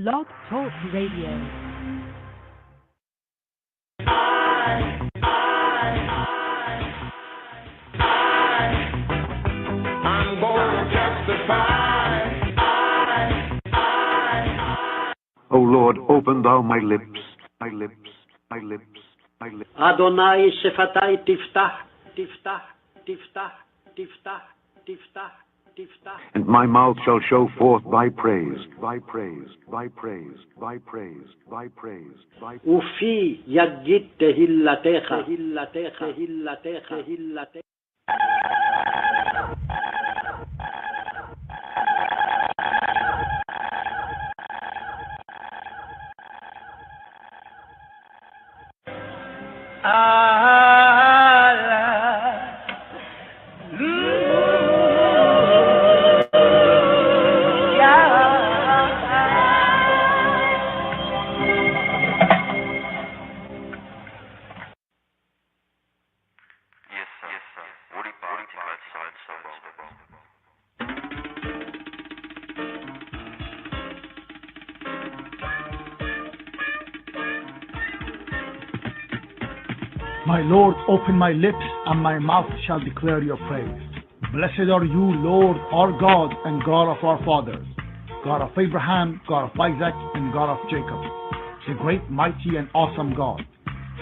Blog Talk Radio. I'm gonna testify. O Lord, open thou my lips, my lips, my lips, my lips. Adonai shefatai tiftach, tiftach, tiftach, tiftach, tiftach, tiftach. And my mouth shall show forth thy praise, thy praise, thy praise, thy praise, thy praise, thy praise. Ufi yagid tehillatecha, tehillatecha, tehillatecha, tehillatecha. My Lord, open my lips, and my mouth shall declare your praise. Blessed are you, Lord, our God, and God of our fathers, God of Abraham, God of Isaac, and God of Jacob, the great, mighty, and awesome God,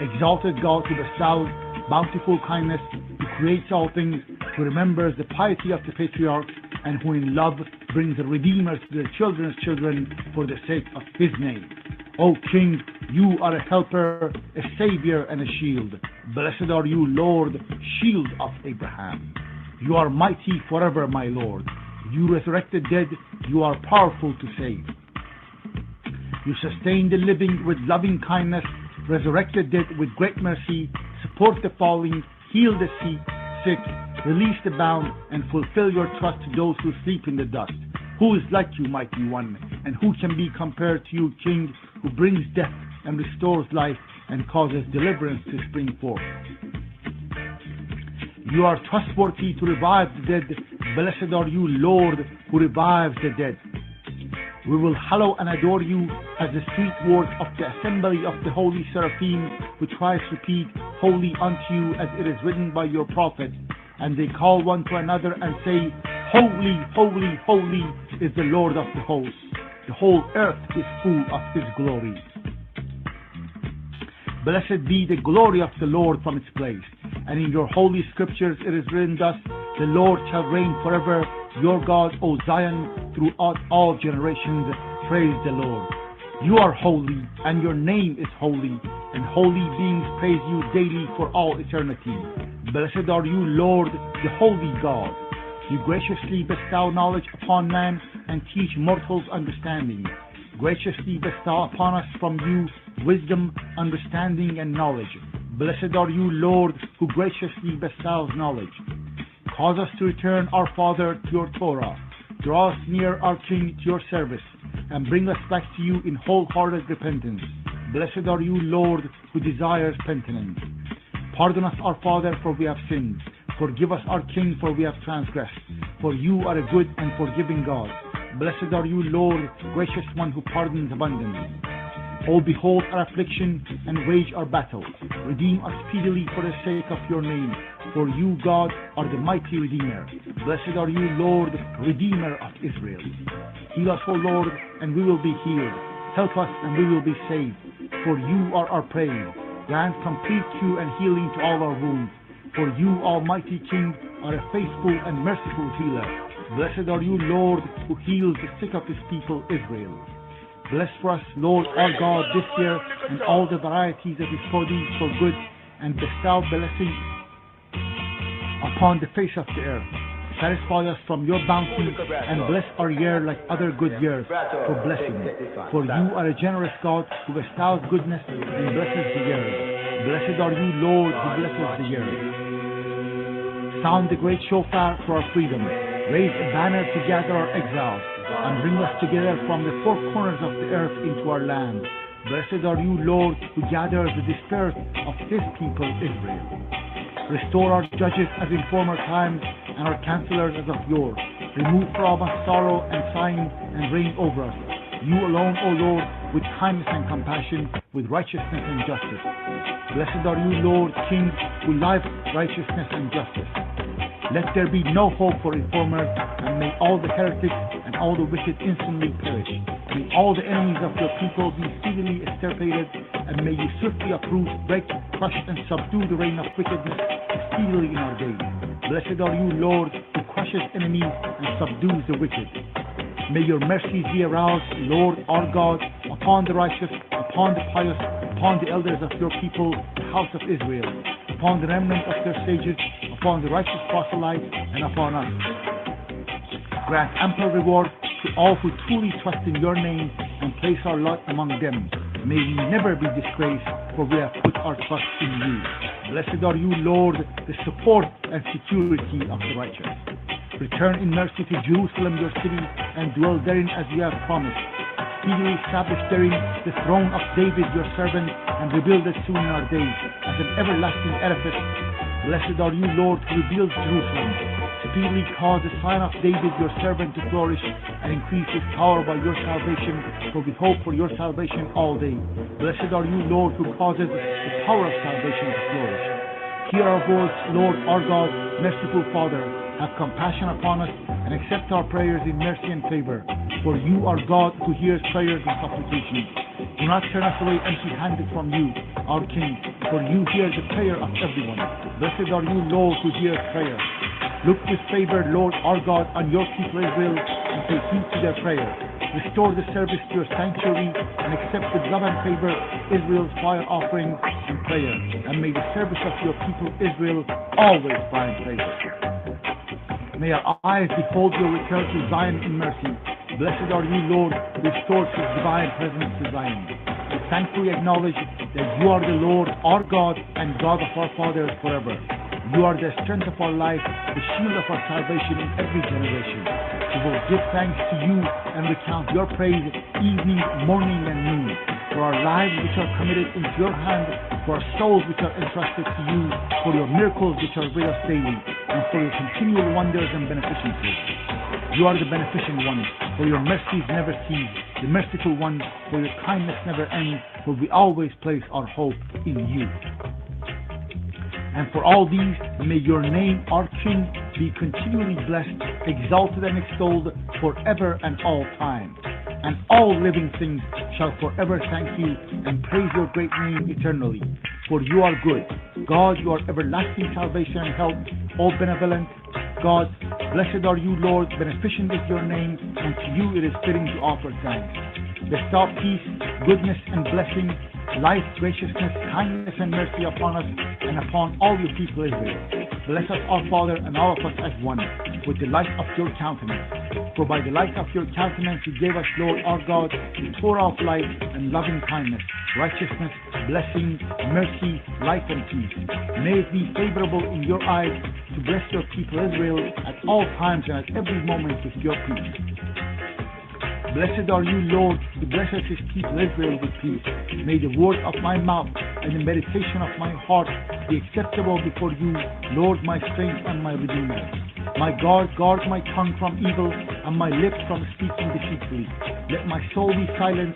exalted God who bestows bountiful kindness, who creates all things, who remembers the piety of the patriarchs, and who in love brings the Redeemers to their children's children for the sake of his name. O King, you are a helper, a savior, and a shield. Blessed are you, Lord, shield of Abraham. You are mighty forever, my Lord. You resurrect the dead, you are powerful to save. You sustain the living with loving kindness, resurrect the dead with great mercy, support the falling, heal the sick, release the bound, and fulfill your trust to those who sleep in the dust. Who is like you, mighty one, and who can be compared to you, King, who brings death and restores life and causes deliverance to spring forth? You are trustworthy to revive the dead. Blessed are you, Lord, who revives the dead. We will hallow and adore you as the sweet words of the assembly of the holy seraphim, which twice repeat, holy unto you, as it is written by your prophet. And they call one to another and say, holy, holy, holy is the Lord of the hosts. The whole earth is full of his glory. Blessed be the glory of the Lord from its place. And in your holy scriptures it is written thus, the Lord shall reign forever, your God, O Zion, throughout all generations. Praise the Lord. You are holy, and your name is holy, and holy beings praise you daily for all eternity. Blessed are you, Lord, the holy God. You graciously bestow knowledge upon man and teach mortals understanding. Graciously bestow upon us from you wisdom, understanding, and knowledge. Blessed are you, Lord, who graciously bestows knowledge. Cause us to return, our Father, to your Torah. Draw us near, our King, to your service, and bring us back to you in wholehearted repentance. Blessed are you, Lord, who desires penitence. Pardon us, our Father, for we have sinned. Forgive us, our King, for we have transgressed. For you are a good and forgiving God. Blessed are you, Lord, gracious one who pardons abundantly. Oh, behold our affliction and wage our battle. Redeem us speedily for the sake of your name. For you, God, are the mighty Redeemer. Blessed are you, Lord, Redeemer of Israel. Heal us, O Lord, and we will be healed. Help us, and we will be saved. For you are our praise. Grant complete cure and healing to all our wounds. For you, Almighty King, are a faithful and merciful healer. Blessed are you, Lord, who heals the sick of his people, Israel. Bless for us, Lord our God, this year, and all the varieties of his produce for good, and bestow blessing upon the face of the earth. Satisfy us from your bounty, and bless our year like other good years for blessing. For you are a generous God who bestows goodness and blesses the years. Blessed are you, Lord, who blesses the years. Sound the great shofar for our freedom. Raise a banner to gather our exiles, and bring us together from the four corners of the earth into our land. Blessed are you, Lord, who gathers the dispersed of his people, Israel. Restore our judges as in former times, and our counselors as of yore. Remove from us sorrow and sighing, and reign over us. You alone, O Lord, with kindness and compassion, with righteousness and justice. Blessed are you, Lord, King, who loveth righteousness and justice. Let there be no hope for reformers, and may all the heretics and all the wicked instantly perish. May all the enemies of your people be speedily extirpated, and may you swiftly uproot, break, crush, and subdue the reign of wickedness speedily in our days. Blessed are you, Lord, who crushes enemies and subdues the wicked. May your mercies be aroused, Lord our God, upon the righteous, upon the pious, upon the elders of your people, the house of Israel, upon the remnant of their sages, upon the righteous proselytes, and upon us. Grant ample reward to all who truly trust in your name and place our lot among them. May we never be disgraced, for we have put our trust in you. Blessed are you, Lord, the support and security of the righteous. Return in mercy to Jerusalem, your city, and dwell therein as you have promised. Speedily establish therein the throne of David, your servant, and rebuild it soon in our days as an everlasting edifice. Blessed are you, Lord, who rebuilds Jerusalem. Speedily cause the sign of David, your servant, to flourish, and increase his power by your salvation, for we hope for your salvation all day. Blessed are you, Lord, who causes the power of salvation to flourish. Hear our voice, Lord, our God, merciful Father. Have compassion upon us, and accept our prayers in mercy and favor. For you are God who hears prayers and supplications. Do not turn us away empty-handed from you, our King, for you hear the prayer of everyone. Blessed are you, Lord, who hears prayer. Look with favor, Lord our God, on your people Israel, and take heed to their prayer. Restore the service to your sanctuary, and accept with love and favor Israel's fire offerings and prayer. And may the service of your people Israel always find favor. May our eyes behold your return to Zion in mercy. Blessed are you, Lord, who restores his divine presence to Zion. We thankfully acknowledge that you are the Lord, our God, and God of our fathers forever. You are the strength of our life, the shield of our salvation in every generation. We will give thanks to you and recount your praise evening, morning, and noon. For our lives which are committed into your hand, for our souls which are entrusted to you, for your miracles which are with us daily, and for your continual wonders and beneficences. You are the beneficent one, for your mercies never cease, the merciful one, for your kindness never ends, for we always place our hope in you. And for all these, may your name, our King, be continually blessed, exalted and extolled forever and all time. And all living things shall forever thank you and praise your great name eternally. For you are good. God, you are everlasting salvation and help, all benevolent. God, blessed are you, Lord, beneficent is your name, and to you it is fitting to offer thanks. Bestow peace, goodness, and blessing, life, graciousness, kindness, and mercy upon us and upon all your people Israel. Bless us, our Father, and all of us as one, with the light of your countenance. For by the light of your countenance you gave us, Lord our God, the Torah of life and loving kindness, righteousness, blessing, mercy, life, and peace. May it be favorable in your eyes to bless your people Israel at all times and at every moment with your peace. Blessed are you, Lord, who blesses his people Israel with peace. May the word of my mouth and the meditation of my heart be acceptable before you, Lord, my strength and my Redeemer. My God, guard my tongue from evil and my lips from speaking deceitfully. Let my soul be silent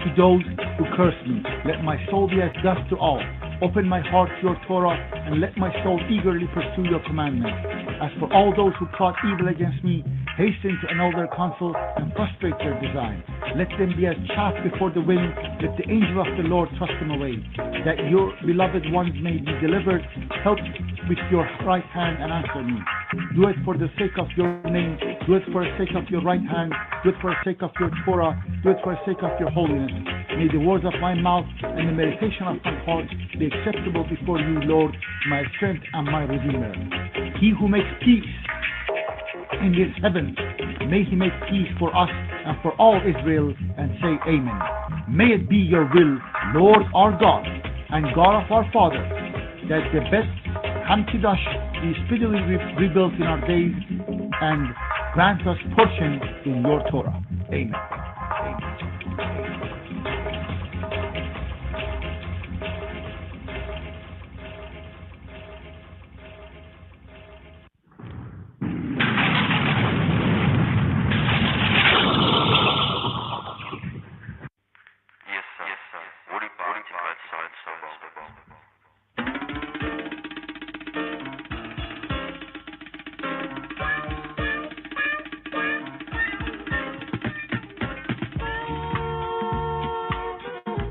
to those who curse me. Let my soul be as dust to all. Open my heart to your Torah, and let my soul eagerly pursue your commandments. As for all those who plot evil against me, hasten to annul their counsel and frustrate their design. Let them be as chaff before the wind. Let the angel of the Lord thrust them away, that your beloved ones may be delivered. Help with your right hand and answer me. Do it for the sake of your name. Do it for the sake of your right hand. Do it for the sake of your Torah. Do it for the sake of your holiness. May the words of my mouth and the meditation of my heart be acceptable before you, Lord, my strength and my Redeemer. He who makes peace in his heavens, may he make peace for us and for all Israel, and say Amen. May it be your will, Lord our God and God of our fathers, that the best Hamkidash be speedily rebuilt in our days, and grant us portion in your Torah. Amen.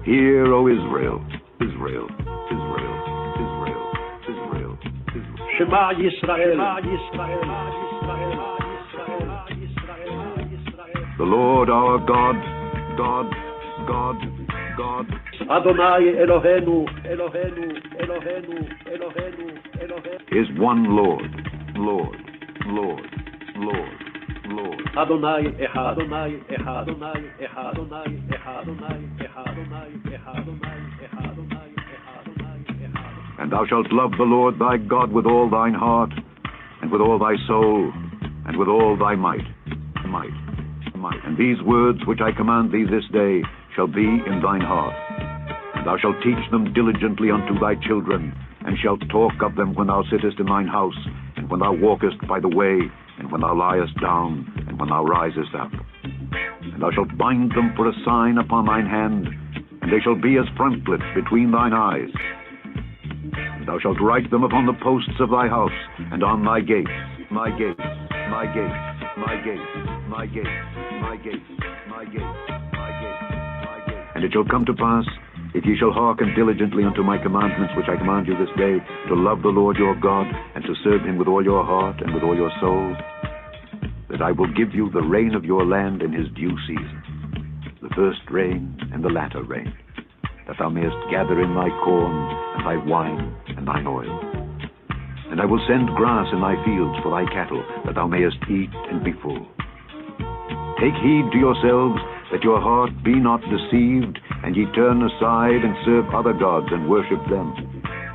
Hear, O Israel, Israel, Israel, Israel, Israel, Israel. Shema Yisrael. The Lord our God, God, God, God, Adonai Eloheinu, Eloheinu, Eloheinu, Eloheinu, Eloheinu. is one Lord, Lord, Lord, Lord, Lord. Adonai Echad, Adonai Echad, Adonai Echad, Adonai Echad, Adonai Echad, Adonai Echad, Adonai Echad, Adonai Echad, Adonai Echad. And thou shalt love the Lord thy God with all thine heart, and with all thy soul, and with all thy might. And these words which I command thee this day shall be in thine heart. And thou shalt teach them diligently unto thy children, and shalt talk of them when thou sittest in thine house, and when thou walkest by the way, and when thou liest down, and when thou risest up. And thou shalt bind them for a sign upon thine hand, and they shall be as frontlets between thine eyes. And thou shalt write them upon the posts of thy house, and on thy gates, my gates, my gates, my gates, my gates, my gates, my gates, my gates, my gates. And it shall come to pass, if ye shall hearken diligently unto my commandments which I command you this day, to love the Lord your God, and to serve him with all your heart and with all your soul, that I will give you the rain of your land in his due season, the first rain and the latter rain, that thou mayest gather in thy corn, and thy wine, and thine oil. And I will send grass in thy fields for thy cattle, that thou mayest eat and be full. Take heed to yourselves, that your heart be not deceived, and ye turn aside and serve other gods and worship them.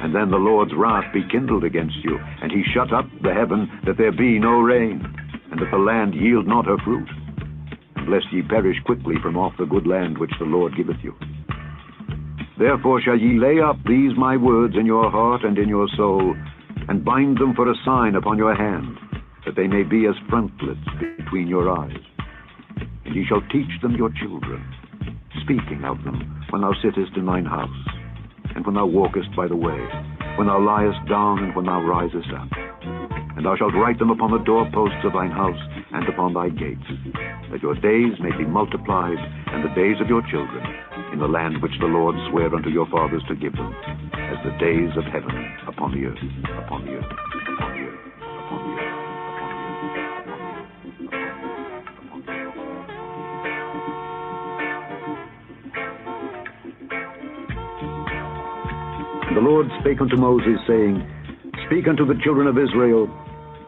And then the Lord's wrath be kindled against you, and he shut up the heaven, that there be no rain, and that the land yield not her fruit. And lest ye perish quickly from off the good land which the Lord giveth you. Therefore shall ye lay up these my words in your heart and in your soul, and bind them for a sign upon your hand, that they may be as frontlets between your eyes. And ye shall teach them your children, speaking of them when thou sittest in thine house, and when thou walkest by the way, when thou liest down, and when thou risest up. And thou shalt write them upon the doorposts of thine house, and upon thy gates, that your days may be multiplied, and the days of your children, in the land which the Lord sware unto your fathers to give them, as the days of heaven upon the earth, upon the earth, upon the earth, upon the earth, upon the earth, upon the earth. And the Lord spake unto Moses, saying, Speak unto the children of Israel,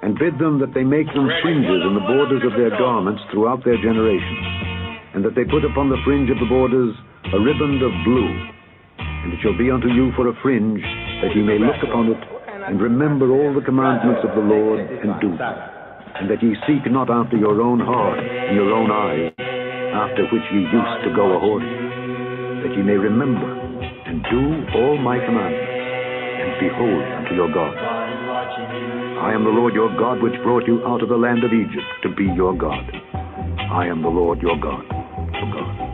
and bid them that they make them fringes in the borders of their garments throughout their generations, and that they put upon the fringe of the borders a riband of blue. And it shall be unto you for a fringe, that ye may look upon it, and remember all the commandments of the Lord, and do them. And that ye seek not after your own heart and your own eyes, after which ye used to go a-whoring, that ye may remember and do all my commandments, and be holy unto your God. I am the Lord your God, which brought you out of the land of Egypt to be your God. I am the Lord your God, your God.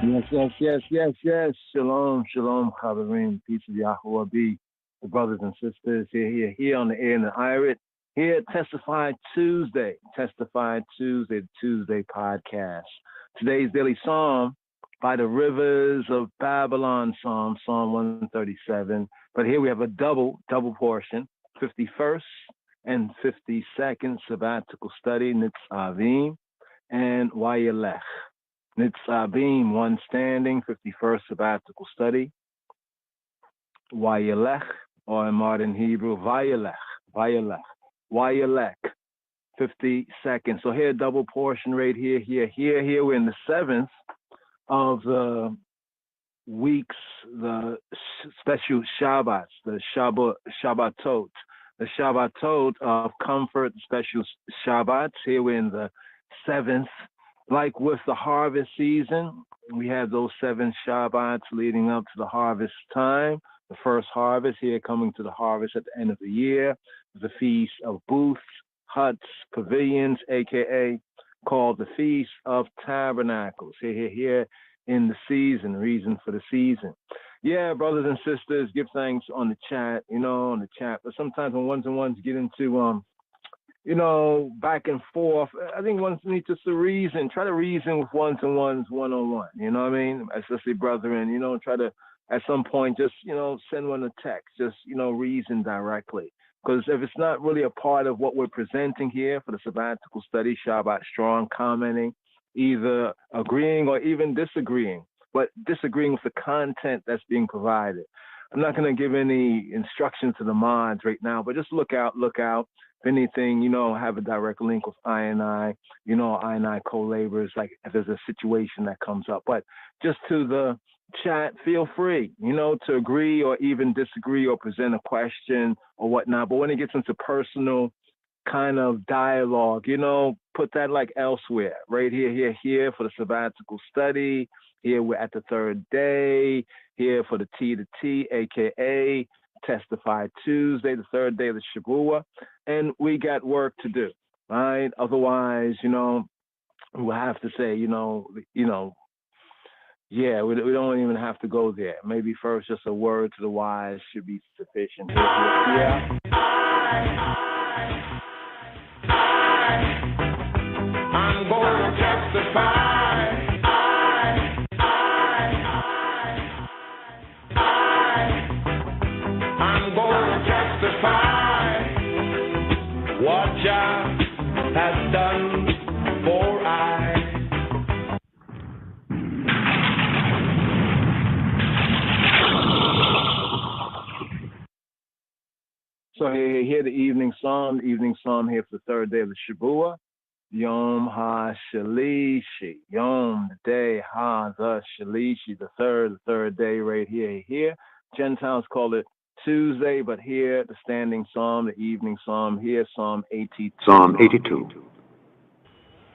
Yes. Shalom, Chaverim. Peace of Yahuwah be the brothers and sisters here on the air in the Irit. Here, Testify Tuesday, the Tuesday podcast. Today's daily psalm by the rivers of Babylon, Psalm 137. But here we have a double portion, 51st and 52nd sabbatical study, Nitzavim and Vayelech. Nitzavim, one standing, 51st sabbatical study. Vayelech, or in modern Hebrew, Vayelech, 52nd. So here, double portion right here. We're in the 7th of the weeks, the special Shabbats, the Shabbatot. The Shabbatot of comfort, special Shabbats. Here we're in the 7th. Like with the harvest season, we have those 7 Shabbats leading up to the harvest time. The first harvest here coming to the harvest at the end of the year. The Feast of Booths, Huts, Pavilions, a.k.a. called the Feast of Tabernacles. Here in the season, reason for the season. Yeah, brothers and sisters, give thanks on the chat, But sometimes when ones get into, back and forth, I think ones need just to reason, try to reason with ones one-on-one, you know what I mean? Especially brethren, try to, at some point, just, send one a text, just, reason directly. Because if it's not really a part of what we're presenting here for the sabbatical study, Shabbat Strong, commenting, either agreeing or even disagreeing, but disagreeing with the content that's being provided. I'm not going to give any instruction to the mods right now, but just look out. If anything, have a direct link with I&I, I&I co-laborers, like if there's a situation that comes up. But just to the chat, feel free, to agree or even disagree or present a question or whatnot. But when it gets into personal kind of dialogue, put that like elsewhere, right here for the sabbatical study. Here we're at the 3rd day, here for the T to T, a.k.a. Testify Tuesday, the 3rd day of the Shavua, and we got work to do, right? Otherwise, we'll have to say, we don't even have to go there. Maybe first, just a word to the wise should be sufficient. Yeah. I'm going to testify. I'm going to testify what Jah has done for I. So here the evening psalm here for the 3rd day of the Shavua. Yom HaShalishi, Yom, the day, the Shalishi, the third day right here. Gentiles call it Tuesday, but here the standing psalm, the evening psalm, here Psalm 82. Psalm 82.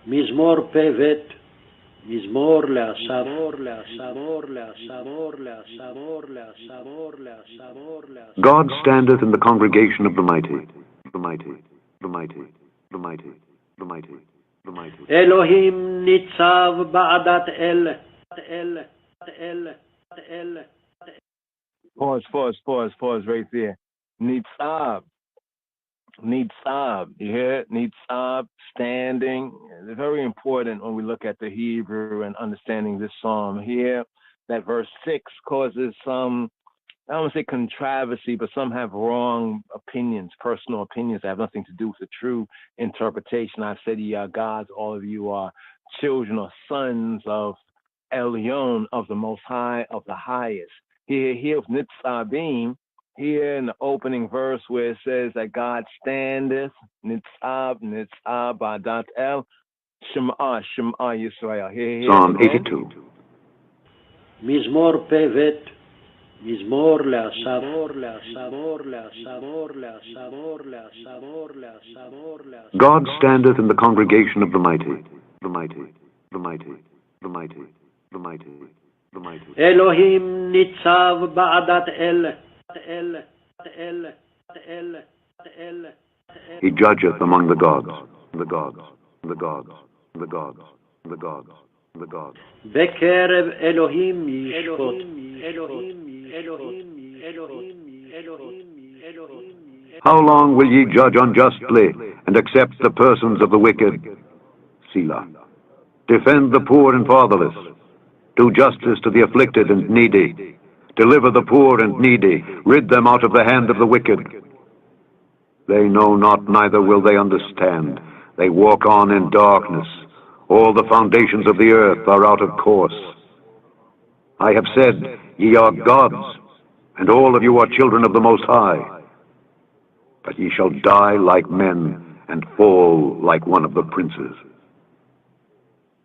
Mizmor Pevet, Mizmor Le'asaf, God standeth in the congregation of the mighty. Elohim Nitzav Ba'adat El. Pause right there. Nitzav. You hear? Nitzav, standing. It's very important when we look at the Hebrew and understanding this psalm here. That verse 6 causes some, I don't want to say controversy, but some have wrong opinions, personal opinions that have nothing to do with the true interpretation. I've said, ye are gods, all of you are children or sons of Elion, of the Most High, of the highest. Here with Nitzavim, here in the opening verse where it says that God standeth, Nitzav, Badat El, Shema Yisrael. Psalm 82. Mizmor Pevet, Mizmor Le'asaf. God standeth in the congregation of the mighty. Elohim Nitzav Ba'adat El. He judgeth among the gods. the gods. בקרב אלוהים ישפוט. אלוהים, אלוהים, אלוהים, אלוהים, אלוהים. How long will ye judge unjustly and accept the persons of the wicked? Selah. Defend the poor and fatherless. Do justice to the afflicted and needy. Deliver the poor and needy. Rid them out of the hand of the wicked. They know not, neither will they understand. They walk on in darkness. All the foundations of the earth are out of course. I have said, ye are gods, and all of you are children of the Most High. But ye shall die like men, and fall like one of the princes.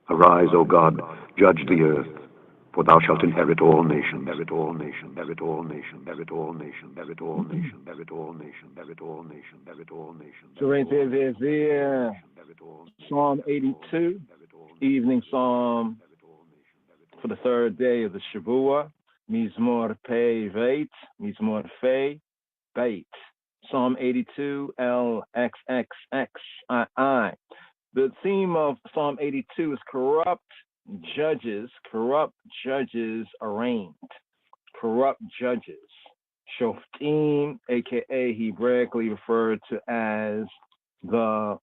Arise, O God, judge the earth, for thou shalt inherit all nations. Inherit all nations. Inherit all nations. Inherit all nations. Inherit all nations. Inherit all nations. Inherit all nations. Inherit all nations. So right there, Psalm 82, evening psalm for the third day of the Shavua, Mizmor Pei Veit, Mizmor Fei Beit. Psalm 82, LXXXII. The theme of Psalm 82 is corrupt judges arraigned. Corrupt judges. Shoftim, aka Hebraically referred to as the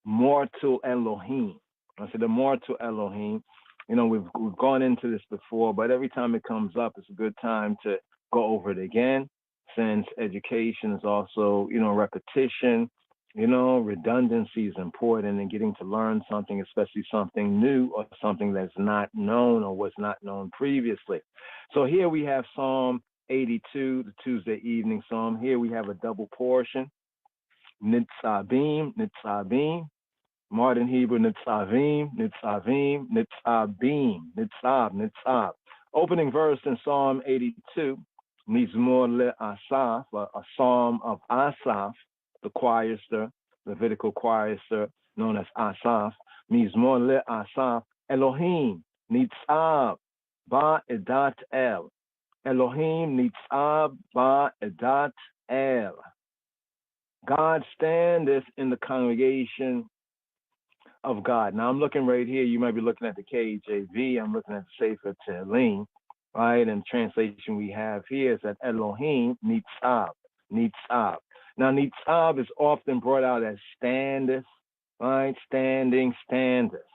mortal Elohim. I said the mortal Elohim. You know, we've gone into this before, but every time it comes up, it's a good time to go over it again, since education is also, repetition. Redundancy is important in getting to learn something, especially something new or something that's not known or was not known previously. So here we have Psalm 82, the Tuesday evening psalm. Here we have a double portion. Nitzavim, modern Hebrew, Nitzavim, Nitzab. Opening verse in Psalm 82, Mizmor le-Asaf, a psalm of Asaph, the choirister, Levitical choirister, known as Asaph. Mizmor le-Asaph, Elohim, Nitzab, ba-edat el. Elohim, Nitzab, ba-edat el. God standeth in the congregation of God. Now I'm looking right here. You might be looking at the KJV. I'm looking at the Sefer Tehillim, right? And the translation we have here is that Elohim Nitzab. Now Nitzab is often brought out as standeth, right? Standing, standeth.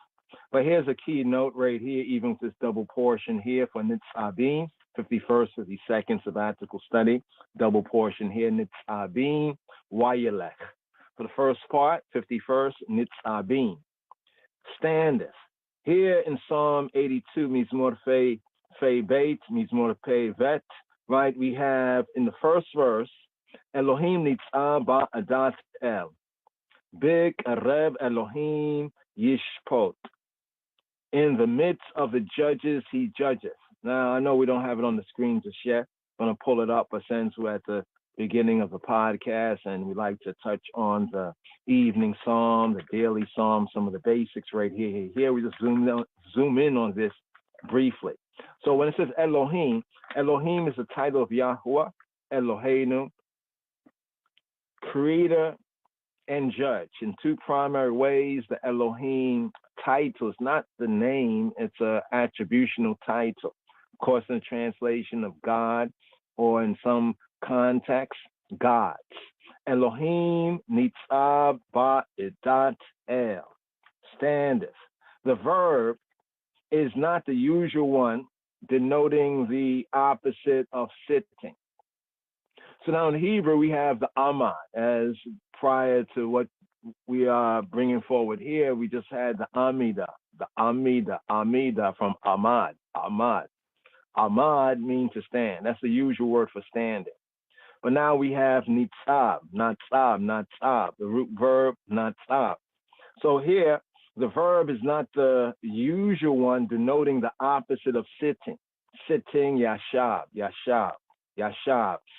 But here's a key note right here, even with this double portion here for Nitzavim, 51st, 52nd sabbatical study, double portion here, Nitzavim-Vayelech. For the first part, 51st, Nitzavim. Standeth. Here in Psalm 82, Mizmor Fei Beit, Mizmor Pei Vet, right? We have in the first verse, Elohim Nitzab Ba'adat El. Big Areb Elohim Yishpot. In the midst of the judges, he judgeth. Now, I know we don't have it on the screen just yet. I'm going to pull it up, but since we're at the beginning of the podcast and we like to touch on the evening psalm, the daily psalm, some of the basics right here. Here we just zoom in on this briefly. So when it says Elohim, Elohim is the title of Yahuwah, Eloheinu, creator and judge. In two primary ways, the Elohim title is not the name, it's an attributional title. Of course, in the translation of God, or in some context, gods. Elohim Nitzab Ba'edat El. Standeth. The verb is not the usual one, denoting the opposite of sitting. So now in Hebrew, we have the Amad, as prior to what we are bringing forward here, we just had the Amida from Amad. Amad means to stand. That's the usual word for standing. But now we have Nitzab, the root verb, Nitzab. So here, the verb is not the usual one, denoting the opposite of sitting. Sitting, yashab,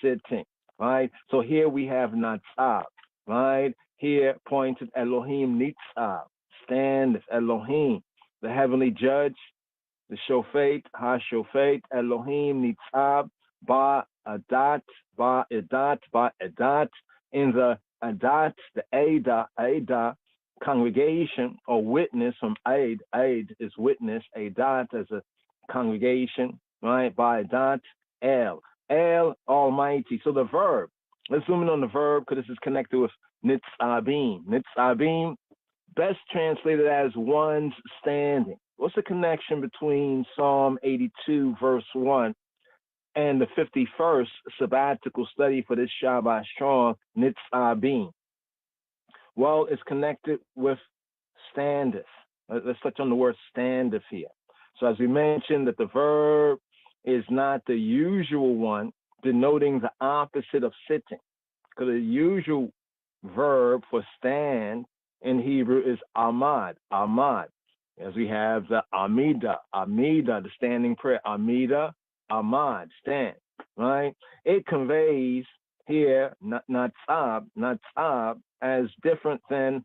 sitting, right? So here we have Nitzab, right? Here pointed Elohim Nitzab, stand Elohim, the heavenly judge, the Shofet, Ha-Shofet, Elohim Nitzab, Ba'edat. In the Adat, the Ada congregation or witness from Aid. Aid is witness. Adat as a congregation, right? By Adat El. El Almighty. So the verb. Let's zoom in on the verb because this is connected with Nitzavim. Nitzavim, best translated as one's standing. What's the connection between Psalm 82, verse 1, and the 51st sabbatical study for this Shabbat Strong, Nitzavim? Well, it's connected with standeth. Let's touch on the word standeth here. So as we mentioned that the verb is not the usual one, denoting the opposite of sitting. Because the usual verb for stand in Hebrew is amad, amad. As we have the amida, amida, the standing prayer, amida, amad, stand, right? It conveys here, natzab, as different than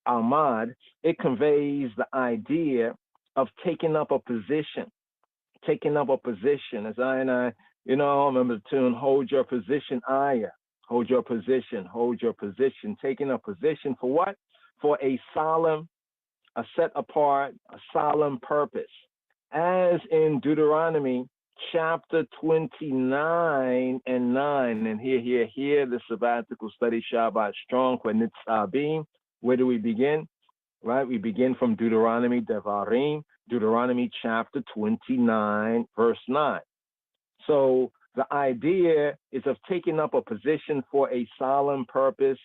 amad. It conveys the idea of taking up a position, as I remember the tune, hold your position, Aya. Hold your position, taking a position for what? For a solemn, a set apart, a solemn purpose. As in Deuteronomy chapter 29 and 9, and here, the sabbatical study Shabbat Strong for Nitzavim. Where do we begin? Right, we begin from Deuteronomy Devarim, Deuteronomy chapter 29, verse 9. So the idea is of taking up a position for a solemn purpose.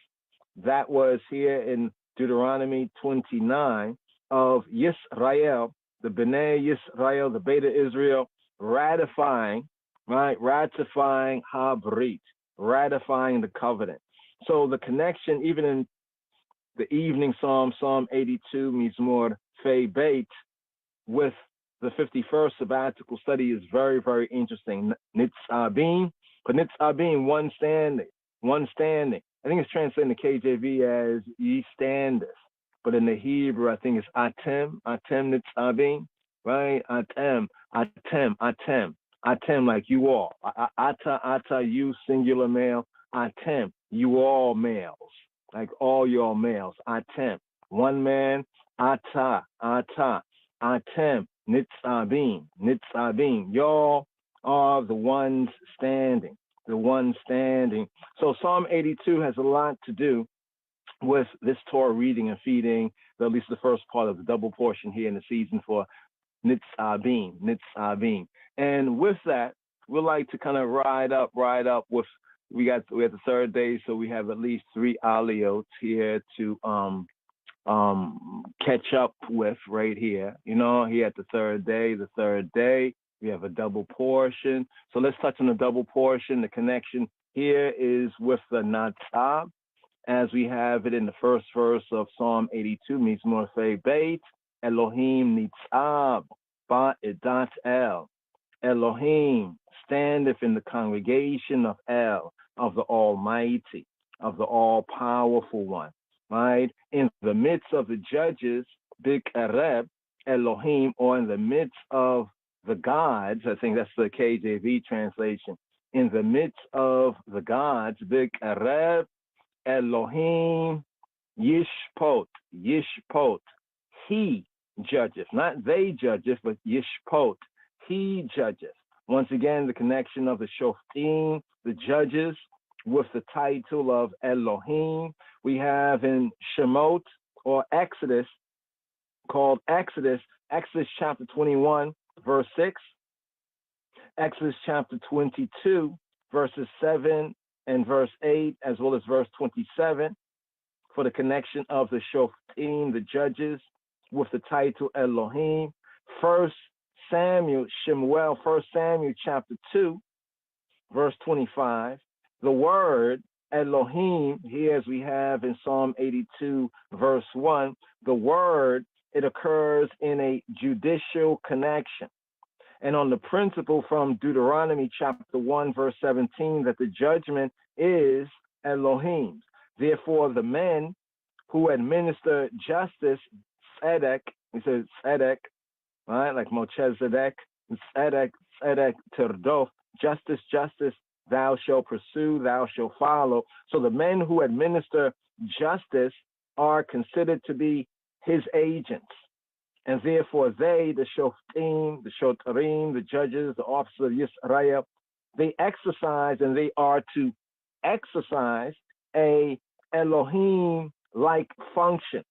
That was here in Deuteronomy 29 of Yisrael, the Bnei Yisrael, the Beta Israel, ratifying Habrit, ratifying the covenant. So the connection, even in the evening Psalm 82, Mizmor Fei Beit, with the 51st sabbatical study is very, very interesting. Nitzavim, but Nitzavim, one standing. I think it's translated in the KJV as ye standeth, but in the Hebrew, I think it's atem Nitzavim, right? Atem, like you all. Ata, you, singular male. Atem, you all males, like all your males. Atem, one man. Ata, atem. Nitzavim, y'all are the ones standing, So Psalm 82 has a lot to do with this Torah reading and feeding, at least the first part of the double portion here in the season for Nitzavim. And with that, we'd like to kind of ride up with, we had the third day, so we have at least 3 aliyot here to catch up with right here. Here at the third day, we have a double portion. So let's touch on the double portion. The connection here is with the Natzab, as we have it in the first verse of Psalm 82, Mizmor Fei Beit, Elohim Nitzab, Ba'edat El. Elohim standeth in the congregation of El, of the Almighty, of the All-Powerful One. Right? In the midst of the judges, B'Kareb Elohim, or in the midst of the gods, I think that's the KJV translation. In the midst of the gods, B'Kareb Elohim Yishpot. He judgeth, not they judgeth, but Yishpot. He judgeth. Once again, the connection of the Shoftim, the judges, with the title of Elohim. We have in Shemot, or Exodus, called Exodus chapter 21, verse 6, Exodus chapter 22, verses 7 and verse 8, as well as verse 27, for the connection of the Shoftim, the judges, with the title Elohim. 1 Samuel chapter 2, verse 25, the word Elohim, here as we have in Psalm 82, verse 1, the word, it occurs in a judicial connection. And on the principle from Deuteronomy chapter 1, verse 17, that the judgment is Elohim. Therefore, the men who administer justice, tzedek, he says tzedek, right, like Melchizedek, tzedek terdof, justice, thou shalt pursue, thou shalt follow. So the men who administer justice are considered to be his agents. And therefore they, the shoftim, the shotarim, the judges, the officers of Yisrael, they exercise and they are to exercise a Elohim-like function,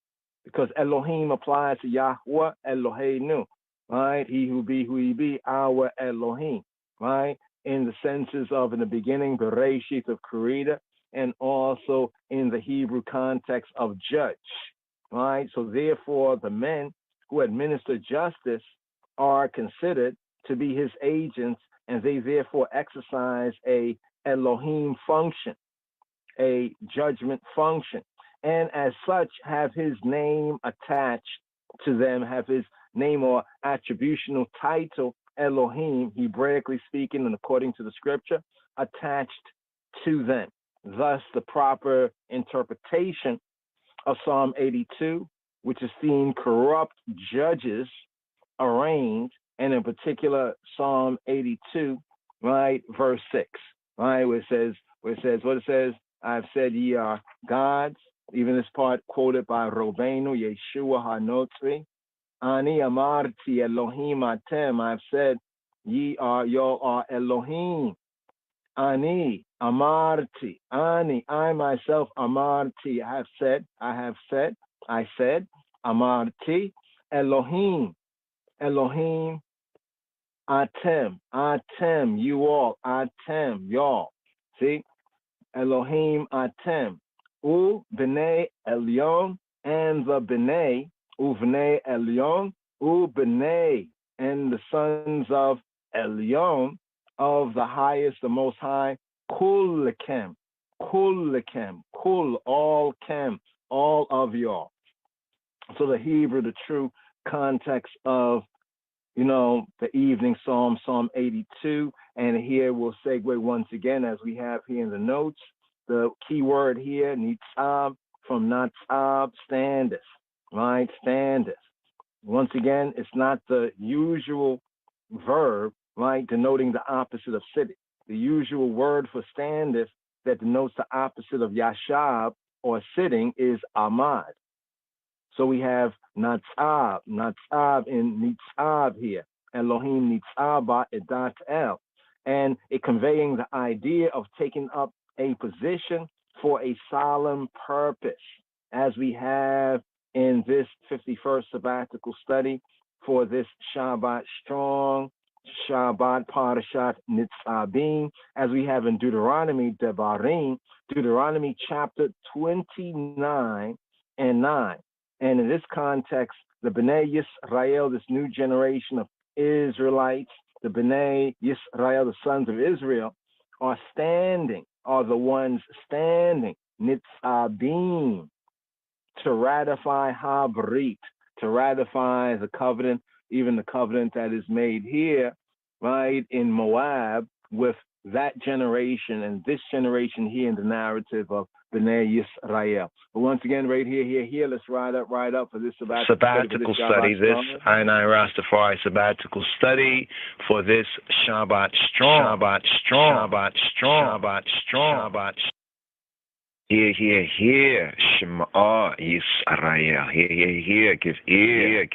because Elohim applies to Yahweh Eloheinu, right? He who be, our Elohim, right? In the senses of in the beginning, Bereshit of creator, and also in the Hebrew context of judge, right? So therefore, the men who administer justice are considered to be his agents, and they therefore exercise a Elohim function, a judgment function, and as such have his name attached to them, have his name or attributional title, Elohim, Hebraically speaking and according to the scripture, attached to them. Thus, the proper interpretation of Psalm 82, which is seen corrupt judges arraigned, and in particular Psalm 82, right, verse 6, right, where it says, I've said ye are gods, even this part quoted by Robenu, Yeshua HaNotri, Ani amarti Elohim atem, I've said y'all are Elohim. Ani amarti, Ani, I myself amarti, I said, amarti, Elohim, atem, you all, atem, y'all. See, Elohim atem, u b'nei Elyon, and the b'nei, u b'nei Elyon, u b'nei, and the sons of Elyon, of the highest, the most high, kul lekem, kul, all kem, all of y'all. So the Hebrew, the true context of, the evening psalm, Psalm 82, and here we'll segue once again, as we have here in the notes, the key word here, Nitzav, from Natzav, standeth, right, standeth. Once again, it's not the usual verb, right, denoting the opposite of sitting. The usual word for standeth that denotes the opposite of yashab or sitting is amad. So we have Natzav in Nitzav here, Elohim Nitzava Edat El, and it conveying the idea of taking up a position for a solemn purpose, as we have in this 51st sabbatical study for this Shabbat strong, Shabbat Parashat Nitzavim, as we have in Deuteronomy Devarim, Deuteronomy chapter 29 and 9. And in this context, the B'nai Yisrael, this new generation of Israelites, the B'nai Yisrael, the sons of Israel, are the ones standing, Nitzavim, to ratify Habrit, to ratify the covenant, even the covenant that is made here, right, in Moab, with that generation and this generation here in the narrative of B'nai Yisrael. But once again, right here, let's ride up for this sabbatical study, this I Rastafari sabbatical study for this Shabbat strong. Hear, Shema Yisrael. Hear, give ear.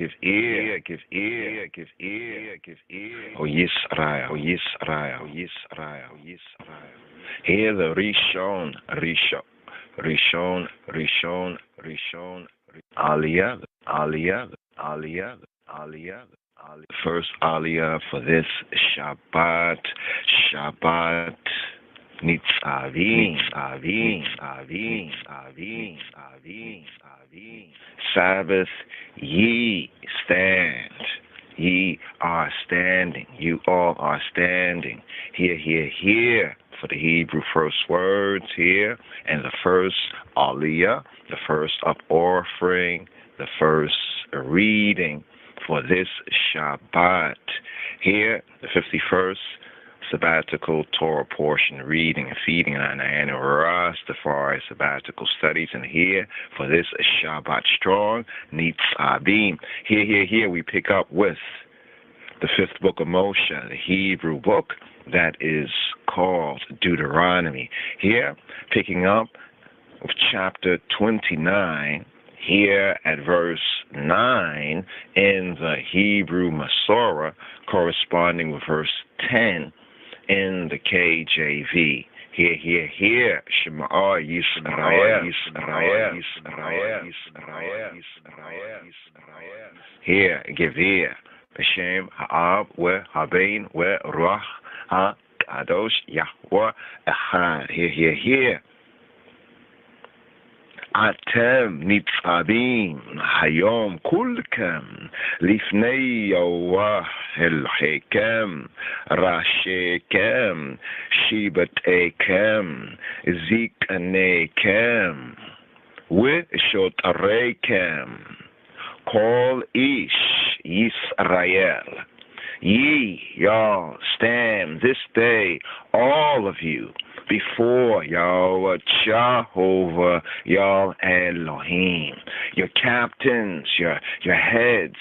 O Yisrael. Hear the Rishon. Aliyah. First Aliyah for this Shabbat. Nitzavim. Sabbath, ye stand. Ye are standing. You all are standing. Hear. For the Hebrew first words here, and the first Aliyah, the first up offering, the first reading for this Shabbat. Here, the 51st sabbatical Torah portion reading and feeding on the annual Rastafari sabbatical studies, and here for this Shabbat strong Nitzavim. Here we pick up with the 5th book of Moshe, the Hebrew book that is called Deuteronomy. Here, picking up with chapter 29 here at verse 9 in the Hebrew Masorah, corresponding with verse 10 in the KJV. Hear, Shema Yisrael, Yisrael, Yisrael, Yisrael, Yisrael. Here, give ear. B'Shem Ha'ab Habein Ruach HaKadosh Yahweh Echad. Hear. Atem Nitzavim Hayom Kulkem Lifnei Yahweh Eloheikem Rashekem Shibatekem Zikanekem Wishotarekem Kol Ish Yisrael. Ye, y'all, stand this day, all of you, before y'all Jehovah, y'all Elohim, your captains, your heads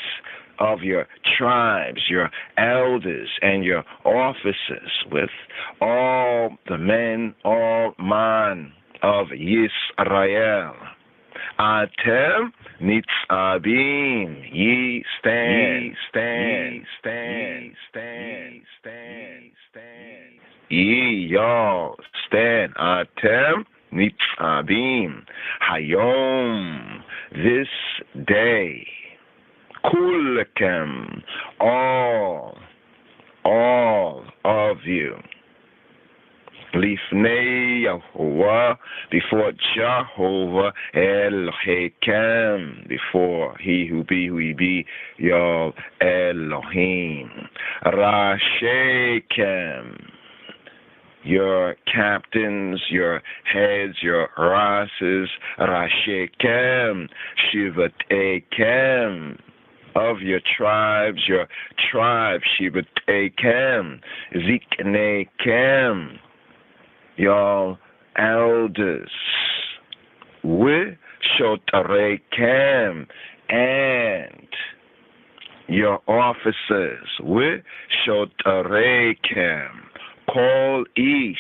of your tribes, your elders, and your officers, with all the men, all man of Yisrael. Atem Nitzavim, ye stand. Ye y'all stand. Atem Nitzavim, Hayom, this day. Kulkem, all of you. Lifnei Yahuwah, before Jehovah Eloheikem, before he who be, Yah Elohim. Rashekem, your captains, your heads, your rases. Rashekem, Shivatekem, of your tribes, Shivatekem, Ziknekem, y'all elders, Wishotarekem, and your officers, Wishotarekem, Kol Ish,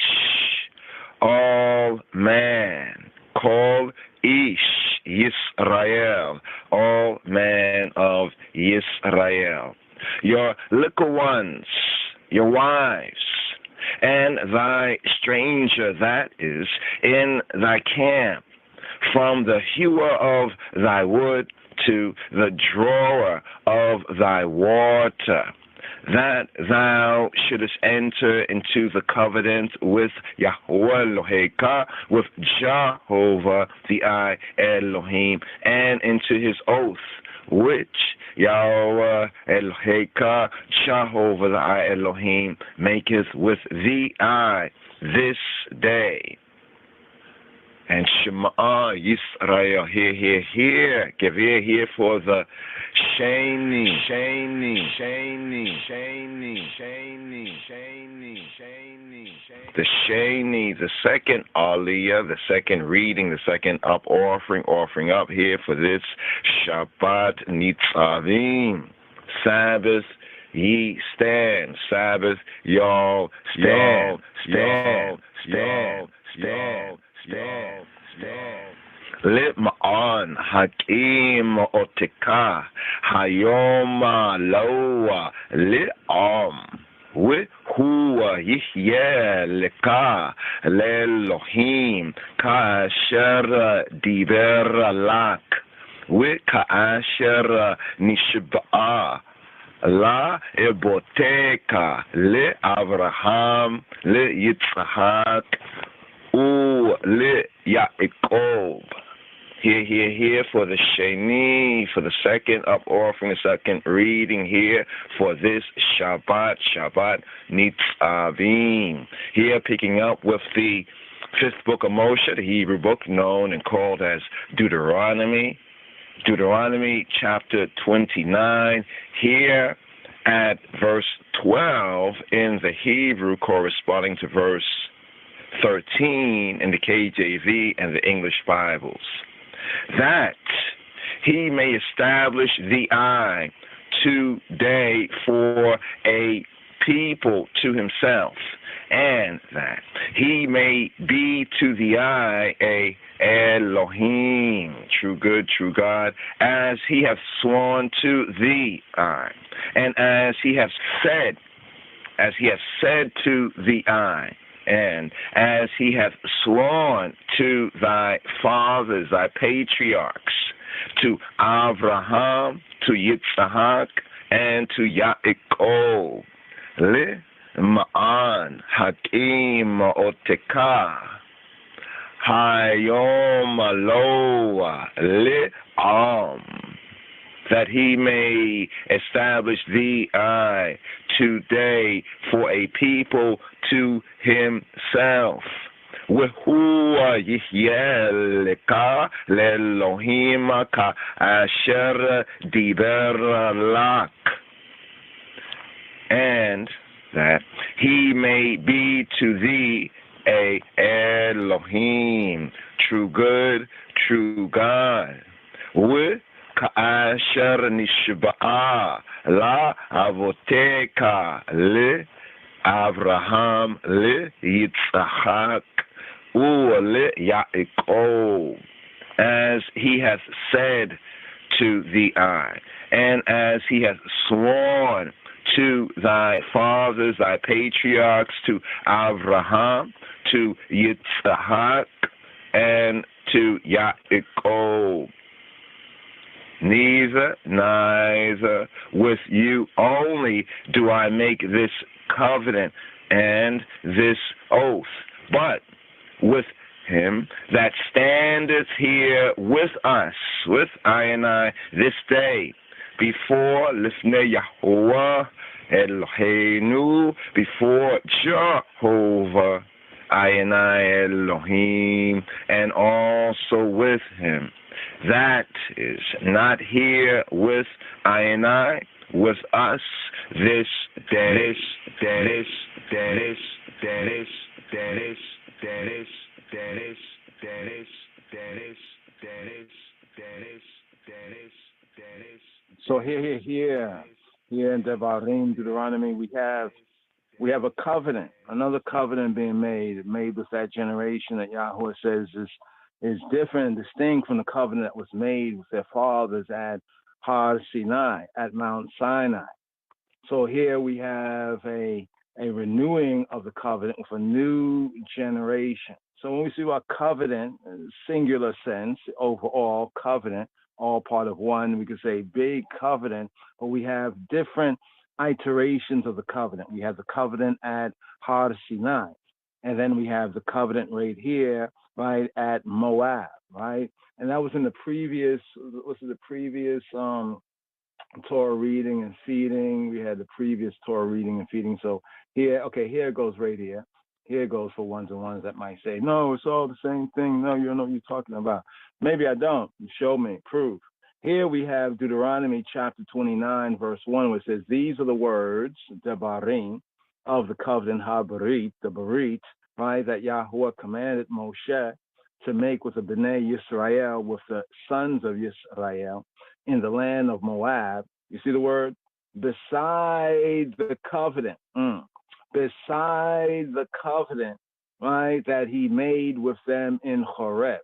all man, Kol Ish, Yisrael, all man of Yisrael, your little ones, your wives, and thy stranger that is in thy camp, from the hewer of thy wood to the drawer of thy water, that thou shouldest enter into the covenant with Yahweh Eloheka, with Jehovah the I Elohim, and into his oath, which Yahweh Eloheka, Jehovah the I Elohim, maketh with thee I this day. And Shema Yisrael, hear, give ear here for the Shani, the Shani, the second Aliyah, the second reading, the second offering up here for this Shabbat Nitzavim, Sabbath, ye stand, Sabbath, y'all stand. Litma'an Hakim Otika Hayoma Loa Li'am Huwa Yihya Leka Lelohim Kaasher Diber Lak Kaasher Nishba'a La Eboteka Le Abraham Le Yitzhak Le Yaakov. Here for the Sheni, for the second offering, the second reading here for this Shabbat Nitzavim. Here picking up with the fifth book of Moshe, the Hebrew book known and called as Deuteronomy chapter 29, here at verse 12 in the Hebrew, corresponding to verse 13 in the KJV and the English Bibles, that he may establish the I today for a people to himself, and that he may be to the eye a Elohim, true good, true God, as he hath sworn to the eye, and as he hath said to the eye, and as he hath sworn to thy fathers, thy patriarchs, to Abraham, to Yitzhak, and to Yaakov, le ma'an hakim oteka, hayom aloa le that he may establish thee I today for a people to himself. Wehua yihyeleka lelohim ka asher diber lak, and that he may be to thee a Elohim, true good, true God. Ka'asher nishba'a la avoteka le Abraham le Yitzhak le Yaakov, as he hath said to the eye, and as he hath sworn to thy fathers, thy patriarchs, to Abraham, to Yitzhak, and to Yaakov. Neither with you only do I make this covenant and this oath, but with him that standeth here with us, with I and I, this day, before Lifnei Yahuwah Eloheinu, before Jehovah, I and I Elohim, and also with him that is not here with I and I, with us this day, So here in Devarim, Deuteronomy, we have a covenant, another covenant being made with that generation that Yahweh says is different and distinct from the covenant that was made with their fathers at Har Sinai, at Mount Sinai. So here we have a renewing of the covenant with a new generation. So when we see about covenant, singular sense, overall covenant, all part of one, we could say big covenant, but we have different iterations of the covenant. We have the covenant at Har Sinai, and then we have the covenant right here, right, at Moab, right? And that was in the previous, Torah reading and feeding. We had the previous Torah reading and feeding. So here it goes right here. Here it goes for ones and ones that might say, no, it's all the same thing. No, you don't know what you're talking about. Maybe I don't. You show me, prove. Here we have Deuteronomy chapter 29, verse 1, where it says, these are the words, Devarim, of the covenant HaBarit, the Barit, right, that Yahweh commanded Moshe to make with the Bnei Yisrael, with the sons of Yisrael, in the land of Moab. You see the word? Beside the covenant. Beside the covenant, right, that he made with them in Horeb.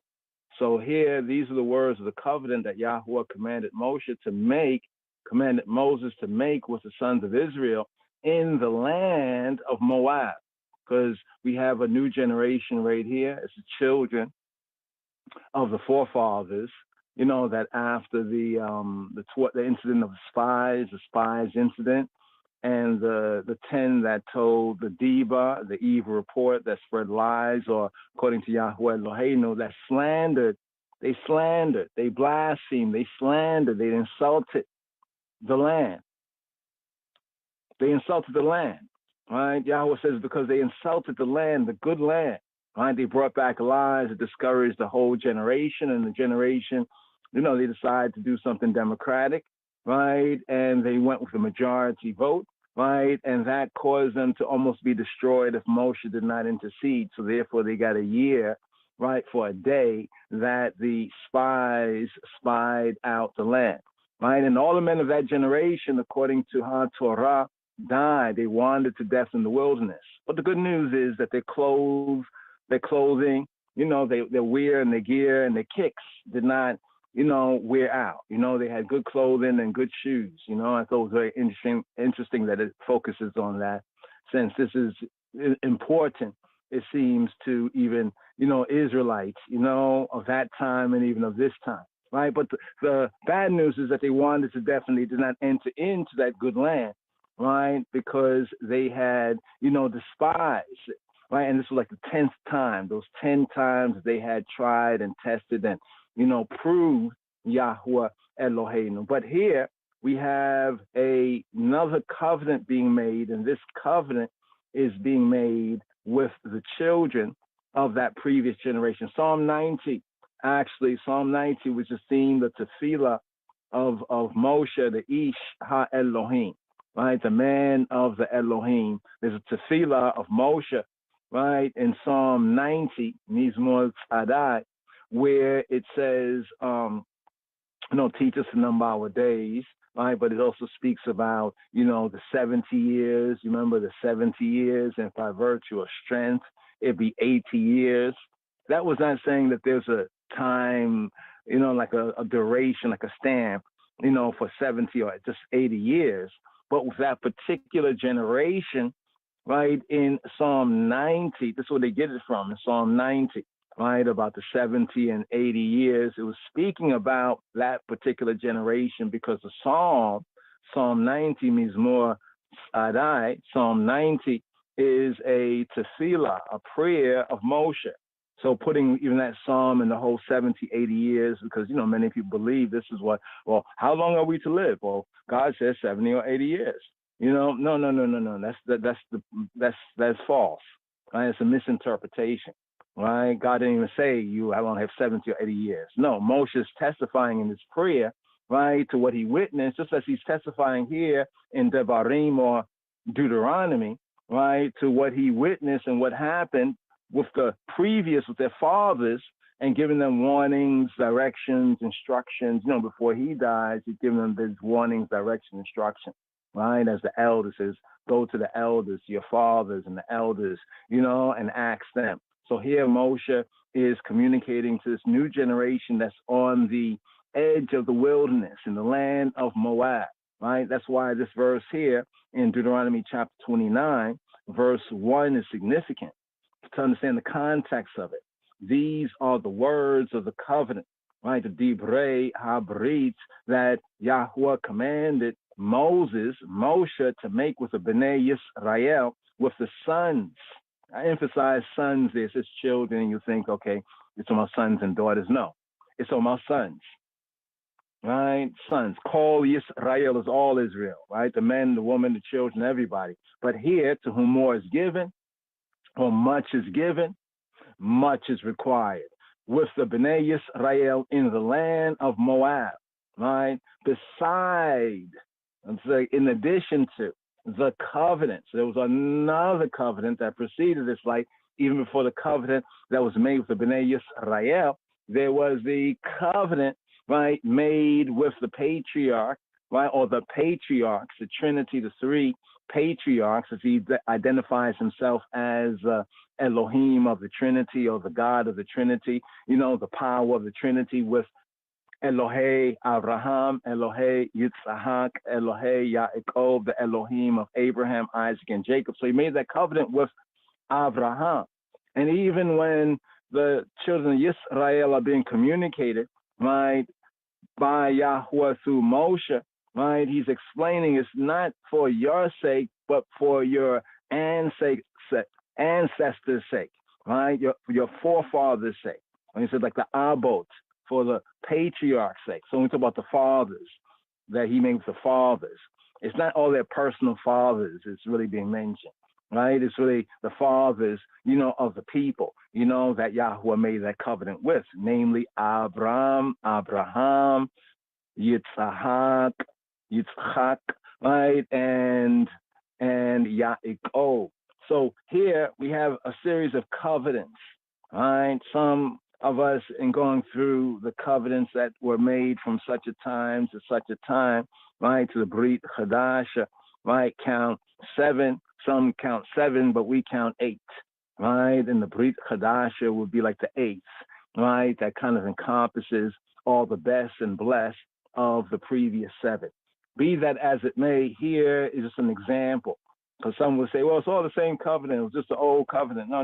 So here, these are the words of the covenant that Yahweh commanded Moses to make with the sons of Israel in the land of Moab. Because we have a new generation right here. It's the children of the forefathers, you know, that after the incident of the spies incident, and the 10 that told the Deba, the evil report that spread lies, or according to Yahweh Eloheinu, that slandered, they blasphemed, they slandered, they insulted the land. Right? Yahweh says because they insulted the land, the good land, right? They brought back lies, it discouraged the whole generation, and the generation, you know, they decided to do something democratic, right? And they went with the majority vote, right? And that caused them to almost be destroyed if Moshe did not intercede. So therefore they got a year, right, for a day that the spies spied out the land, right? And all the men of that generation, according to HaTorah, died. They wandered to death in the wilderness. But the good news is that their clothing, their wear and their gear and their kicks did not, wear out. They had good clothing and good shoes. I thought it was very interesting that it focuses on that, since this is important, it seems, to even, Israelites, of that time and even of this time. Right. But the bad news is that they wandered to death and they did not enter into that good land. Right. Because they had, despised it. Right. And this was like the 10th time, those 10 times they had tried and tested and, proved Yahweh Eloheinu. But here we have another covenant being made, and this covenant is being made with the children of that previous generation. Psalm 90 was the theme, the tefillah of Moshe, the Ish ha-Elohim, right? The man of the Elohim. There's a tefillah of Moshe, right, in Psalm 90, Mizmor Tzadai, where it says, teach us to number our days, right? But it also speaks about, the 70 years. You remember the 70 years, and by virtue of strength, it'd be 80 years. That was not saying that there's a time, like a duration, like a stamp, for 70 or just 80 years. But with that particular generation, right, in Psalm 90, that's where they get it from, in Psalm 90, right, about the 70 and 80 years. It was speaking about that particular generation, because the Psalm 90 means more Adai. Psalm 90 is a tefillah, a prayer of Moshe. So putting even that psalm in the whole 70, 80 years, because, many people believe this is how long are we to live? Well, God says 70 or 80 years. No. That's false. Right? It's a misinterpretation. Right? God didn't even say I only have 70 or 80 years. No, Moshe is testifying in his prayer, right, to what he witnessed, just as he's testifying here in Devarim or Deuteronomy, right, to what he witnessed and what happened with their fathers, and giving them warnings, directions, instructions. Before he dies, he's giving them these warnings, direction, instruction, right? As the elder says, go to the elders, your fathers and the elders, and ask them. So here Moshe is communicating to this new generation that's on the edge of the wilderness in the land of Moab, right? That's why this verse here in Deuteronomy chapter 29, verse 1 is significant, to understand the context of it. These are the words of the covenant, right? The Divrei Habrit that Yahweh commanded Moshe to make with the Bnei Yisrael, with the sons. I emphasize sons there. It says children. You think, okay, it's about sons and daughters. No, it's about sons, right? Sons. Call Yisrael as all Israel, right? The men, the woman, the children, everybody. But here, to whom more is given, or much is given, much is required. With the Bnei Yisrael in the land of Moab, right? Beside, in addition to the covenant. So there was another covenant that preceded this, like even before the covenant that was made with the Bnei Yisrael, there was the covenant, right, made with the patriarch, right, or the patriarchs, the Trinity, the three patriarchs, as he identifies himself as Elohim of the Trinity, or the God of the Trinity, the power of the Trinity, with Elohei Abraham, Elohei Yitzhak, Elohei Yaakov, the Elohim of Abraham, Isaac, and Jacob. So he made that covenant with Abraham. And even when the children of Israel are being communicated, right, by Yahweh through Moshe, right, he's explaining it's not for your sake, but for your ancestors' sake, right, your forefathers' sake. And he said, like the Abot, for the patriarch's sake. So when we talk about the fathers, that he made with the fathers, it's not all their personal fathers it's really being mentioned, right? It's really the fathers, of the people, that Yahweh made that covenant with, namely Abraham, Yitzhak, right, and Yaakov. So here we have a series of covenants, right? Some of us, in going through the covenants that were made from such a time to such a time, right, to the Brit Chadasha, right, count 7. Some count 7, but we count 8, right? And the Brit Chadasha would be like the 8th, right? That kind of encompasses all the best and blessed of the previous 7. Be that as it may, here is just an example. Because some would say, well, it's all the same covenant. It was just the old covenant. No.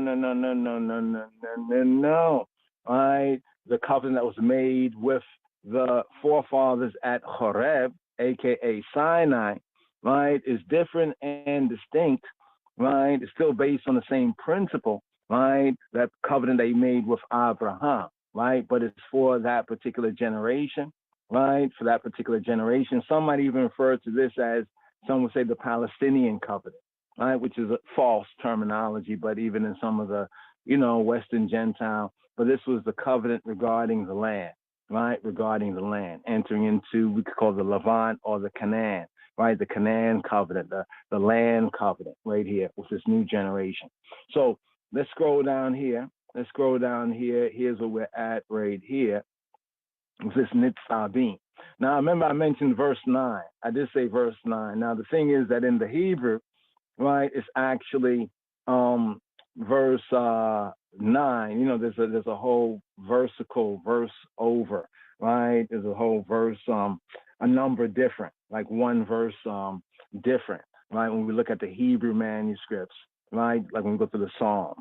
Right? The covenant that was made with the forefathers at Horeb, a.k.a. Sinai, right, is different and distinct, right? It's still based on the same principle, right? That covenant they made with Abraham, right? But it's for that particular generation, right? For that particular generation. Some might even refer to this as, some would say, the Palestinian covenant, right? Which is a false terminology, but even in some of the, Western Gentile, but this was the covenant regarding the land, right? Regarding the land, entering into, we could call the Levant or the Canaan, right? The Canaan covenant, the land covenant right here with this new generation. So let's scroll down here. Here's where we're at right here. With this Nitzavim. Now, remember I mentioned verse 9. I did say verse 9. Now, the thing is that in the Hebrew, right, it's actually verse 9. There's a whole versicle, verse over, right? There's a whole verse, a number different, like one verse different, right? When we look at the Hebrew manuscripts, right? Like when we go through the Psalms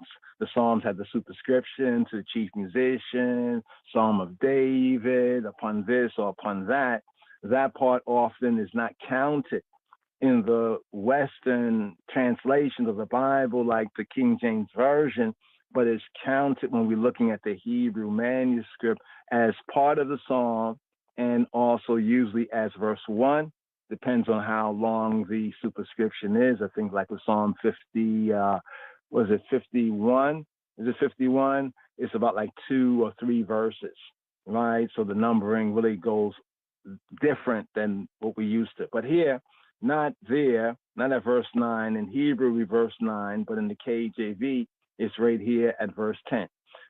had the superscription to the chief musician, Psalm of David, upon this or upon that. That part often is not counted in the Western translations of the Bible, like the King James Version, but it's counted when we're looking at the Hebrew manuscript as part of the psalm, and also usually as verse 1. Depends on how long the superscription is. I think like with Psalm 50, was it 51? Is it 51? It's about like 2 or 3 verses, right? So the numbering really goes different than what we used to. But here, not at verse 9. In Hebrew, we verse 9, but in the KJV, it's right here at verse 10.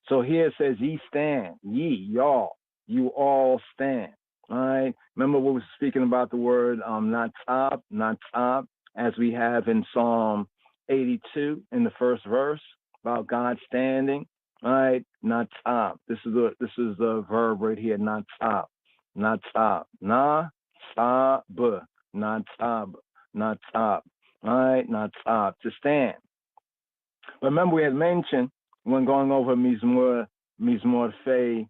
So here it says, ye stand, ye, y'all, you all stand. All right. Remember what we were speaking about the word natzab, as we have in Psalm 82 in the first verse about God standing. All right, natzab. This is the verb right here, natzab, natzab, natzab. All right, natzab, to stand. Remember we had mentioned when going over Mizmor Fei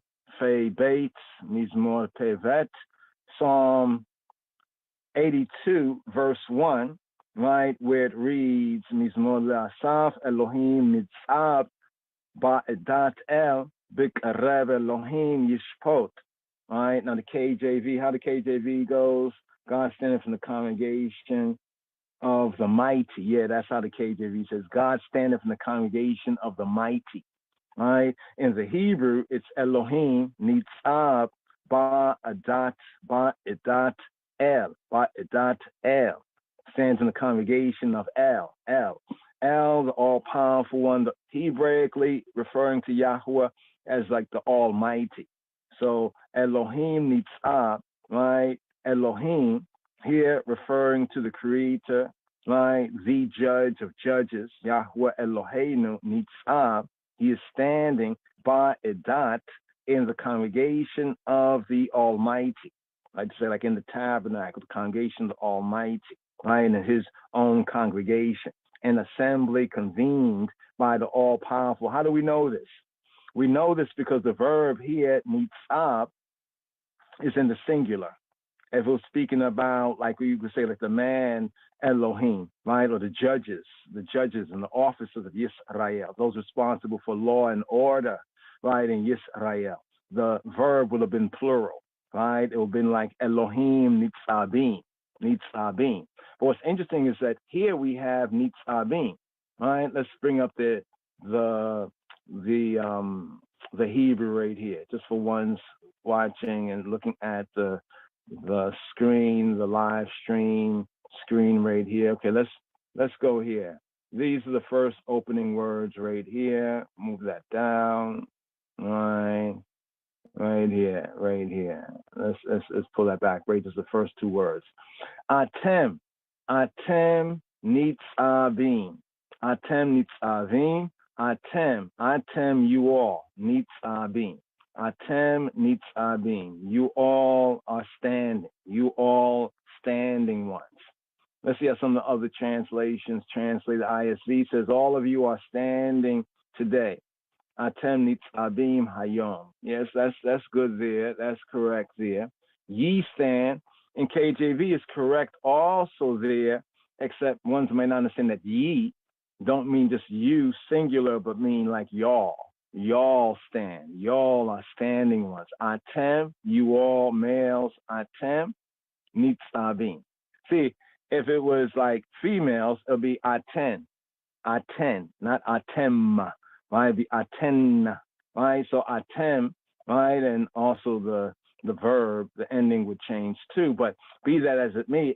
Bates, Mizmor Pevet, Psalm 82, verse 1, right, where it reads, Mizmor Le'asaf Elohim Nitzab Ba'edat El B'karev Elohim Yishpot. All right, now the KJV, how the KJV goes, God standing from the congregation of the mighty. Yeah, that's how the KJV says, God standing from the congregation of the mighty. All right. In the Hebrew, it's Elohim Nitzab Ba'edat El. Stands in the congregation of El, the all-powerful one, Hebraically referring to Yahweh as like the Almighty. So Elohim Nitzab, right? Elohim here referring to the Creator, right? The Judge of Judges, Yahweh Eloheinu Nitzab. He is standing by Edat in the congregation of the Almighty. Like to say, like in the tabernacle, the congregation of the Almighty, right? In his own congregation, an assembly convened by the all-powerful. How do we know this? We know this because the verb here, nitzab, is in the singular. If it was speaking about, like we would say, like the man Elohim, right, or the judges and the officers of Yisrael, those responsible for law and order, right, in Yisrael. The verb would have been plural, right? It would have been like Elohim Nitzavim. But what's interesting is that here we have Nitzavim, right? Let's bring up the Hebrew right here, just for one's watching and looking at the screen, the live stream screen right here. Okay, let's go here. These are the first opening words right here. Move that down. Right here. Let's pull that back. Right, just the first 2 words. Atem Atem Nitzavim. Atem Nitzavim. Atem, you all. Nitzavim. Atem Nitzavim. You all are standing. You all standing ones. Let's see how some of the other translations translate. The ISV says, all of you are standing today. Atem Nitzavim Hayom. Yes, that's good there. That's correct there. Ye stand. In KJV is correct also there, except ones might not understand that ye don't mean just you, singular, but mean like y'all. Y'all stand. Y'all are standing ones. Atem, you all males. Atem, Nitzavim. See, if it was like females, it'll be Aten. Aten, not Atem. Right? It'd be Aten. Right? So Atem, right? And also the verb, the ending would change too. But be that as it may,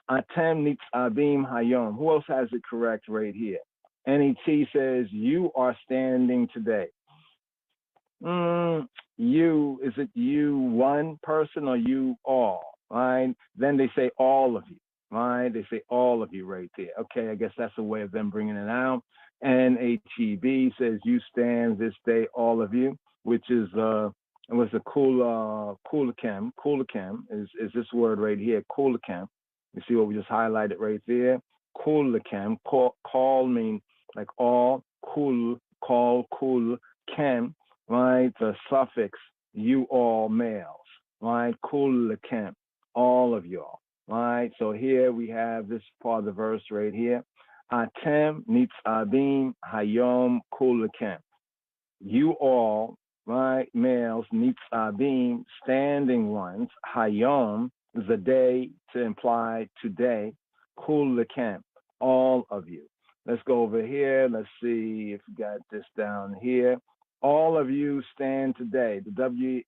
Atem Nitzavim Hayom. Who else has it correct right here? NET says, you are standing today. You, is it you one person or you all? Right? Then they say all of you. Right? They say all of you right there. Okay, I guess that's a way of them bringing it out. NHEB says, you stand this day, all of you, which is it was a kulakam. Kulakam is this word right here, kulakam. You see what we just highlighted right there? Kulakam. Call mean like all, kul, call, kul, kam, right? The suffix, you all males, right? Kulakam, all of y'all, right? So here we have this part of the verse right here. Atem nitzavim hayom kulakam. You all, right, males, nitzavim, standing ones, hayom, the day to imply today, kulakam, all of you. Let's go over here. Let's see if we got this down here. All of you stand today. The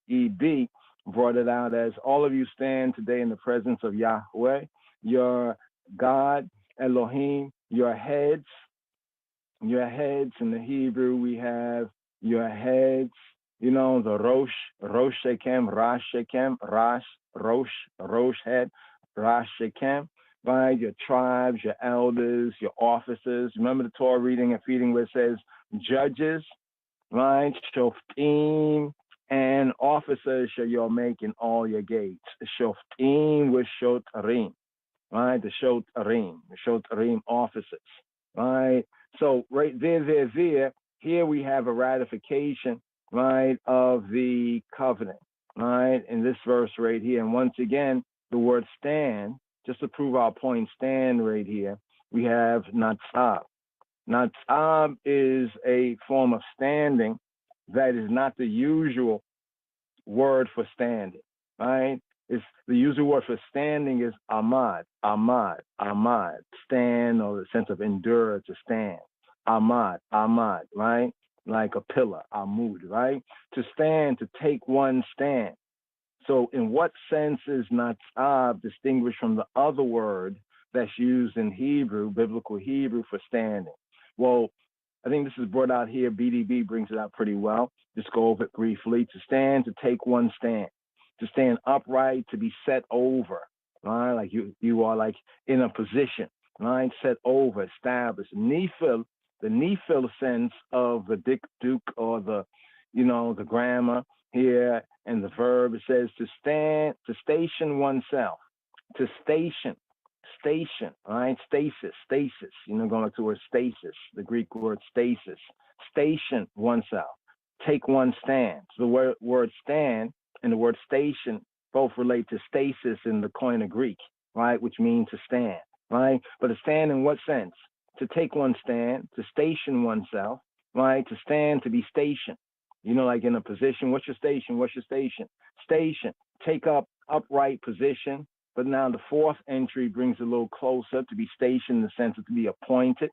WEB brought it out as all of you stand today in the presence of Yahweh, your God, Elohim, your heads. Your heads in the Hebrew, we have your heads, you know, the Rosh Shekem, Rash Shekem, Rosh head, Rash Shekem, right? Your tribes, your elders, your officers. Remember the Torah reading and feeding where it says judges, right? Shoftim, and officers shall you make in all your gates. Shoftim with Shotarim, right? The Shotarim officers, right? So right there, here we have a ratification, right, of the covenant, right, in this verse right here. And once again, the word stand, just to prove our point, stand right here, we have Nitzab. Nitzab is a form of standing that is not the usual word for standing, right? It's the usual word for standing is amad, stand, or the sense of endure, to stand. Amad, right? Like a pillar, amud, right? To stand, to take one stand. So in what sense is Nitzab distinguished from the other word that's used in Hebrew, biblical Hebrew, for standing? Well, I think this is brought out here. BDB brings it out pretty well. Just go over it briefly. To stand, to take one stand. To stand upright, to be set over, right? Like you are like in a position, right? Set over, established. Nephil, the nephil sense of the dikduk, or the, you know, the grammar here and the verb, it says to stand, to station oneself, to station, right? Stasis, you know, going to the word stasis, the Greek word stasis, station oneself, take one stand. So the word stand and the word station both relate to stasis in the Koine Greek, right? Which means to stand, right? But to stand in what sense? To take one stand, to station oneself, right? To stand, to be stationed. You know, like in a position, what's your station? Station, take up upright position. But now the fourth entry brings it a little closer, to be stationed in the sense of to be appointed.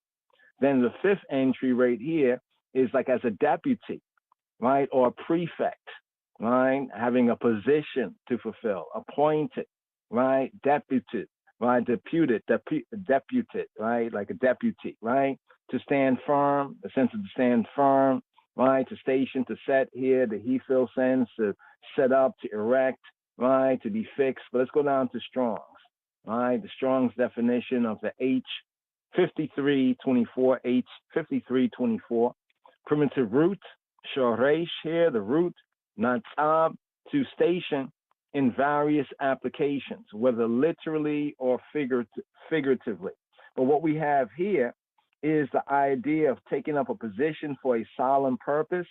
Then the fifth entry right here is like as a deputy, right? Or a prefect, right? Having a position to fulfill, appointed, right? Deputed, right? Deputed, right? Like a deputy, right? To stand firm, the sense of to stand firm, right? To station, to set here, the he feel sense, to set up, to erect, right? To be fixed. But let's go down to Strong's. right? The Strong's definition of the H5324, H5324, primitive root, shoresh here, the root, natzab, to station in various applications, whether literally or figuratively. But what we have here is the idea of taking up a position for a solemn purpose,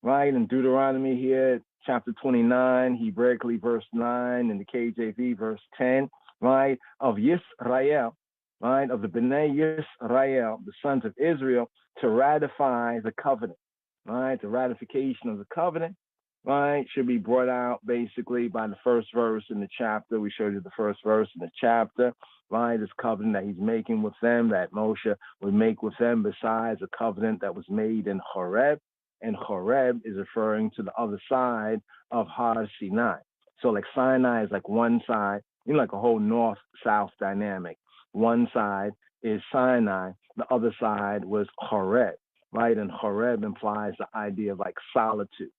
right? In Deuteronomy here, chapter 29, Hebraically verse 9, and the KJV verse 10, right? Of Yisrael, right? Of the Bnei Yisrael, the sons of Israel, to ratify the covenant, right? The ratification of the covenant, right, should be brought out basically by the first verse in the chapter. We showed you the first verse in the chapter, right? This covenant that he's making with them, that Moshe would make with them, besides a covenant that was made in Horeb. And Horeb is referring to the other side of Har Sinai. So like Sinai is like one side, like a whole north-south dynamic. One side is Sinai, the other side was Horeb, right? And Horeb implies the idea of like solitude,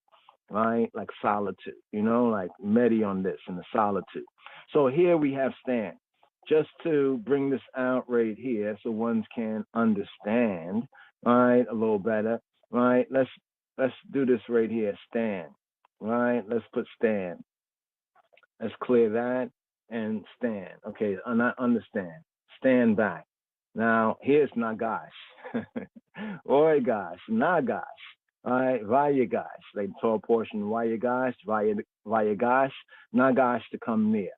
right? Like solitude, like medi on this and the solitude. So here we have stand. Just to bring this out right here so ones can understand, right, a little better, right? Let's do this right here, stand, right? Let's put stand. Let's clear that and stand. Okay, not understand. Stand back. Now, here's nagash. Oi gosh, nagash. All right, vayegash. Like the Torah portion, vayegash, vayegash, nagash, to come near.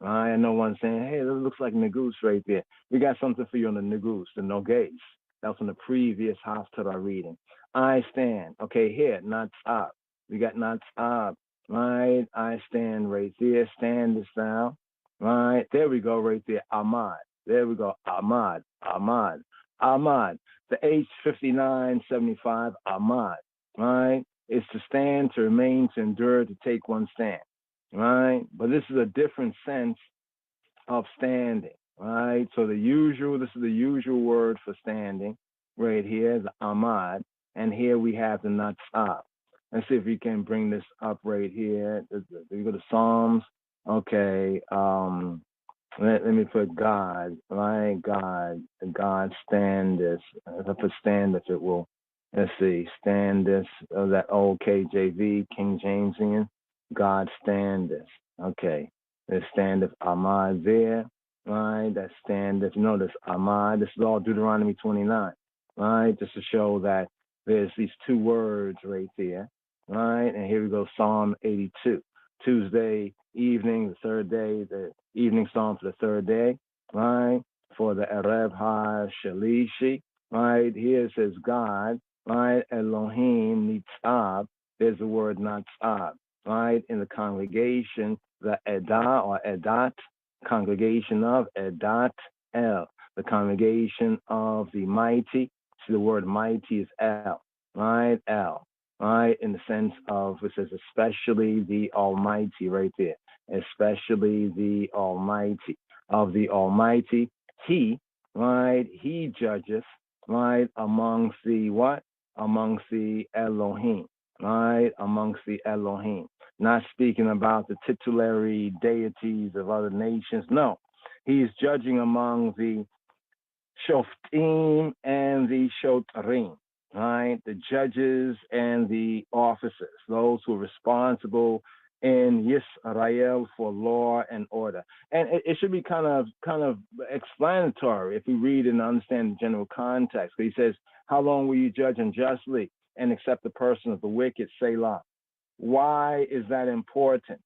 All right, I know one saying, hey, that looks like nagus right there. We got something for you on the nagus, the noges. That was from the previous Haftarah reading. I stand. Okay, here, natzab. We got natzab. Right, I stand right there. Stand this down. Right, there we go right there. Ahmad. There we go. Ahmad. Ahmad. Ahmad. The H5975, Ahmad. Right, is to stand, to remain, to endure, to take one stand. Right, but this is a different sense of standing. Right, so this is the usual word for standing right here, the Ahmad, and here we have the Natsab. Let's see if we can bring this up right here. We go to Psalms. Okay, let me put God, right? God standeth. If I put standeth, it will. Let's see, standeth. That old KJV, King Jamesian. God standeth. Okay, there standeth Ahmad there, right? That standeth. Notice Ahmad. This is all Deuteronomy 29, right? Just to show that there's these two words right there, right? And here we go, Psalm 82. Tuesday evening, the third day, the evening psalm for the third day, right? For the Erev HaShalishi, right? Here it says God, right? Elohim Nitzab. There's the word Natzab, right? In the congregation, the Edah or Edat, congregation of Edat El, the congregation of the mighty. See, the word mighty is El, right? El. Right, in the sense of, it says, especially the Almighty right there, especially the Almighty. Of the Almighty, He, right, He judgeth, right, amongst the what? Amongst the Elohim, right, amongst the Elohim. Not speaking about the titulary deities of other nations, no. He's judging among the Shoftim and the Shotrim. Right, the judges and the officers, those who are responsible in Yisrael for law and order. And it should be kind of explanatory if we read and understand the general context. He says, how long will you judge unjustly and accept the person of the wicked, Selah? Why is that important?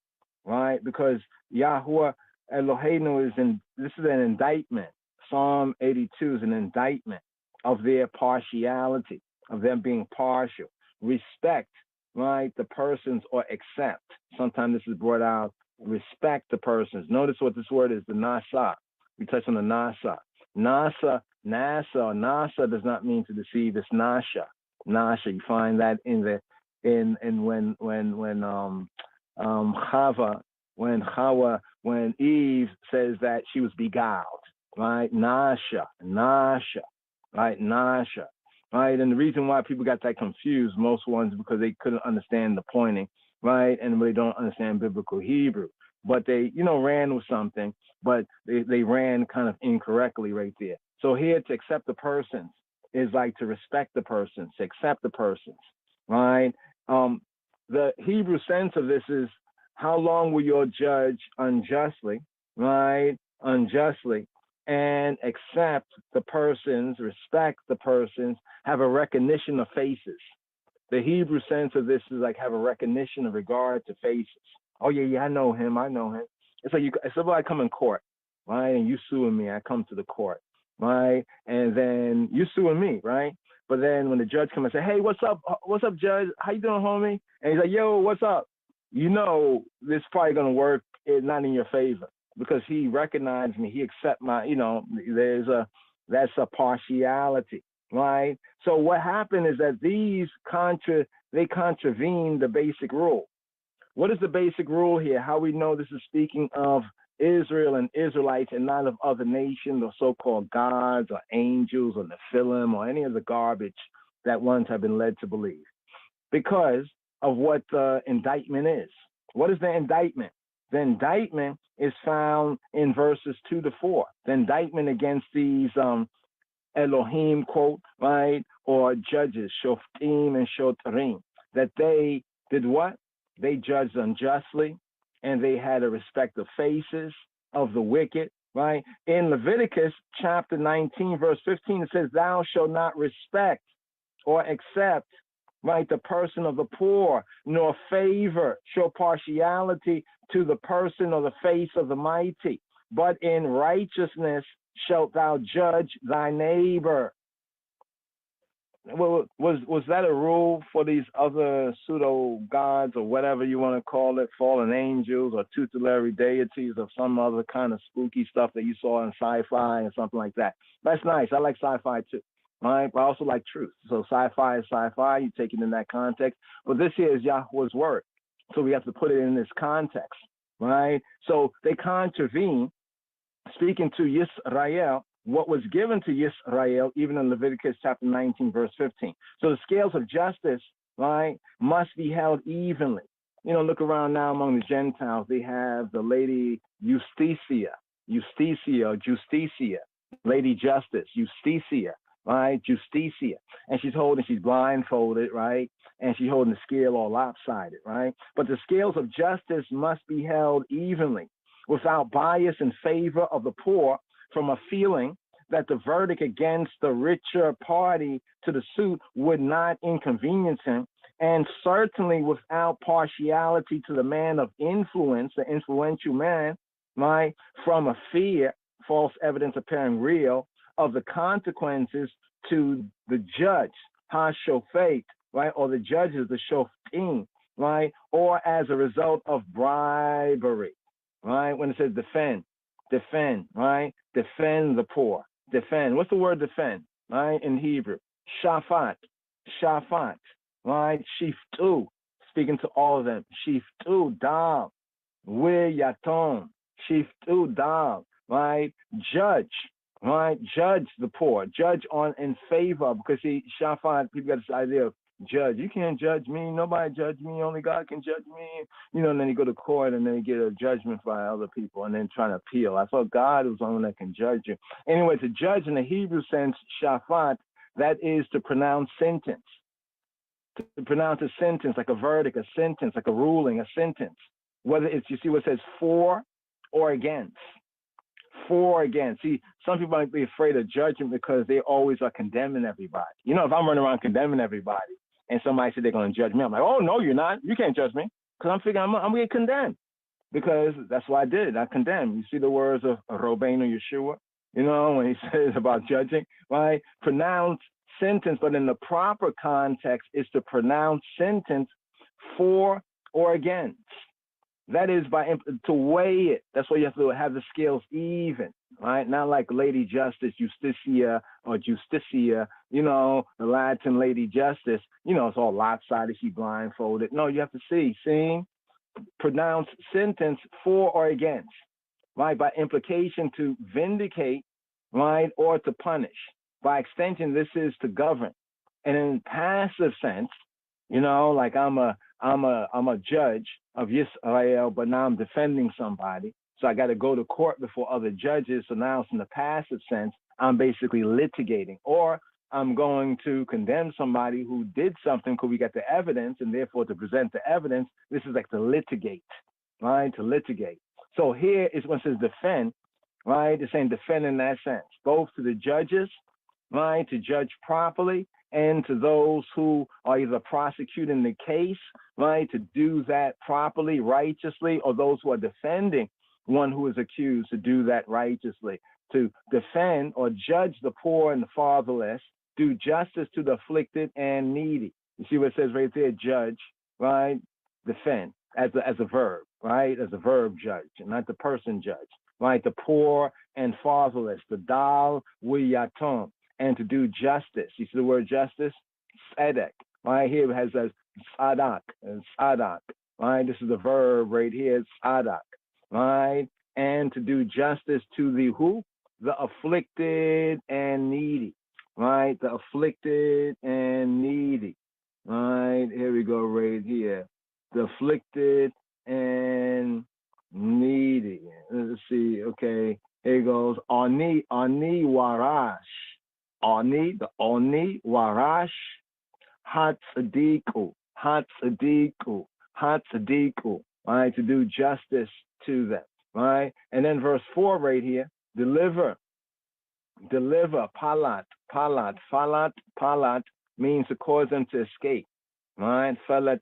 Right, because Yahuwah Eloheinu this is an indictment. Psalm 82 is an indictment of their partiality, of them being partial. Respect, right, the persons, or accept. Sometimes this is brought out, respect the persons. Notice what this word is, the nasa. We touch on the nasa. Nasa does not mean to deceive. It's nasha. Nasha. You find that in when Eve says that she was beguiled, right? Nasha. Right, nasha. Right, and the reason why people got that confused, most ones, because they couldn't understand the pointing, right, and they don't understand biblical Hebrew. but they, ran with something, but they ran kind of incorrectly right there. So here, to accept the persons is like to respect the persons, to accept the persons, right? The Hebrew sense of this is, how long will you judge unjustly, right? Unjustly, and accept the persons, respect the persons, have a recognition of faces. The Hebrew sense of this is like have a recognition of regard to faces. Oh yeah, I know him. It's like it's like I come in court, right? And you suing me, I come to the court, right? And then you suing me, right? But then when the judge comes and say, hey, what's up, judge? How you doing, homie? And he's like, yo, what's up? This is probably gonna work not in your favor because he recognized me, he accept my, that's a partiality, right? So what happened is that these they contravene the basic rule. What is the basic rule here? How we know this is speaking of Israel and Israelites and not of other nations or so-called gods or angels or Nephilim or any of the garbage that ones have been led to believe. Because of what the indictment is. What is the indictment? The indictment is found in verses 2-4. The indictment against these Elohim, quote, right, or judges, Shoftim and Shotrim, that they did what? They judged unjustly, and they had a respect of faces of the wicked, right? In Leviticus chapter 19, verse 15, it says, thou shalt not respect or accept, right, the person of the poor, nor favor, show partiality to the person or the face of the mighty, but in righteousness shalt thou judge thy neighbor. Well, was that a rule for these other pseudo gods or whatever you want to call it, fallen angels or tutelary deities or some other kind of spooky stuff that you saw in sci-fi and something like that? That's nice. I like sci-fi too. Right, but I also like truth. So sci-fi is sci-fi. You take it in that context. But this here is Yahweh's word, so we have to put it in this context, right? So they contravene, speaking to Yisrael, what was given to Yisrael, even in Leviticus chapter 19, verse 15. So the scales of justice, right, must be held evenly. Look around now among the Gentiles. They have the lady Justicia, Lady Justice, Justicia. Right, Justicia, and she's blindfolded, right, and she's holding the scale all lopsided, right. But the scales of justice must be held evenly, without bias in favor of the poor, from a feeling that the verdict against the richer party to the suit would not inconvenience him, and certainly without partiality to the man of influence, the influential man, right, from a fear, false evidence appearing real, of the consequences to the judge, ha-shofet, right, or the judges, the shoftim, right, or as a result of bribery, right, when it says defend, right, defend the poor, defend. What's the word defend, right, in Hebrew? Shafat, right, shiftu, speaking to all of them, shiftu dal, yatom, shiftu dal, right, judge, right, judge the poor, judge on in favor, because Shafat, people got this idea of judge. You can't judge me, nobody judge me, only God can judge me. And then you go to court and then you get a judgment by other people and then trying to appeal. I thought God was the one that can judge you. Anyway, to judge in the Hebrew sense, Shafat, that is to pronounce sentence. To pronounce a sentence, like a verdict, a sentence, like a ruling, a sentence. Whether it's, you see what it says, for or against. For against. See, some people might be afraid of judgment because they always are condemning everybody. If I'm running around condemning everybody and somebody said they're going to judge me, I'm like, oh, no, you're not. You can't judge me, because I'm figuring I'm getting condemned, because that's what I did. I condemned. You see the words of Rabbeinu Yeshua, when he says about judging, right? Pronounce sentence, but in the proper context is to pronounce sentence for or against. That is to weigh it. That's why you have to have the scales even, right? Not like Lady Justice, Justicia, or Justicia, the Latin Lady Justice, it's all lopsided, she blindfolded. No, you have to see, pronounce sentence for or against, right? By implication, to vindicate, right, or to punish. By extension, this is to govern. And in passive sense, like I'm a I'm a judge of Yisrael, but now I'm defending somebody. So I got to go to court before other judges. So now it's in the passive sense, I'm basically litigating, or I'm going to condemn somebody who did something because we got the evidence, and therefore to present the evidence, this is like to litigate, right? To litigate. So here is when it says defend, right? It's saying defend in that sense, both to the judges, right, to judge properly, and to those who are either prosecuting the case, right, to do that properly, righteously, or those who are defending one who is accused to do that righteously, to defend or judge the poor and the fatherless, do justice to the afflicted and needy. You see what it says right there, judge, right, defend, as a verb, right, as a verb judge, and not the person judge, right, the poor and fatherless, the dal wiyatom, and to do justice. You see the word justice? Tzedek. Right here it has a tzadak, right? This is the verb right here, tzadak, right? And to do justice to the who? The afflicted and needy, right? The afflicted and needy, right? Here we go right here. The afflicted and needy. Let's see, okay. Here goes. Ani warash. Ani, the Oni, Warash, Hatzadiku, right, to do justice to them, right? And then verse 4 right here, deliver, palat means to cause them to escape, right? Falat,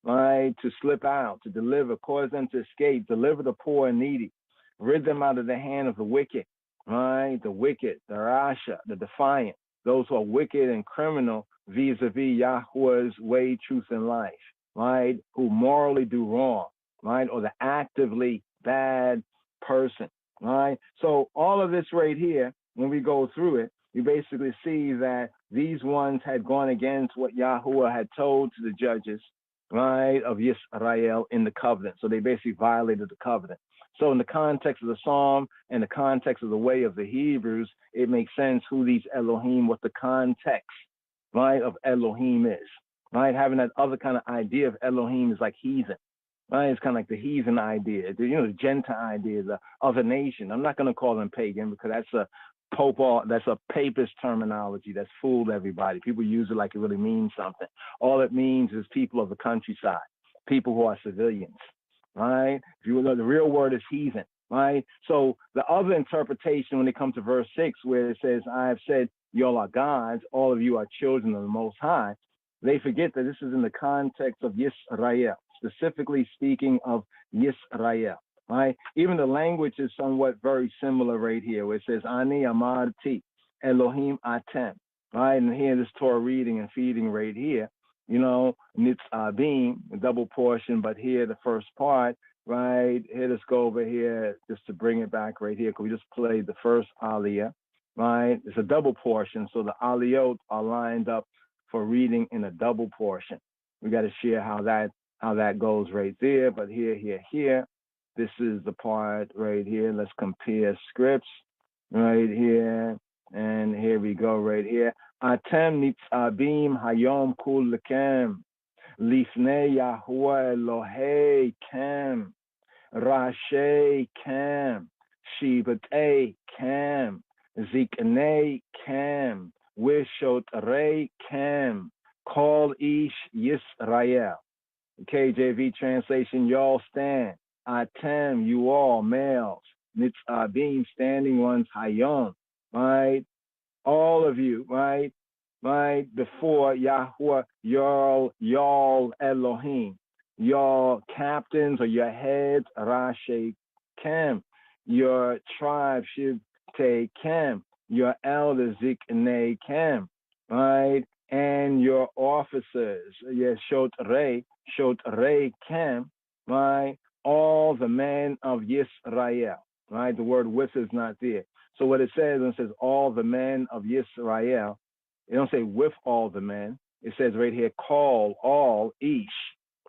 right, to slip out, to deliver, cause them to escape, deliver the poor and needy, rid them out of the hand of the wicked, right? The wicked, the Rasha, the defiant, those who are wicked and criminal vis-a-vis Yahweh's way, truth, and life, right? Who morally do wrong, right? Or the actively bad person, right? So all of this right here, when we go through it, you basically see that these ones had gone against what Yahuwah had told to the judges, right, of Yisrael in the covenant. So they basically violated the covenant. So in the context of the Psalm and the context of the way of the Hebrews, it makes sense who these Elohim, what the context, right, of Elohim is, right? Having that other kind of idea of Elohim is like heathen, right? It's kind of like the heathen idea, the Gentile idea, the other nation. I'm not going to call them pagan because that's a that's a papist terminology that's fooled everybody. People use it like it really means something. All it means is people of the countryside, people who are civilians, right? If you know, the real word is heathen, right? So the other interpretation when it comes to verse 6, where it says, I have said, y'all are gods, all of you are children of the Most High, they forget that this is in the context of Yisrael, specifically speaking of Yisrael, right? Even the language is somewhat very similar right here, where it says, Ani amarti, Elohim atem, right? And here, this Torah reading and feeding right here, Nitzavim, a double portion, but here the first part, right? Here, let's go over here just to bring it back right here, because we just played the first aliyah, right? It's a double portion, so the aliyot are lined up for reading in a double portion. We got to share how that goes right there, but here, this is the part right here. Let's compare scripts right here, and here we go right here. Atem nitzabim hayom kulkem lifnei Yahuwah Elohei kem rashei kem shibatei kem ziknei kem wishotrei kem kol ish Yisrael. KJV translation, y'all stand. Atem, you all males. Nitzabim, standing ones. Hayom, right? All of you, right? Before Yahuwah, y'all Elohim, your captains or your heads, Rashi Kem, your tribe, Shivte Kem, your elders, Ziknei Kem, right? And your officers, your Shotrei Kem, right? All the men of Yisrael, right? The word with is not there. So what it says, when it says all the men of Yisrael, it don't say with all the men. It says right here, call all, ish,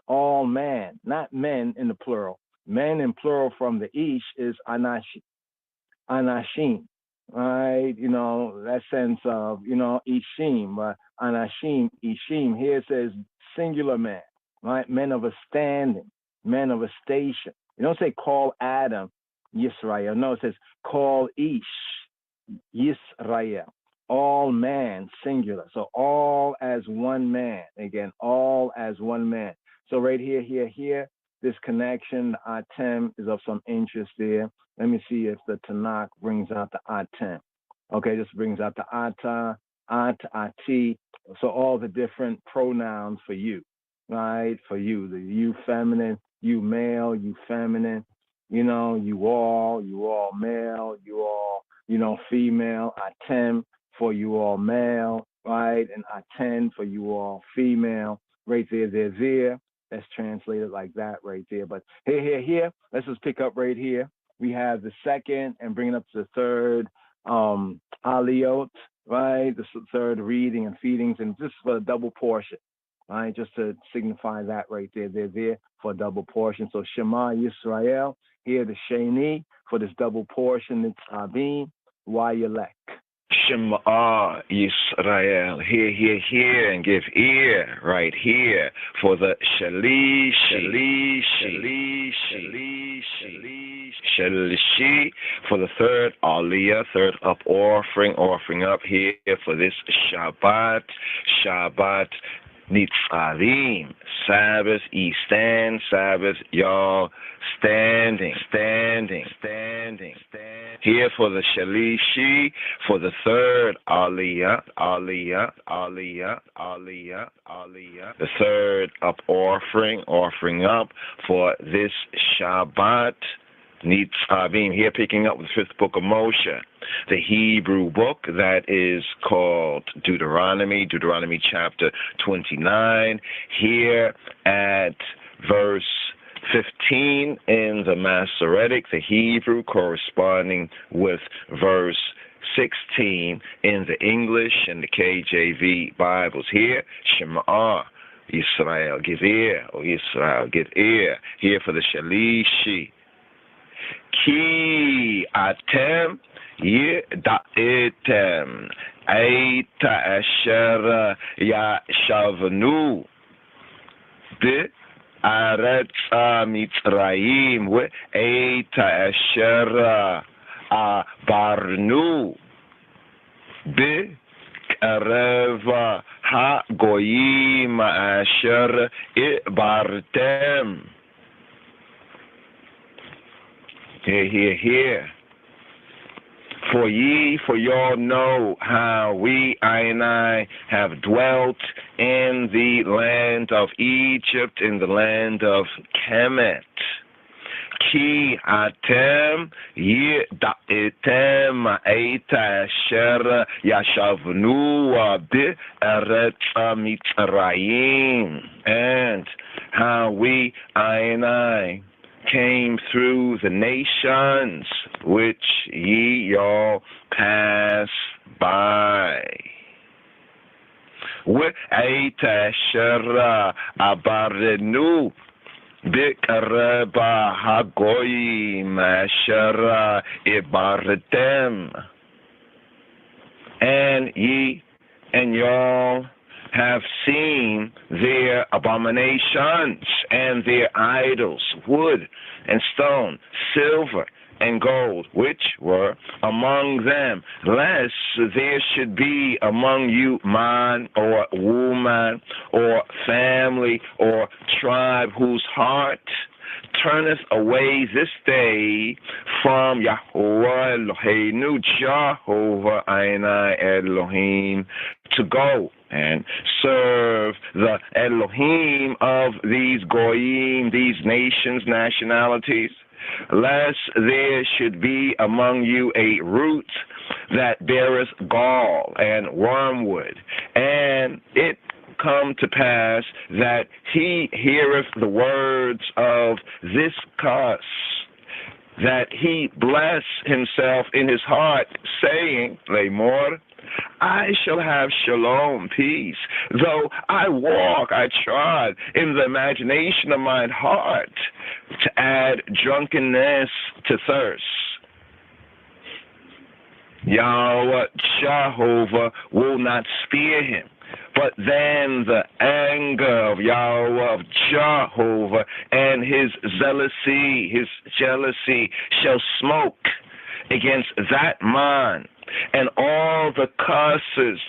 all man, not men in the plural. Men in plural from the ish is anashim, right? That sense of, ishim, anashim, ishim. Here it says singular man, right? Men of a standing, men of a station. You don't say call Adam Yisrael. No, it says call Ish Yisrael. All man, singular. So all as one man. Again, all as one man. So right here, this connection, the Atem, is of some interest there. Let me see if the Tanakh brings out the Atem. Okay, this brings out the Ata, At, Ati. So all the different pronouns for you, right? For you, the you feminine, you male, you feminine, you all male, you all, female, Atem for you all male, right? And Aten for you all female. Right there. That's translated like that right there. But here, let's just pick up right here. We have the second and bring it up to the third aliyot, right? The third reading and feedings, and just for a double portion, right? Just to signify that right there. They're there for a double portion. So Shema Yisrael, here the Sheni for this double portion. It's Nitzavim-Vayelech. Shema Yisrael, hear, and give ear right here for the Shalishi, for the third Aliyah, third up offering up here for this Shabbat, Nitzavim, Sabbath, ye stand, Sabbath, y'all standing. Here for the Shalishi, for the third Aliyah, the third up offering up for this Shabbat, Nitzavim, here picking up the fifth book of Moshe, the Hebrew book that is called Deuteronomy chapter 29, here at verse 15 in the Masoretic, the Hebrew, corresponding with verse 16 in the English and the KJV Bibles. Here, Shema Yisrael, give ear, O Yisrael, give ear, here for the Shalishi. Ki atem yida'etem eita asher yashavnu bi aretz mitzrayim ve eita asher abarnu bi karev hagoyim asher ibartem. Here. For y'all know how I and I have dwelt in the land of Egypt, in the land of Kemet. Ki atem yida'etem eita asher yashavnu bi eretz mitzrayim. And how I and I came through the nations which y'all pass by. Ve'eita asher abarenu bi'kareba hagoyim asher ibartem. And y'all have seen their abominations and their idols, wood and stone, silver and gold, which were among them, lest there should be among you man or woman or family or tribe whose heart turneth away this day from Yahuwah Eloheinu, Jehovah Ainai Elohim, to go and serve the Elohim of these goyim, these nations, nationalities, lest there should be among you a root that beareth gall and wormwood, and it come to pass that he heareth the words of this curse, that he bless himself in his heart, saying, Lamor, I shall have shalom, peace, though I trod in the imagination of mine heart to add drunkenness to thirst. Yahweh Jehovah will not spare him, But then the anger of Yahweh, of Jehovah, and his zealousy, his jealousy shall smoke against that man, and all the curses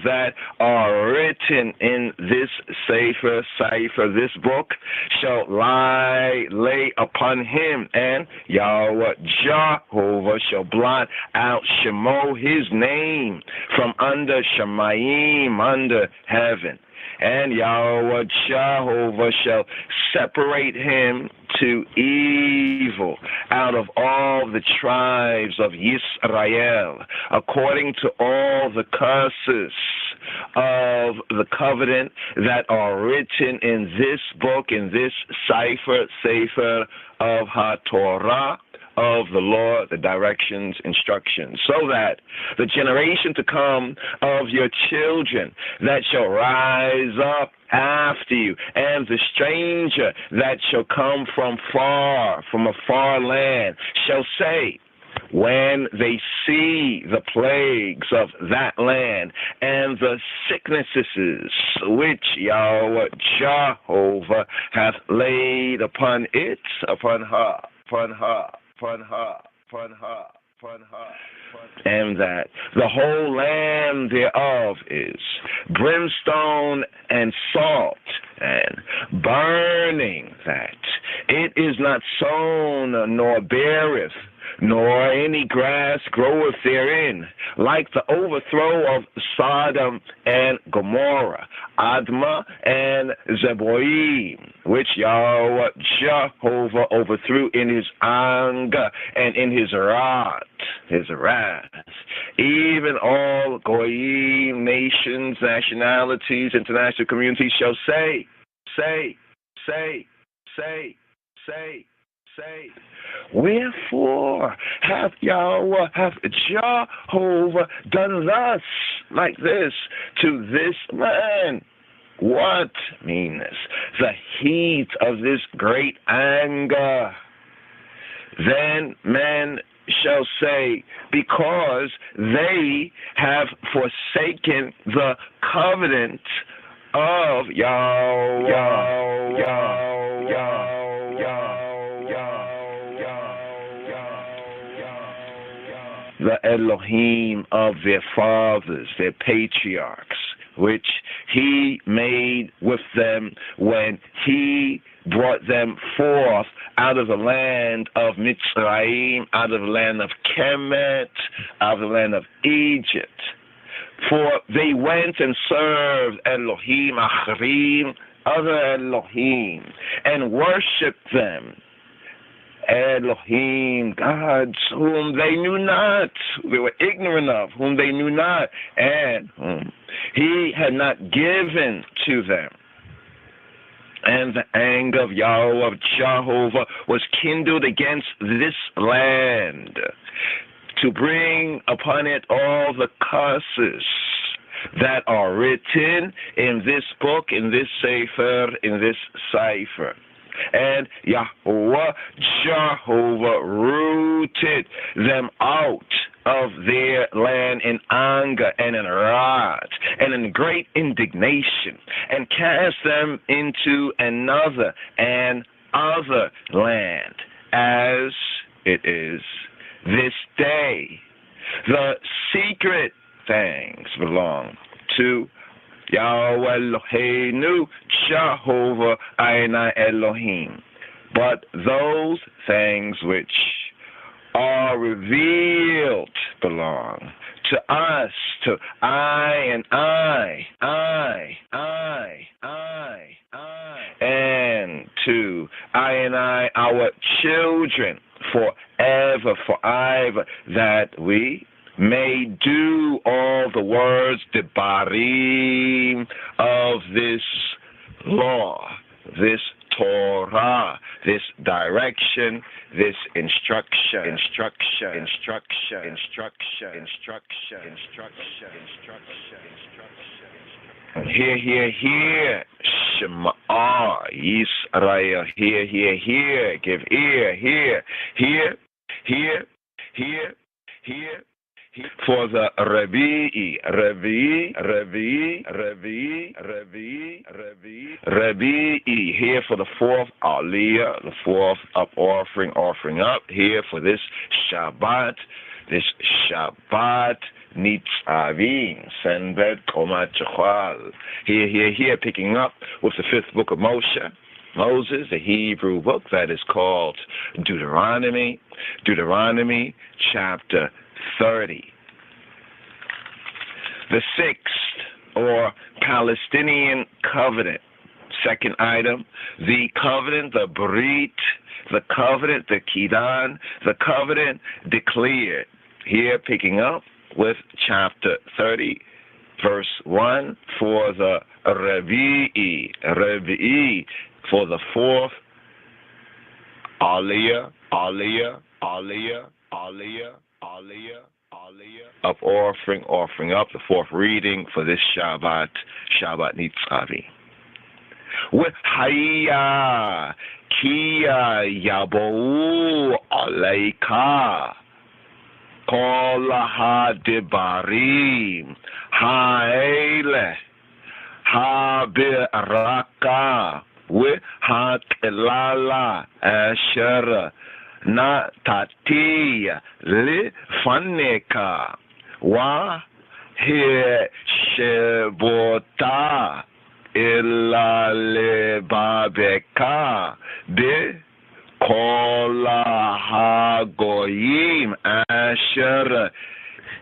that are written in this cipher, this book, shall lay upon him, and Yahweh Jehovah shall blot out Shemo, his name, from under Shemayim, under heaven. And Yahweh Jehovah shall separate him to evil out of all the tribes of Yisrael, according to all the curses of the covenant that are written in this book, in this cipher of HaTorah, of the law, the directions, instructions, so that the generation to come of your children that shall rise up after you, and the stranger that shall come from a far land, shall say, when they see the plagues of that land and the sicknesses which Yahweh Jehovah hath laid upon it, upon her, and that the whole land thereof is brimstone and salt and burning, that it is not sown nor beareth, nor any grass groweth therein, like the overthrow of Sodom and Gomorrah, Admah and Zeboim, which Yahweh Jehovah overthrew in his anger and in his wrath, even all Goyim, nations, nationalities, international communities shall say, wherefore hath Jehovah done thus, like this, to this man? What meanness? The heat of this great anger. Then men shall say, because they have forsaken the covenant of the Elohim of their fathers, their patriarchs, which he made with them when he brought them forth out of the land of Mitzrayim, out of the land of Kemet, out of the land of Egypt. For they went and served Elohim Acharim, other Elohim, and worshipped them. Elohim, gods whom they knew not, they were ignorant of, whom they knew not, and whom he had not given to them. And the anger of Yahweh of Jehovah was kindled against this land, to bring upon it all the curses that are written in this book, in this cipher. And Yahweh Jehovah rooted them out of their land in anger and in wrath and in great indignation, and cast them into another and other land, as it is this day. The secret things belong to Yahweh Eloheinu, Jehovah Ainai Elohim. But those things which are revealed belong to us, to I and to I and I, our children, forever, that we may do all the words, debarim, of this law, this Torah, this direction, this instruction. Hear, Shema Yisrael, hear, give ear, hear, for the Revi'i, here for the fourth Aliyah, the fourth up offering up, here for this Shabbat Nitzavim, Senbet Komat Chachal. Here, picking up with the fifth book of Moses, the Hebrew book that is called Deuteronomy chapter 30. The sixth, or Palestinian covenant. Second item, the covenant, the Brit, the covenant, the Kidan, the covenant declared. Here, picking up with chapter 30, verse 1, for the Revi'i, for the fourth Aliyah of offering up, the fourth reading for this Shabbat Nitzavim. With Hayya Kiya Yabu Aleika Kol HaDibarim Ha'ele HaBiraka with Ha'kelala Asher Natati Lifaneka Wa Heshebota Illa Lebabeka Be Kola Hagoyim Asher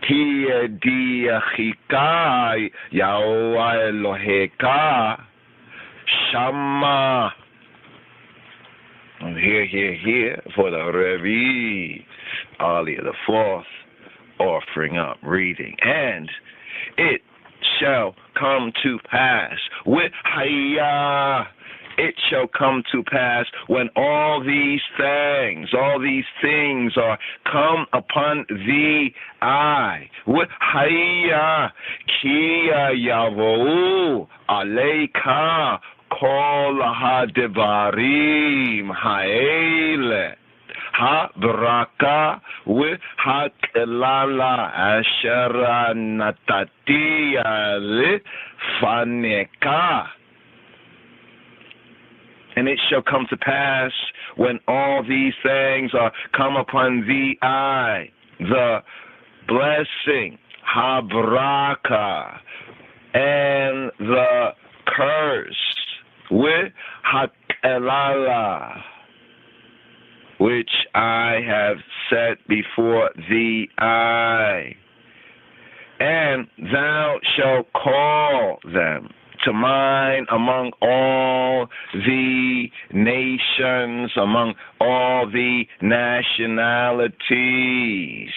Hiediachikai Yahweh Eloheka Shama. Here for the Revi Aliyah, the fourth offering up reading. And it shall come to pass with Hayya. It shall come to pass when all these things are come upon thee, with Hayya Kiya Yavou Aleika Kol HaDevarim Ha'ele HaBraka with HaKelala Asher Natati Lifaneka. And it shall come to pass when all these things are come upon thee, the blessing, Habraka, and the curse, with Hakelala, which I have set before thee, and thou shalt call them to mind among all the nations, among all the nationalities.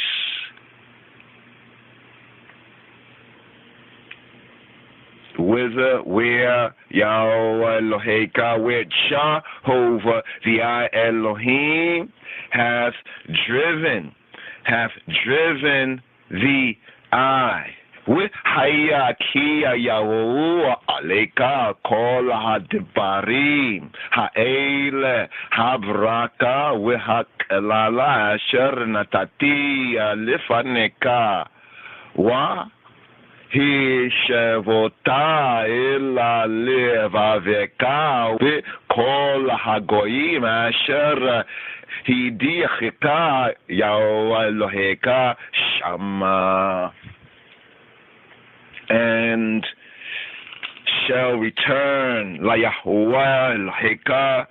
Where Yahweh Eloheka, where Jehovah the I Elohim hath driven the I. With Hayya Kiya Yahweh Aleka Kol HaDevarim Ha'ele HaBraka with HaKelala Asher Natati Lifaneka Wa Hishevota Illa Levaveka with Kol HaGoyim Asher Hidiachika Yahweh Eloheka Shama. And shall return La Yahweh Eloheka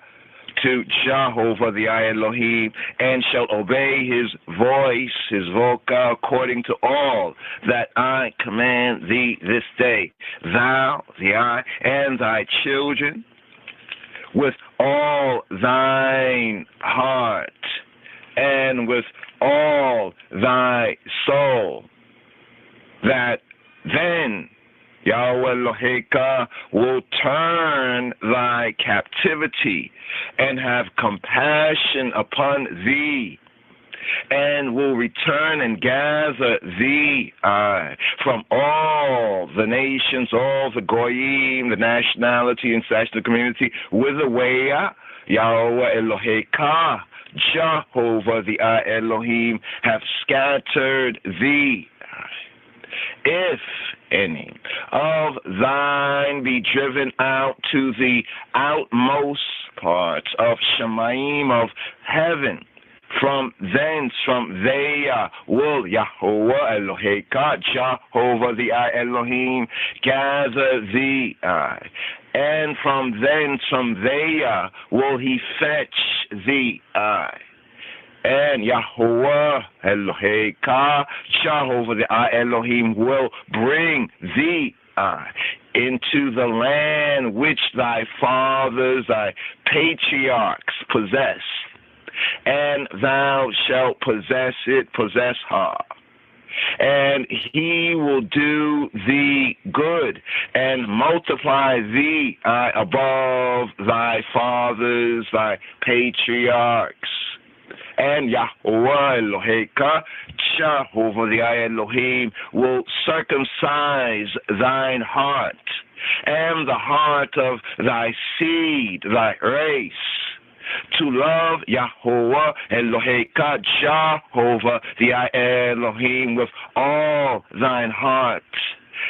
to Jehovah the I Elohim, and shall obey his voice, his voca, according to all that I command thee this day, thou, the I, and thy children, with all thine heart, and with all thy soul, that then Yahweh Eloheka will turn thy captivity and have compassion upon thee, and will return and gather thee from all the nations, all the goyim, the nationality and section of the community, with the way Yahweh Eloheka, Jehovah the I Elohim, have scattered thee, if any of thine be driven out to the outmost parts of Shemaim of heaven, from thence, from there, will Yahweh Eloheka, Jehovah the Elohim, gather thee, and from thence, from there, will he fetch thee, and Yahweh Eloheka, Jehovah the Elohim, will bring thee into the land which thy fathers, thy patriarchs possessed, and thou shalt possess it, possess her. And he will do thee good, and multiply thee above thy fathers, thy patriarchs. And Yahweh Eloheka, Jehovah the Elohim, will circumcise thine heart, and the heart of thy seed, thy race, to love Yahweh Eloheka, Jehovah the Elohim, with all thine heart,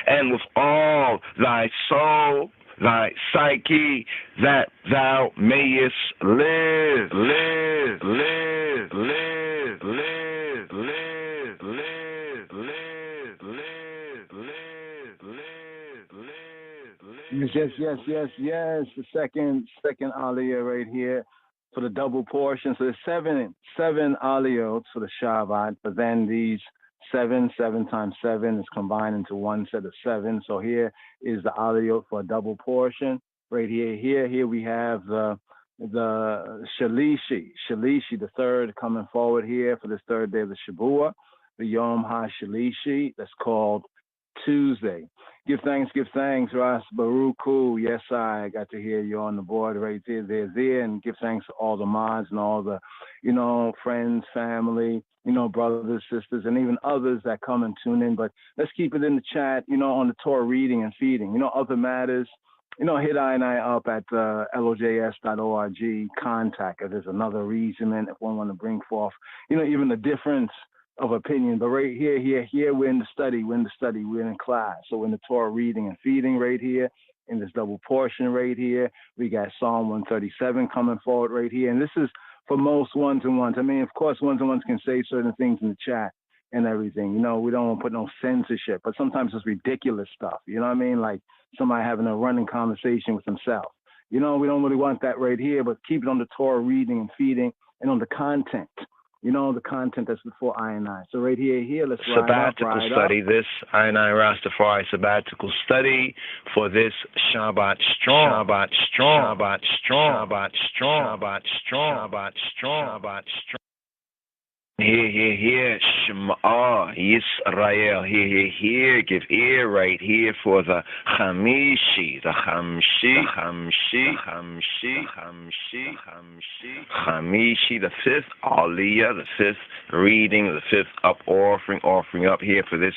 and with all thy soul, thy psyche, that thou mayest live, live, live, live, live, live, live, live, live, live, live, live. Yes. The second aliyah right here for the double portion. So there's seven aliyot for the Shabbat, but then these seven times 7 is combined into one set of 7. So here is the aliyot for a double portion. Right here we have the Shalishi, the third coming forward here for this third day of the Shabua, the Yom HaShalishi, that's called Tuesday. Give thanks, Ras Baruchu. Yes, I got to hear you on the board right there, and give thanks to all the mods and all the, friends, family, brothers, sisters, and even others that come and tune in. But let's keep it in the chat, on the Torah reading and feeding, other matters. Hit I and I up at lojs.org, contact if there's another reason, if one want to bring forth, even the difference of opinion. But right here, we're in the study, we're in class. So in the Torah reading and feeding right here, in this double portion right here, we got Psalm 137 coming forward right here. And this is for most ones-and-ones. I mean, of course, ones-and-ones can say certain things in the chat and everything. We don't want to put no censorship, but sometimes it's ridiculous stuff. You know what I mean? Like somebody having a running conversation with himself. We don't really want that right here, but keep it on the Torah reading and feeding and on the content. The content that's before I and I. So right here, let's sabbatical study. This I and I Rastafari sabbatical study for this Shabbat strong. Shabbat strong. Shabbat strong. Shabbat strong. Shabbat strong. Shabbat strong. Shabbat strong. Here, Shema Yisrael. Here, give ear right here for the Chamishi, the fifth Aliyah, the fifth reading, the fifth offering up here for this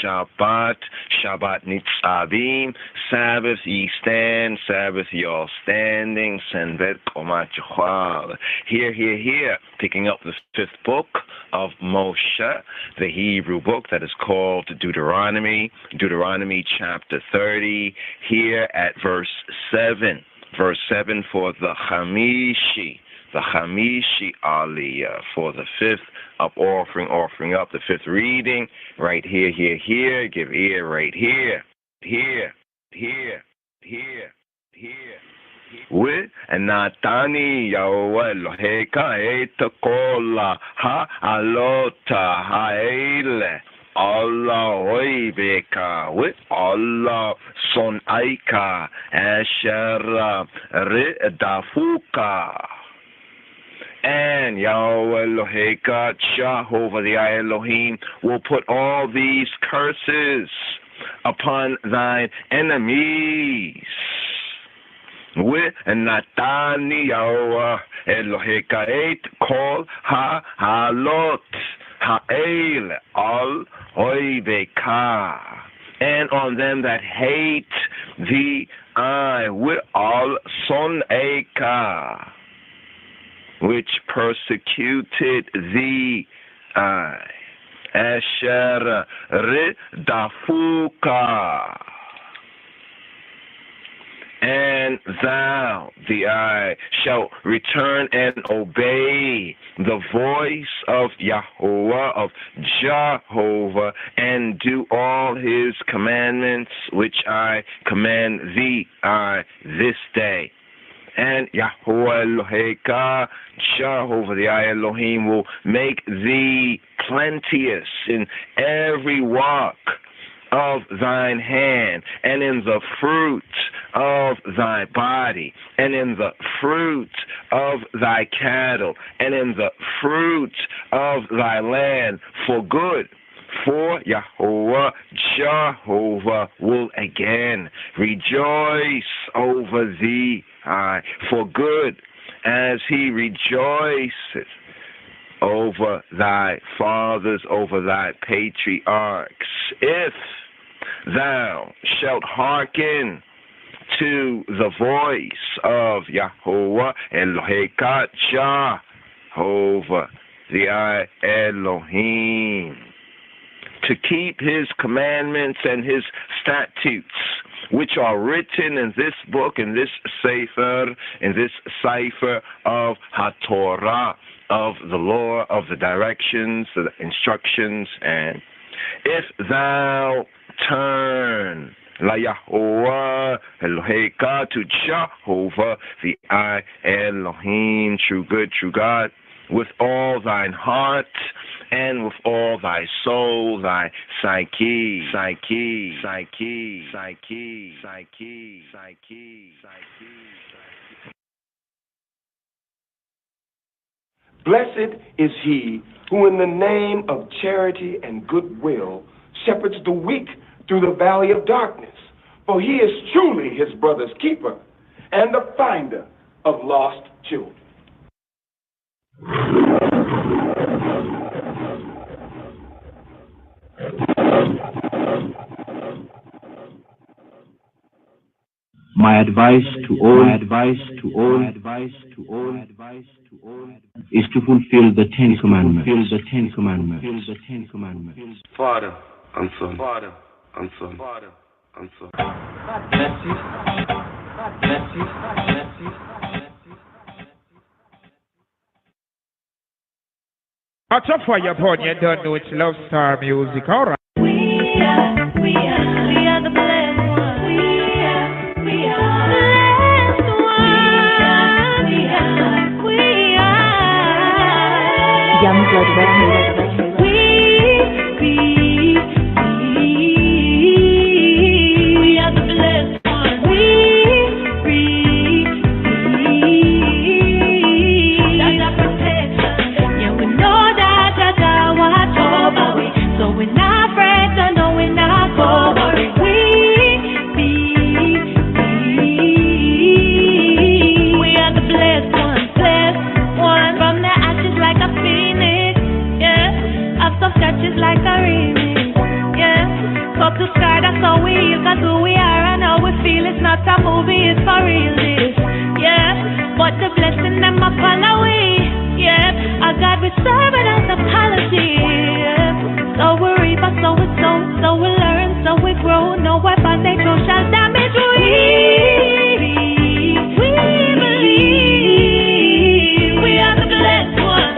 Shabbat Nitzavim, Sabbath ye stand, Sabbath y'all standing, Senvet Komat Yechal. Here, picking up the fifth book of Moshe, the Hebrew book that is called Deuteronomy chapter 30, here at verse 7 for the Chamishi Aliyah, for the fifth up offering up the fifth reading, right here, give ear right here. ונתני יהוה אלוהיך את כל העלות האלה על אויביך ועל שונאיך אשר רדפוך. And Yahweh Eloheka, Jehovah the Elohim, will put all these curses upon thine enemies. ונתני יהוה אלוהיך את כל העלות האלה על אויביך, and on them that hate thee ועל שונאיך, which persecuted thee, Asher Ridafuka. And thou, the eye, shalt return and obey the voice of Yahweh, of Jehovah, and do all his commandments which I command thee this day. And Yahweh Eloheka, Jehovah the I Elohim, will make thee plenteous in every work of thine hand, and in the fruit of thy body, and in the fruit of thy cattle, and in the fruit of thy land, for good. For Yahweh, Jehovah, will again rejoice over thee, for good, as he rejoiceth over thy fathers, over thy patriarchs. If thou shalt hearken to the voice of Yahweh Eloheka, Jehovah the I Elohim, to keep his commandments and his statutes, which are written in this book, in this cipher of HaTorah, of the law, of the directions, the instructions. And if thou turn La Yahweh Eloheka, to Jehovah the I Elohim, true good, true God, with all thine heart and with all thy soul, thy psyche. Blessed is he who in the name of charity and goodwill shepherds the weak through the valley of darkness, for he is truly his brother's keeper and the finder of lost children. My advice to all is to fulfill the Ten Commandments. Father and Son. Father and Son. Father and Son. God bless you. God bless you. God bless you. Watch out for your phone, you don't know it's Love Star Music, alright? We are the blessed ones. We are blessed ones. We are Young Blood Records. We are the blessed ones. That's our protection. Yeah, we know that watch over we. So we're not afraid, so no, we're not go worry. We are the blessed ones from the ashes like a phoenix. Yeah, up some scratches like a remix. Yeah, top to sky, that's how we is, that's who we are and how we feel. It's not a movie, it's for real. This, yeah, but the blessing them upon our way. Yeah, our God we serve without apology. Yeah. So we reap, so we sow, so we learn, so we grow. No weapon they throw shall damage we believe we are the blessed ones.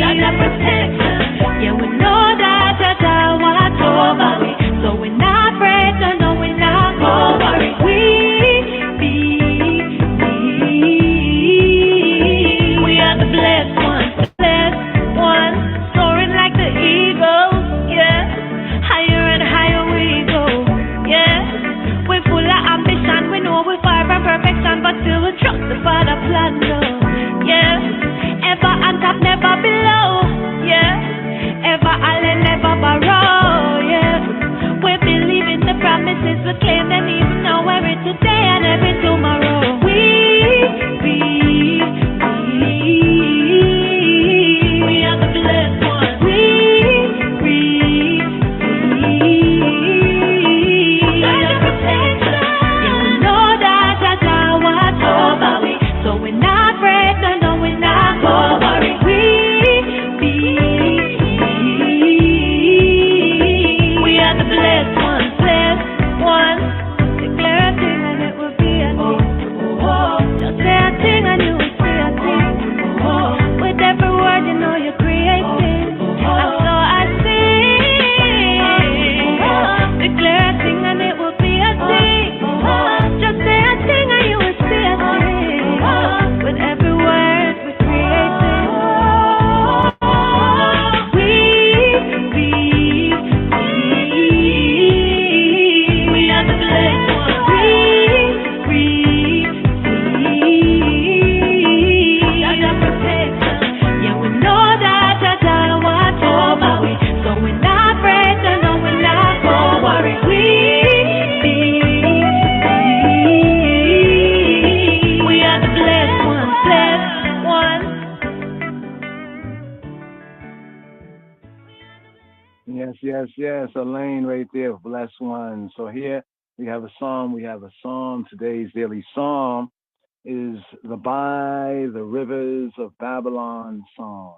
That's our protection. Yeah, we know that watch over we. So we're not afraid, so no, we're not go worry. We believe. Yes. Elaine right there, blessed one. So here we have a psalm. Today's daily psalm is the By the Rivers of Babylon psalm.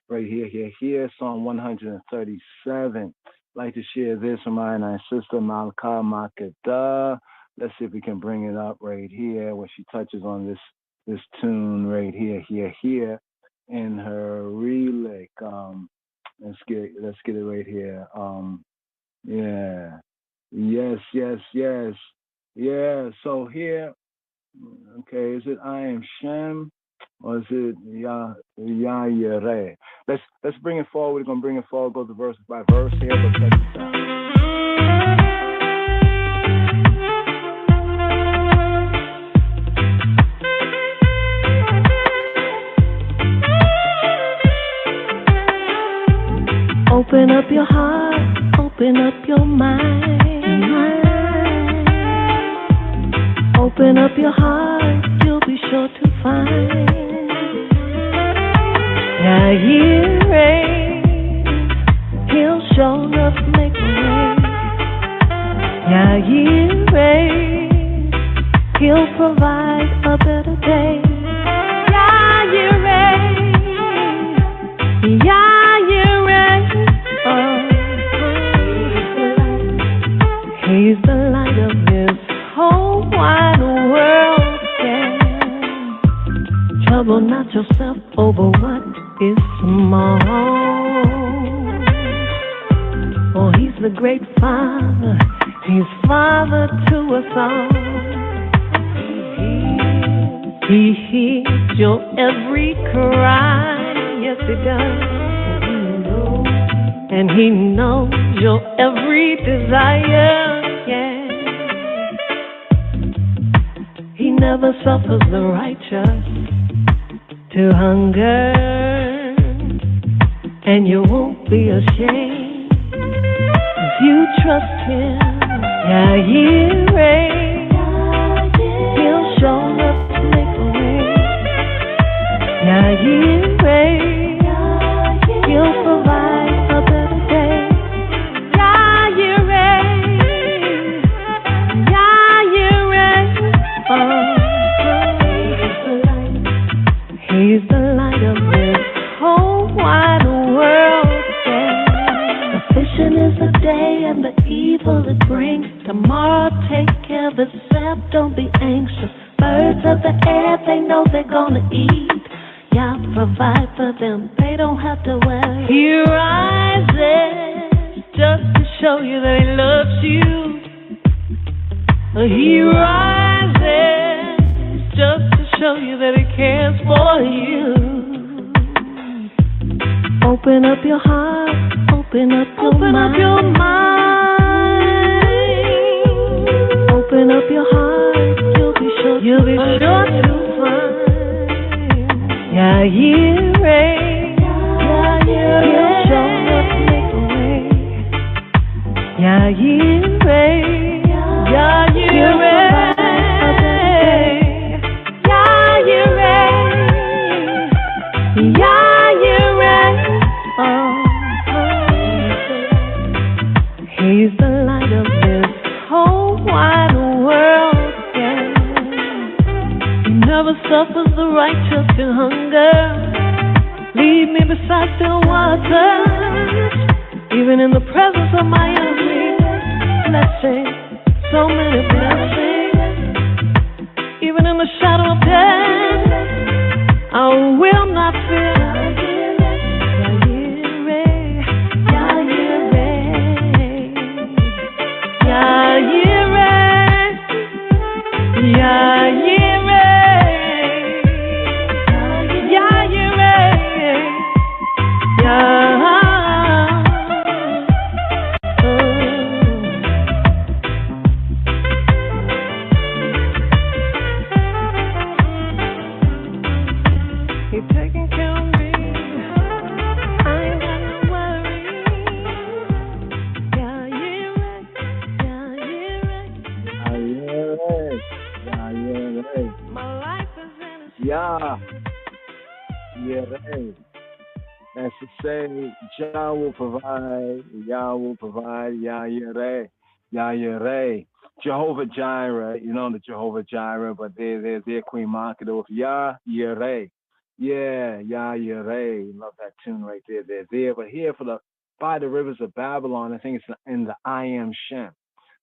Right here, Psalm 137. Like to share this with my nice sister, Malka Makeda. Let's see if we can bring it up right here, where she touches on this tune right here, in her relic. Let's get it right here. Yeah. Yes. Yeah. So here, okay, is it I am Shem or is it Yah-Yireh? Let's bring it forward. We're gonna bring it forward, go to verse by verse here, but check this out. Open up your heart, open up your mind. Open up your heart, you'll be sure to find. Yah-Yireh, he'll show enough make a way. Yah-Yireh, he'll provide a better day. Yah-Yireh, he's the light of this whole wide world. Yeah. Trouble not yourself over what is small. Oh, he's the great Father. He's Father to us all. He hears your every cry. Yes, he does. And he knows your every desire, yeah. He never suffers the righteous to hunger, and you won't be ashamed if you trust him. Yah-Yireh, he'll show up to make a way. Yah-Yireh, he'll provide a better day. Yah-Yireh, oh, he's the light of this whole wide world. Yeah. Sufficient is the day and the evil it brings. Tomorrow take care of itself, don't be anxious. Birds of the air, they know they're gonna eat. Y'all provide for them, they don't have to worry. He rises just to show you that he loves you. He rises just to show you that he cares for you. Open up your heart, open up your mind. Open up your heart, you'll be sure to find. Yah-Yireh, he'll show up, make a way. Yah-Yireh, Yah-Yireh, oh, he's the light of this whole wide world, yeah. He never suffers the righteous to hunger. Lead me beside still waters, even in the presence of my enemies. Blessings, so many blessings. Even in the shadow of death, I will not fear. As to say, Jah will provide, Yah will provide, Yah Yireh, Yah Yireh. Jehovah Jireh, you know the Jehovah Jireh, but they're Queen Marketer with Yah Yireh. Yeah, Yah Yireh. Love that tune right there. They're there. But here by the rivers of Babylon, I think it's in the I Am Shem.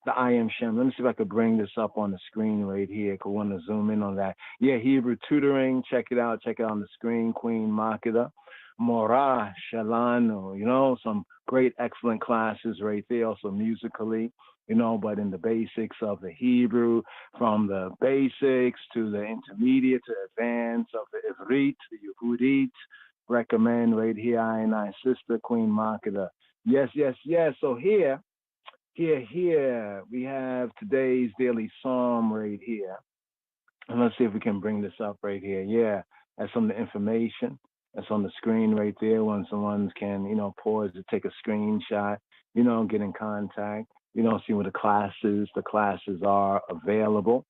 The I Am Shem. Let me see if I could bring this up on the screen right here. I want to zoom in on that. Yeah, Hebrew tutoring. Check it out. Check it out on the screen. Queen Makeda. Morah, Shalano. You know, some great, excellent classes right there. Also musically, you know, but in the basics of the Hebrew, from the basics to the intermediate to advanced of the Ivrit, the Yehudit. Recommend right here, I and I, Sister Queen Makeda. Yes, yes, yes. So here, we have today's daily psalm right here. And let's see if we can bring this up right here. Yeah, that's some of the information that's on the screen right there. When someone can, you know, pause to take a screenshot, you know, get in contact, you know, see what the classes are available,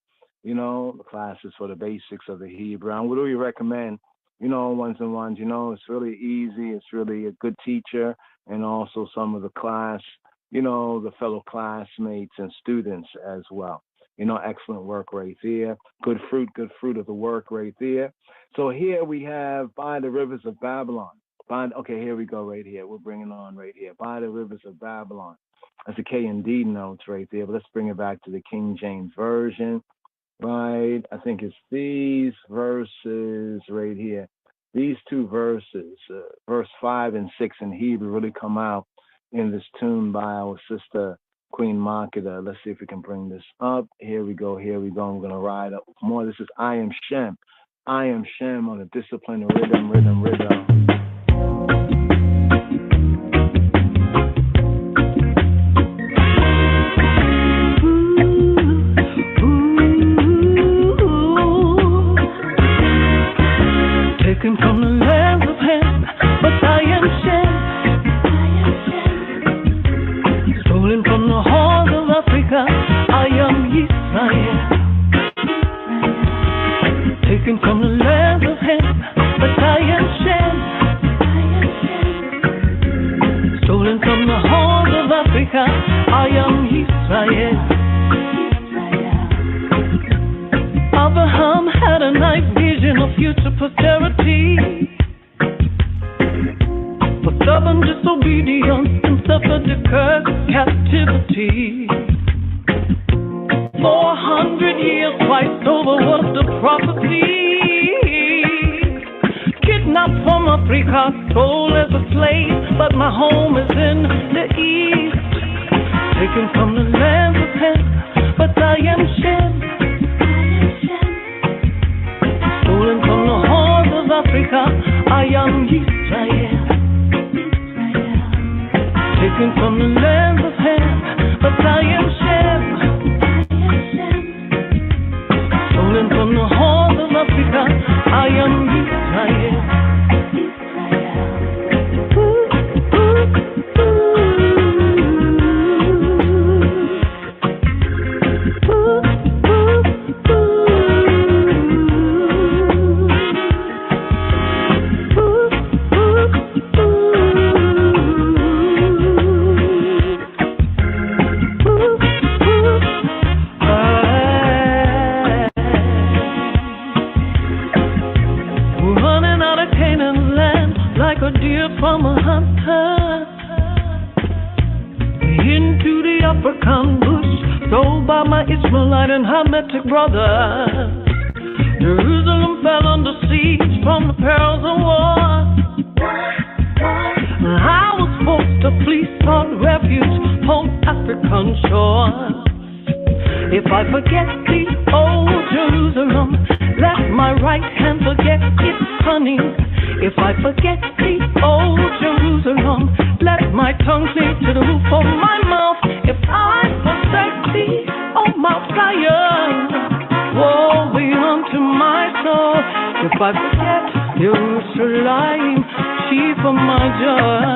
you know, the classes for the basics of the Hebrew. And what do we recommend? You know, ones, you know, it's really easy. It's really a good teacher, and also some of the class, you know, the fellow classmates and students as well. You know, excellent work right there. Good fruit of the work right there. So here we have by the rivers of Babylon. Okay, here we go right here. We're bringing on right here. By the rivers of Babylon. That's the K and D notes right there. But let's bring it back to the King James Version. Right, I think it's these verses right here. These two verses, verse 5 and 6 in Hebrew, really come out in this tune by our sister Queen Makeda. Let's see if we can bring this up. Here we go. I'm going to ride up more. This is I Am Shem. I Am Shem on a disciplined rhythm. Taken from the lands of Ham, but I am Shem. Stolen from the halls of Africa, I am Israel. Taken from the lands of Ham, but I am Shem. Stolen from the halls of Africa, I am Israel. Abraham had a nice vision of future posterity, but stubborn disobedience and suffered the curse of captivity. 400 years twice over was the prophecy. Kidnapped from Africa, sold as a slave, but my home is in the east. Taken from the lands of Ham, but I am Shem. Stolen from the halls of Africa, I am Israel. Taken from the lands of Ham, but I am Shem. Stolen from the halls of Africa, I am Israel. From a hunter into the African bush, sold by my Ishmaelite and Hamitic brothers. Jerusalem fell under siege from the perils of war. I was forced to flee, sought refuge on African shores. If I forget the old Jerusalem, let my right hand forget its cunning. If I forget the old Jerusalem, let my tongue cleave to the roof of my mouth. If I forsake thee, oh Mount Zion, woe be unto my soul. If I forget Jerusalem, chief of my joy.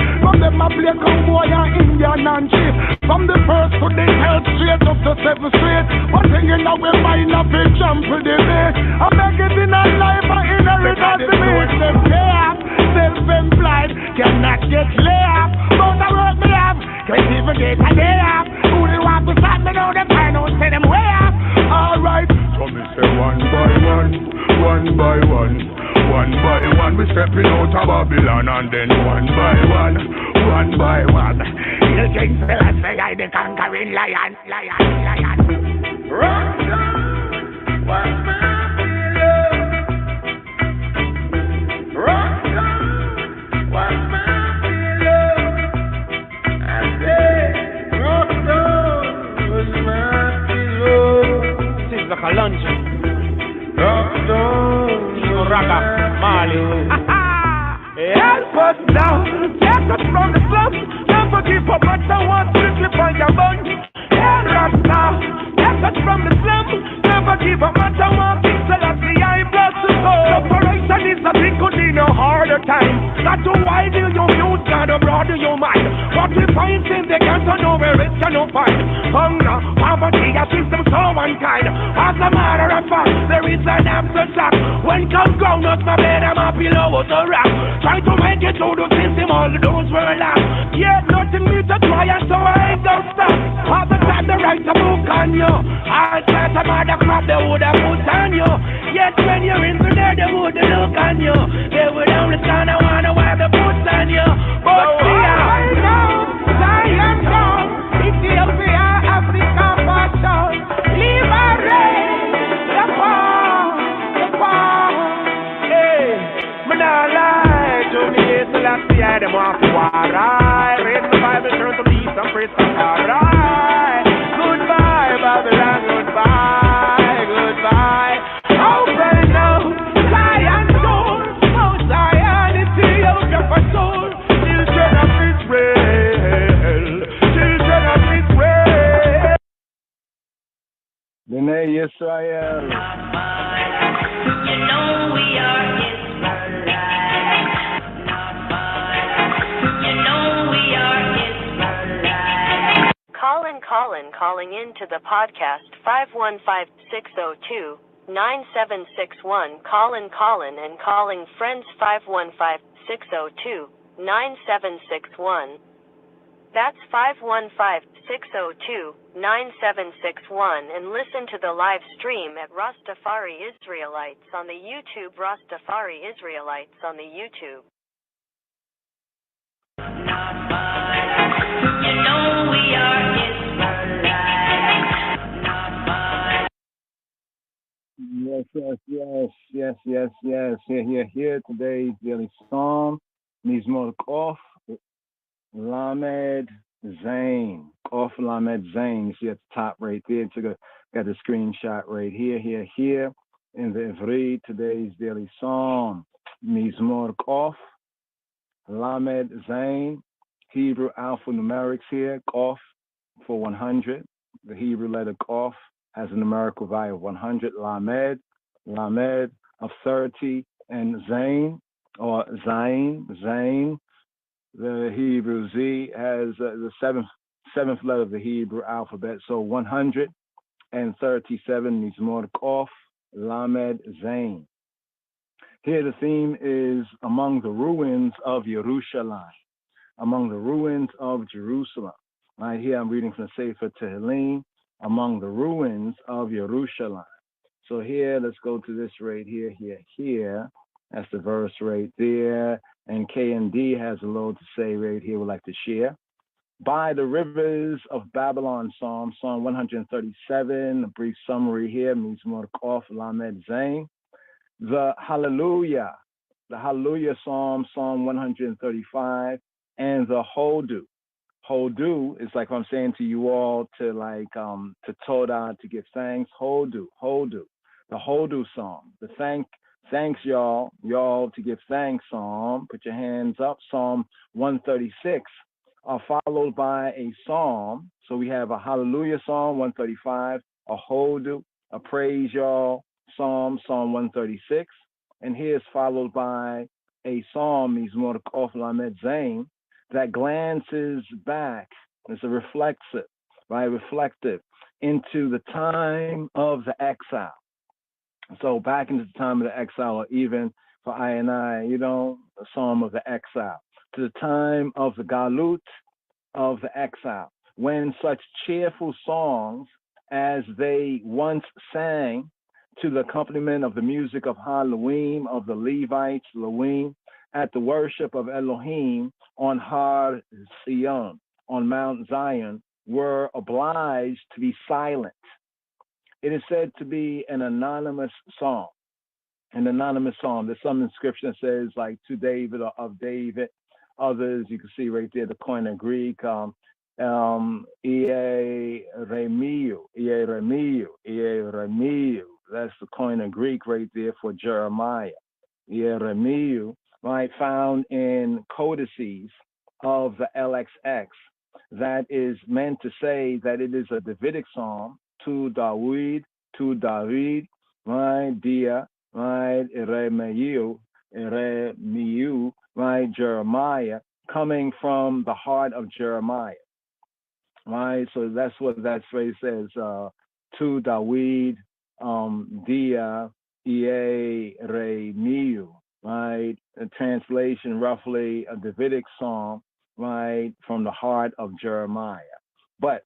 play cowboy and Indian and chief. From the first to the third straight up to seventh straight. One thing in our mind of it jump to the base. I beg it in a life I inheritance to me. Them care, self-employed, cannot get laid off. But the work me have, can't even get a day off. Who they want to stop me now, them kind of say them way off. Alright, so me say one by one, one by one. One by one, we stepping out of Babylon, and then one by one, one by one. You King Selassie, I the conquering lion, lion, lion. Rasta, what's my pillow? Rasta, what's my pillow? I say, Rasta, what's my pillow? This is like a lunch. Rasta. Raga, Mali. Help us now, get us from the slums. Never give up, but I want to slip on your bun. Help us now, get us from the slums. Never give up, but I want to Selassie, I'm blood to soul. Separation is a thing could in a harder time. Not to widen your views, gotta broaden your mind. What we find in the can't know where it cannot find. Hunger, poverty, a system so unkind. As a matter of fact, there is an absent shock. When come ground up my bed, I'm up below the rock. Try to make it through the system, all those were lost. Yeah, nothing new to try, and so I ain't gonna stop. All the time to write a book on you. I'll try to mother crap they would have put on you. Yet when you're in there, they would look on you. They would only stand and wanna wipe the boots on you. But I know, Zion come, Ethiopia, Africa, fashion, liberate the poor, the poor. Hey, man, I lie to me, Selassie, I them off war. I read the Bible, turn to peace and praise for God. Goodbye, Babylon, goodbye, goodbye. Open now, Zion soul, Mount Zion, Ethiopia for soul. Children of Israel, children of Israel. B'nai Yisrael. You know we are Israelites. You know we are Israelites. Calling in to the podcast 515-602-9761. Callin' and calling friends 515-602-9761. That's 515-602-9761, and listen to the live stream at Rastafari Israelites on the YouTube. Rastafari Israelites on the YouTube. You know we are Yes. Here. Today's daily psalm. Mizmor Kof Lamed Zain. Kof Lamed Zain. You see at the top right there. Got the screenshot right here. In the Ivri, today's daily psalm. Mizmor Kof Lamed Zain. Hebrew alphanumerics here. Kof for 100. The Hebrew letter Kof has a numerical value of 100. Lamed of 30, and Zain or Zain. The Hebrew Z has the seventh letter of the Hebrew alphabet. So 137 Mizmor Kof Lamed Zain. Here the theme is among the ruins of Yerushalayim. Among the ruins of Jerusalem. Right here I'm reading from the Sefer Tehillim. Among the ruins of Yerushalayim. So here, let's go to this right here. That's the verse right there. And K and D has a little to say right here we'd like to share. By the rivers of Babylon, Psalm 137, a brief summary here, Mizmor Kof Lamed Zain. The Hallelujah Psalm 135, and the Hodu. Hodu is like I'm saying to you all to Toda, to give thanks. Hodu. The Hodu Psalm. The thanks y'all to give thanks Psalm. Put your hands up. Psalm 136 are followed by a psalm. So we have a Hallelujah Psalm 135, a Hodu, a praise y'all Psalm 136, and here's followed by a psalm, Mizmor Kof Lamed Zain, that glances back. It's a reflexive, right? Reflective into the time of the exile. So back into the time of the exile, or even for I and I, the psalm of the exile, to the time of the galut of the exile, when such cheerful songs as they once sang to the accompaniment of the music of Halloween, of the Levites, Lewim, at the worship of Elohim on Har Zion, on Mount Zion, were obliged to be silent. It is said to be an anonymous psalm. An anonymous psalm. There's some inscription that says like to David or of David. Others you can see right there, the Koine Greek, Ie Remiu. That's the Koine Greek right there for Jeremiah. Ie Remiu, right, found in codices of the LXX. That is meant to say that it is a Davidic psalm, to David, right, Dia, right, Remiu, right, Jeremiah, coming from the heart of Jeremiah, right? So that's what that phrase says, to David, Dia, Remiu, right? A translation, roughly a Davidic psalm, right, from the heart of Jeremiah. But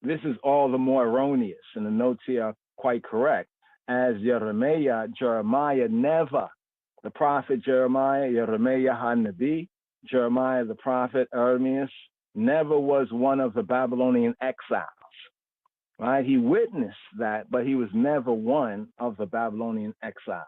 this is all the more erroneous, and the notes here are quite correct, as Jeremiah never, the prophet Jeremiah, HaNabi, Jeremiah the prophet, Ermias, never was one of the Babylonian exiles, right? He witnessed that, but he was never one of the Babylonian exiles.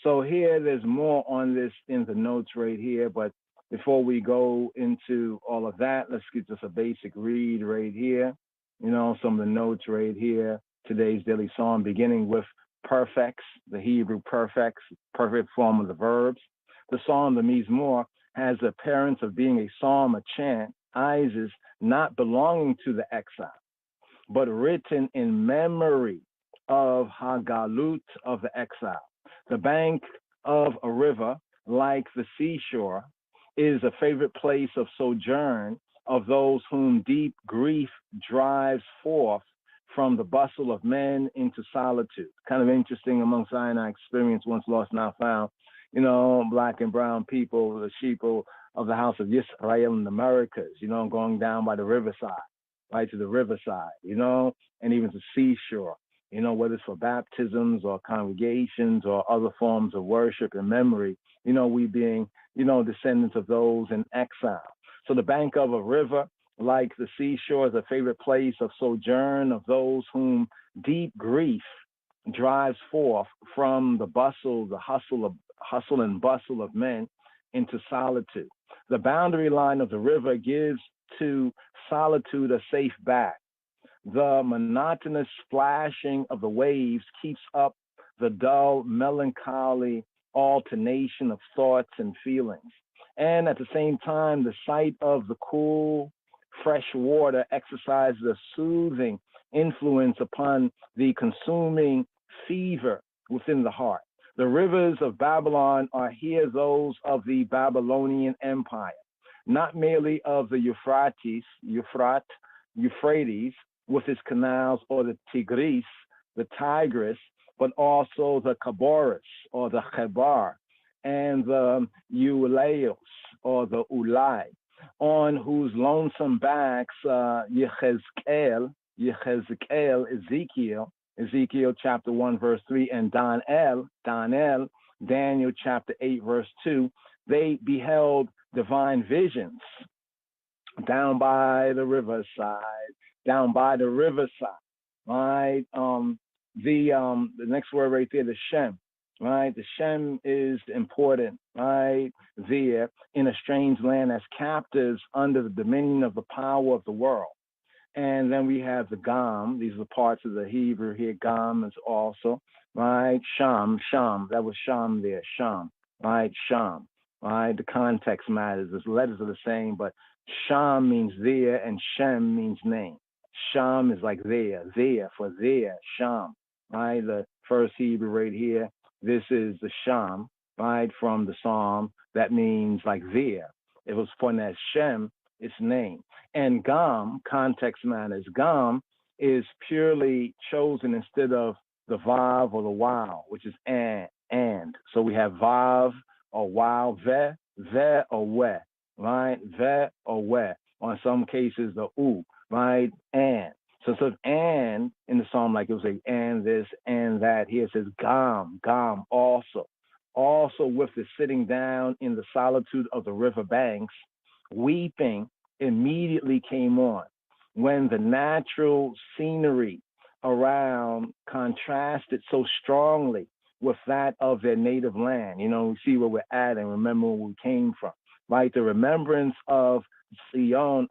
So here, there's more on this in the notes right here, but before we go into all of that, let's get just a basic read right here. Some of the notes right here. Today's daily psalm, beginning with perfects, the Hebrew perfects, perfect form of the verbs. The psalm, the Mizmor, has the appearance of being a psalm, a chant, Isis, not belonging to the exile, but written in memory of Hagalut, of the exile. The bank of a river, like the seashore, is a favorite place of sojourn of those whom deep grief drives forth from the bustle of men into solitude. Kind of interesting among Sinai experience, once lost, now found. Black and brown people, the sheeple of the house of Israel in the Americas, going down by the riverside, right to the riverside, and even to seashore, whether it's for baptisms or congregations or other forms of worship and memory, we being, descendants of those in exile. So the bank of a river, like the seashore, is a favorite place of sojourn of those whom deep grief drives forth from the bustle, the hustle and bustle of men into solitude. The boundary line of the river gives to solitude a safe back. The monotonous splashing of the waves keeps up the dull, melancholy alternation of thoughts and feelings. And at the same time, the sight of the cool, fresh water exercises a soothing influence upon the consuming fever within the heart. The rivers of Babylon are here those of the Babylonian Empire, not merely of the Euphrates with its canals, or the Tigris, but also the Kaboris, or the Chebar, and the Euleos, or the Ulai, on whose lonesome backs Ezekiel chapter 1, verse 3, and Daniel chapter 8, verse 2, they beheld divine visions down by the riverside, right? The next word right there, the Shem, right? The Shem is important, right? There in a strange land as captives under the dominion of the power of the world. And then we have the Gam. These are the parts of the Hebrew here. Gam is also, right? Sham, that was Sham there, Sham, right? Sham, right? The context matters. The letters are the same, but Sham means there and Shem means name. Sham is like there for there, Sham, right? The first Hebrew right here, this is the Sham, right? From the Psalm, that means like there. It was Fones Shem, its name. And Gam, context matters. Gam is purely chosen instead of the Vav or the Wow, which is and. So we have Vav or Wow, Ve or We, right? Ve or We. Or in some cases, the U, right? And. So instead of and in the psalm, like it was like and this and that, here it says Gam also. Also with the sitting down in the solitude of the river banks, weeping immediately came on when the natural scenery around contrasted so strongly with that of their native land. You know, we see where we're at and remember where we came from, right? The remembrance of Zion,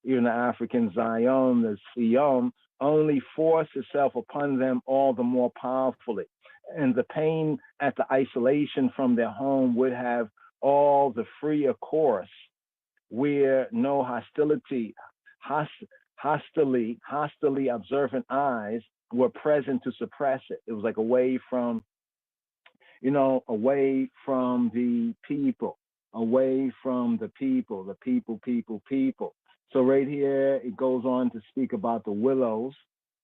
even the African Zion, the Sion, only forced itself upon them all the more powerfully. And the pain at the isolation from their home would have all the freer course where no hostily observant eyes were present to suppress it. It was like away from the people, people. So right here, it goes on to speak about the willows,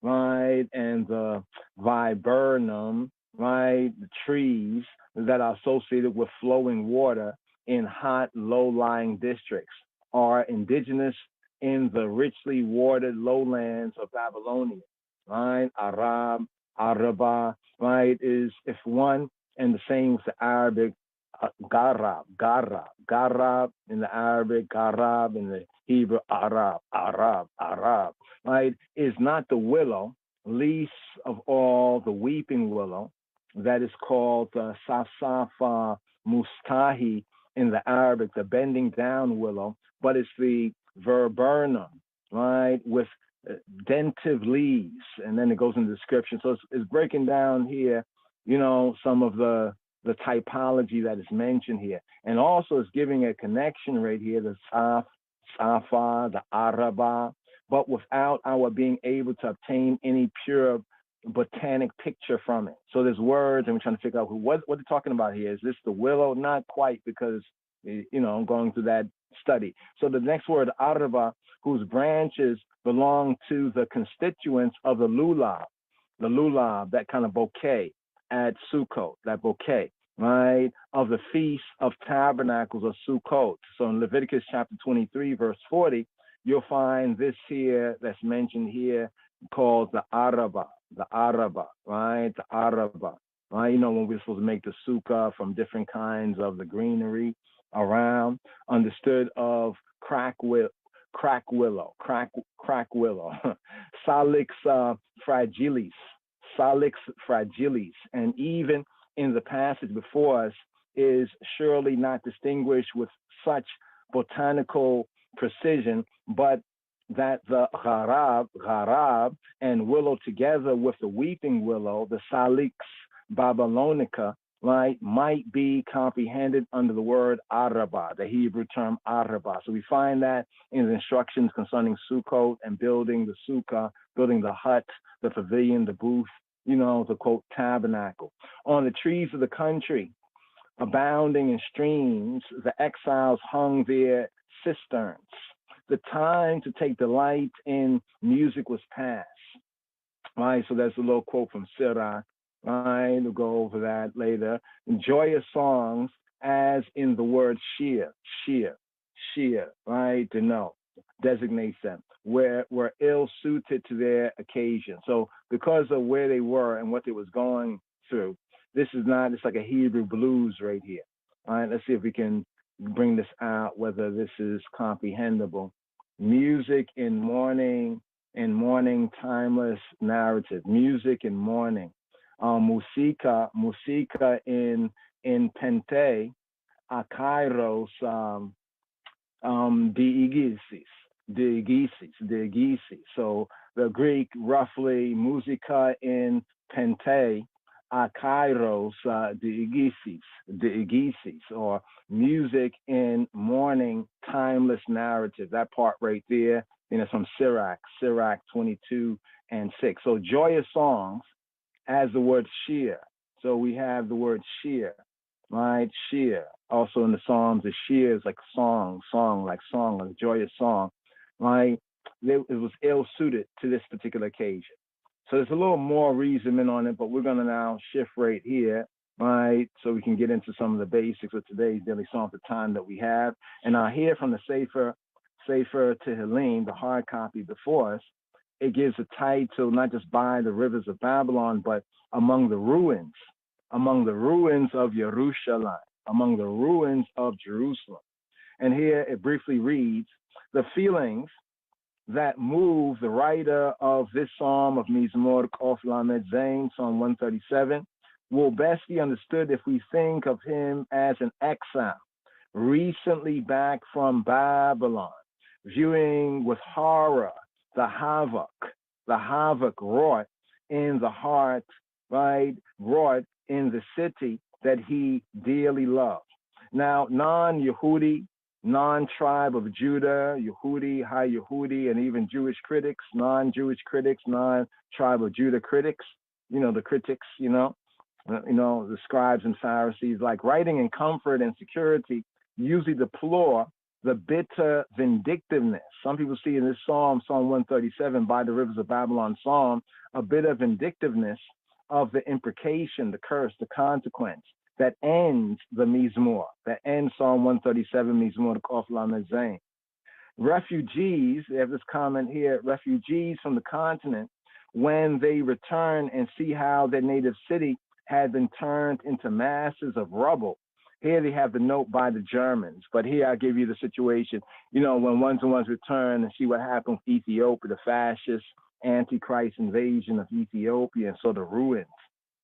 right, and the viburnum, right, the trees that are associated with flowing water in hot, low-lying districts are indigenous in the richly watered lowlands of Babylonia, right? Araba, right, is if one and the same with the Arabic Garab in the Arabic, Garab in the Hebrew, Arab, right, is not the willow, least of all the weeping willow, that is called Safsafa Mustahi in the Arabic, the bending down willow, but it's the viburnum, right, with dentive leaves, and then it goes into the description. So it's breaking down here, some of the typology that is mentioned here. And also it's giving a connection right here, the Safa, the Araba, but without our being able to obtain any pure botanic picture from it. So there's words, and we're trying to figure out what they're talking about here. Is this the willow? Not quite, because, I'm going through that study. So the next word, Araba, whose branches belong to the constituents of the lulav, that kind of bouquet at Sukkot, that bouquet, right, of the Feast of Tabernacles of Sukkot. So in Leviticus chapter 23, verse 40, you'll find this here that's mentioned here called the Araba, right, the Araba, right? When we're supposed to make the sukkah from different kinds of the greenery around, understood of crack willow, Salix fragilis, and even in the passage before us is surely not distinguished with such botanical precision, but that the gharab and willow together with the weeping willow, the Salix babylonica, right, might be comprehended under the word Araba, the Hebrew term Araba. So we find that in the instructions concerning Sukkot and building the sukkah, building the hut, the pavilion, the booth, the quote tabernacle. On the trees of the country, abounding in streams, the exiles hung their cisterns. The time to take delight in music was past. Right, so that's a little quote from Sirach. Right, we'll go over that later. Joyous songs, as in the word shir, right, designates them, were ill-suited to their occasion. So because of where they were and what they was going through, it's like a Hebrew blues right here. All right, let's see if we can bring this out, whether this is comprehensible. Music in mourning timeless narrative. Music in mourning. Musica in Pente, Akairos, deigisis. So the Greek, roughly, musica in Pente, Akairos, deigisis, or music in mourning, timeless narrative. That part right there, from Sirach 22 and 6. So joyous songs, as the word shir. So we have the word shir, right? Shir, Also in the Psalms, the shir is like song, like a joyous song, right? It was ill-suited to this particular occasion. So there's a little more reasoning on it, but we're going to now shift right here, right, so we can get into some of the basics of today's daily psalm, the time that we have. And I hear from the Sefer Tehillim, the hard copy before us, it gives a title not just by the rivers of Babylon, but among the ruins of Yerushalayim, among the ruins of Jerusalem. And here it briefly reads, the feelings that move the writer of this psalm of Mizmor Kof Lamed Zain, Psalm 137, will best be understood if we think of him as an exile, recently back from Babylon, viewing with horror the havoc wrought in the heart, right, wrought in the city that he dearly loved. Now, non-Yehudi, non-tribe of Judah, Yehudi, High Yehudi, and even Jewish critics, non-Jewish critics, non-tribe of Judah critics, the critics, the scribes and Pharisees, like writing in comfort and security, usually deplore the bitter vindictiveness. Some people see in this Psalm 137, by the rivers of Babylon Psalm, a bit of vindictiveness of the imprecation, the curse, the consequence that ends the Mizmor, that ends Psalm 137, Mizmor Kof Lamed Zain. Refugees, they have this comment here, refugees from the continent, when they return and see how their native city had been turned into masses of rubble. Here they have the note by the Germans, but here I give you the situation, when ones and ones return and see what happened with Ethiopia, the fascist Antichrist invasion of Ethiopia, and so the ruins,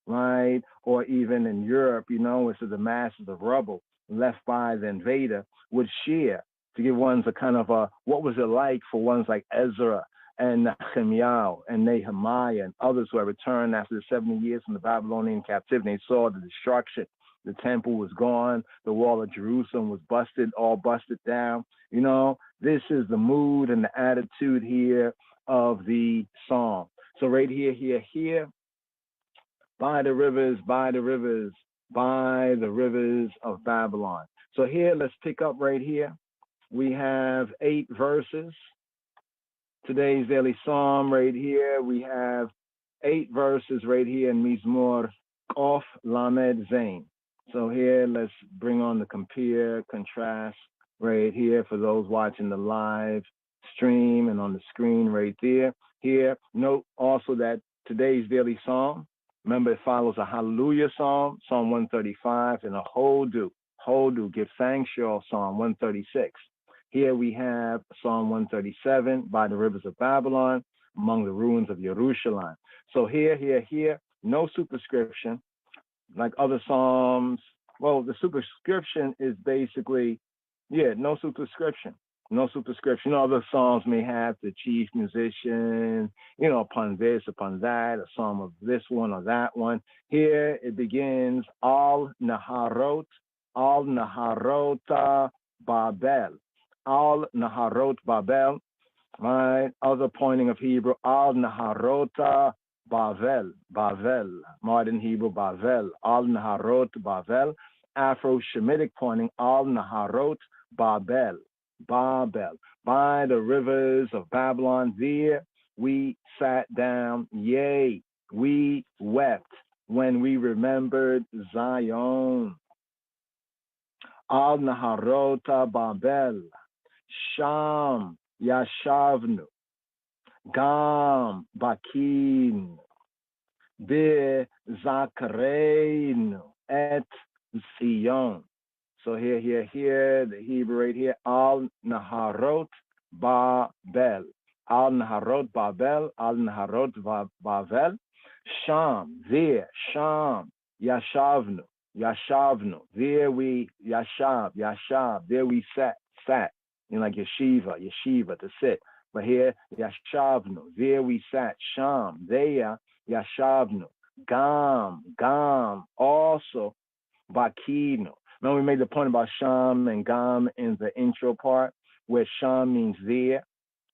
right? Or even in Europe, it's the masses of rubble left by the invader would share to give ones a kind of what was it like for ones like Ezra and Nehemiah and Nehemiah and others who had returned after the 70 years from the Babylonian captivity. They saw the destruction. The temple was gone. The wall of Jerusalem was all busted down. This is the mood and the attitude here of the psalm. So right here, by the rivers of Babylon. So here, let's pick up right here. We have 8 verses. Today's daily psalm right here, we have 8 verses right here in Mizmor Kof Lamed Zain. So here, let's bring on the compare, contrast right here for those watching the live stream and on the screen right there. Here, note also that today's daily psalm, remember it follows a hallelujah psalm, Psalm 135, and a hodu, give thanks, y'all, Psalm 136. Here we have Psalm 137, by the rivers of Babylon, among the ruins of Jerusalem. So here, no superscription, like other psalms. Well, the superscription is basically, no superscription. Other psalms may have the chief musician, upon this, upon that, a psalm of this one or that one. Here it begins, Al Naharot Babel. Al Naharot Babel, right? Other pointing of Hebrew, Al Naharota Bavel, modern Hebrew Bavel, Al Naharot Bavel, Afro-Shemitic pointing, Al Naharot Babel, by the rivers of Babylon, there we sat down, yea, we wept when we remembered Zion. Al Naharota Babel, Sham Yashavnu, Gam Bakin, Be Zakareinu et Zion. So here, the Hebrew right here, Al Naharot Babel, Al Naharot Babel, Al Naharot Babel, Sham, there, Sham, Yashavnu, there we, Yashav, there we sat, like yeshiva, to sit. But here, Yashavnu, there we sat, Sham, there, Yashavnu, Gam, also, Bakinu. Remember we made the point about Sham and Gam in the intro part, where Sham means there,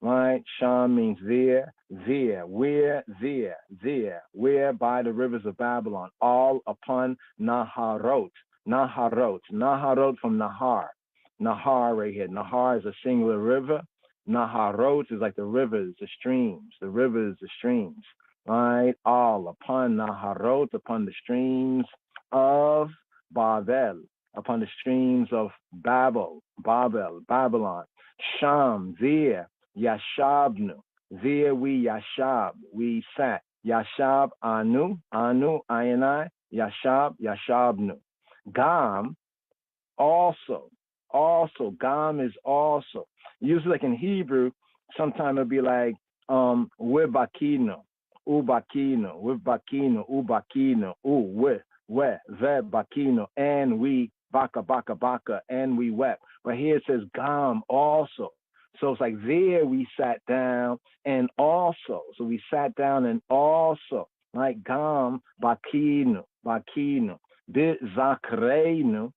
right? Sham means there, where by the rivers of Babylon, all upon Naharot. Naharot. Naharot from Nahar. Nahar right here. Nahar is a singular river. Naharot is like the rivers, the streams. The rivers, the streams. Right? All upon Naharot, upon the streams of Babel, upon the streams of Babel, Babylon. Sham, there, Yashabnu. There we Yashab, we sat. Yashab, Anu, I, Yashab, Yashabnu. Gam, also, Gam is also. Usually like in Hebrew, sometimes it'll be like, Webakino, Ubakino, Webakino, Ubakino, we, ve, bakino, and we, baka, and we wept. But here it says Gam also. So it's like there we sat down and also. So we sat down and also. Like Gam, bakino, bi zakreinu,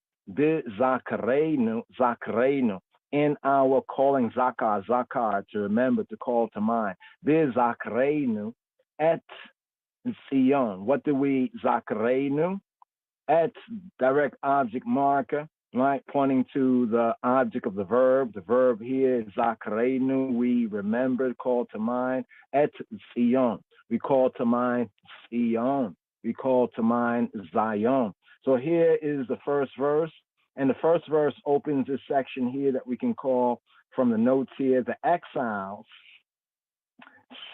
in our calling zakar, to remember, to call to mind. Bi zakreinu, et Sion. What do we zakreinu? Et, direct object marker, right? Pointing to the object of the verb. The verb here is zakreinu. We remembered, call to mind. Et Sion. We call to mind Sion. We call to mind Zion. So here is the first verse. And the first verse opens this section here that we can call from the notes here, the exiles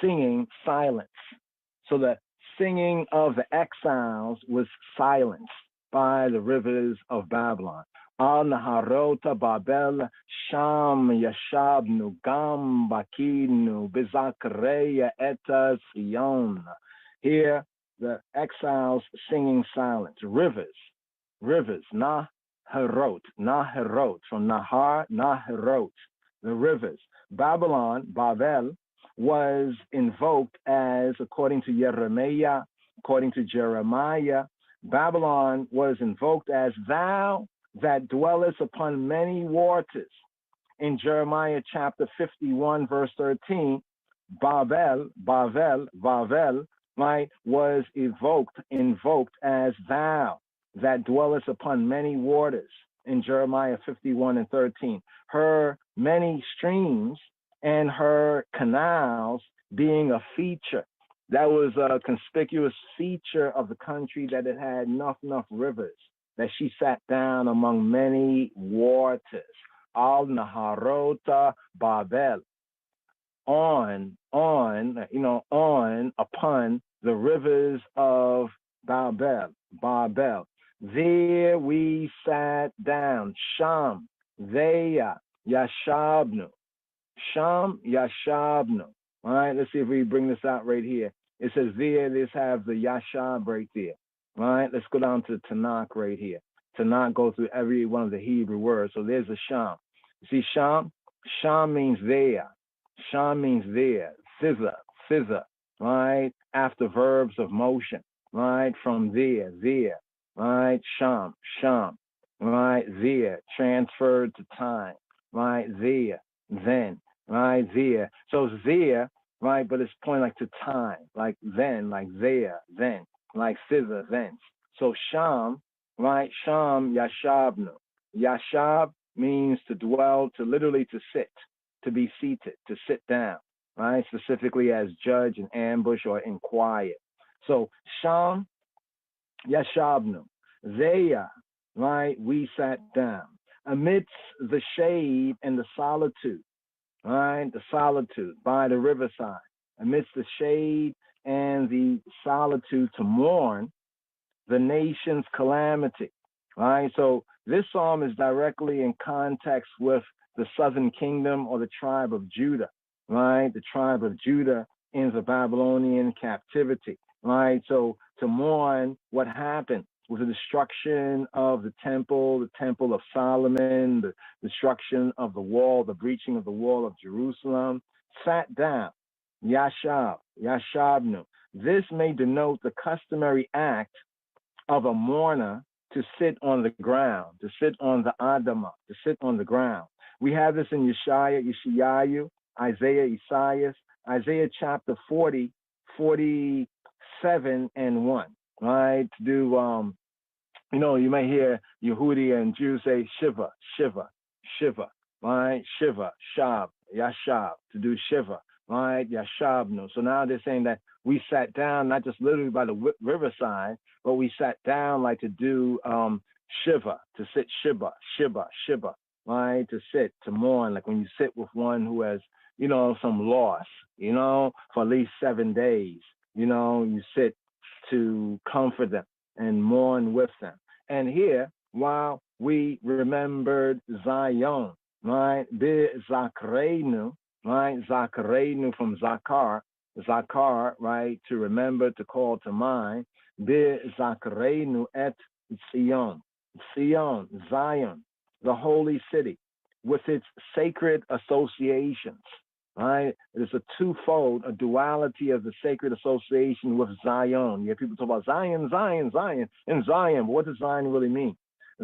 singing silence. So the singing of the exiles was silenced by the rivers of Babylon. Al Naharota Babel Sham Yashabnu Gam Bakinu Bizakreya Eta Sion. Here the exiles singing silence. Rivers, Naharot, from Nahar, Naharot, the rivers. Babel, was invoked as, according to Jeremiah, Babylon was invoked as thou that dwellest upon many waters. In Jeremiah chapter 51, verse 13, Babel, right, was invoked as thou that dwellest upon many waters. In Jeremiah 51 and 13, her many streams and her canals being a feature. That was a conspicuous feature of the country, that it had enough rivers, that she sat down among many waters. Al Naharota Babel. On, upon the rivers of Babel. There we sat down. Sham, Theya, Yashabnu. Sham, Yashabnu. All right, let's see if we bring this out right here. It says there, let's have the Yashab right there. All right, let's go down to the Tanakh right here. Tanakh goes through every one of the Hebrew words. So there's a Sham. You see Sham? Sham means there. Sham means there. Thither, right? After verbs of motion, right? From there, right? Sham, right? There, transferred to time, right? There, then, right? There. So it's there, right? But it's pointing like to time, like then, like there, then, like thither, thence. So Sham, right? Sham, Yashabnu. Yashab means to dwell, to literally to sit, to be seated, to sit down, right? Specifically as judge in ambush or in quiet. So Sham, Yashabnu. Theya, right? We sat down. Amidst the shade and the solitude, right? The solitude by the riverside. Amidst the shade and the solitude, to mourn the nation's calamity, right? So this psalm is directly in context with the southern kingdom, or the tribe of Judah, right? The tribe of Judah in the Babylonian captivity, right? So to mourn what happened with the destruction of the temple of Solomon, the destruction of the wall, the breaching of the wall of Jerusalem, sat down, Yashabnu. This may denote the customary act of a mourner to sit on the ground, to sit on the Adamah, to sit on the ground. We have this in Yeshayahu, Isaiah chapter 40, 47 and 1, right? To do You know, you may hear Yehudi and Jews say Shiva, Shiva, Shiva, right? Shiva, Shab, Yashab, to do Shiva, right? Yashabnu. So now they're saying that we sat down, not just literally by the riverside, but we sat down like to do Shiva, to sit Shiva, Shiva, Shiva, right? To sit, to mourn, like when you sit with one who has, you know, some loss, you know, for at least 7 days, you know, you sit to comfort them and mourn with them. And here, while we remembered Zion, right? Be Zakreinu, right? Zakreinu from Zakar, Zakar, right? To remember, to call to mind. Be Zakreinu et Sion, Sion, Zion, the holy city, with its sacred associations. Right? It's a twofold, a duality of the sacred association with Zion. You have people talk about Zion, Zion, Zion, and Zion. But what does Zion really mean?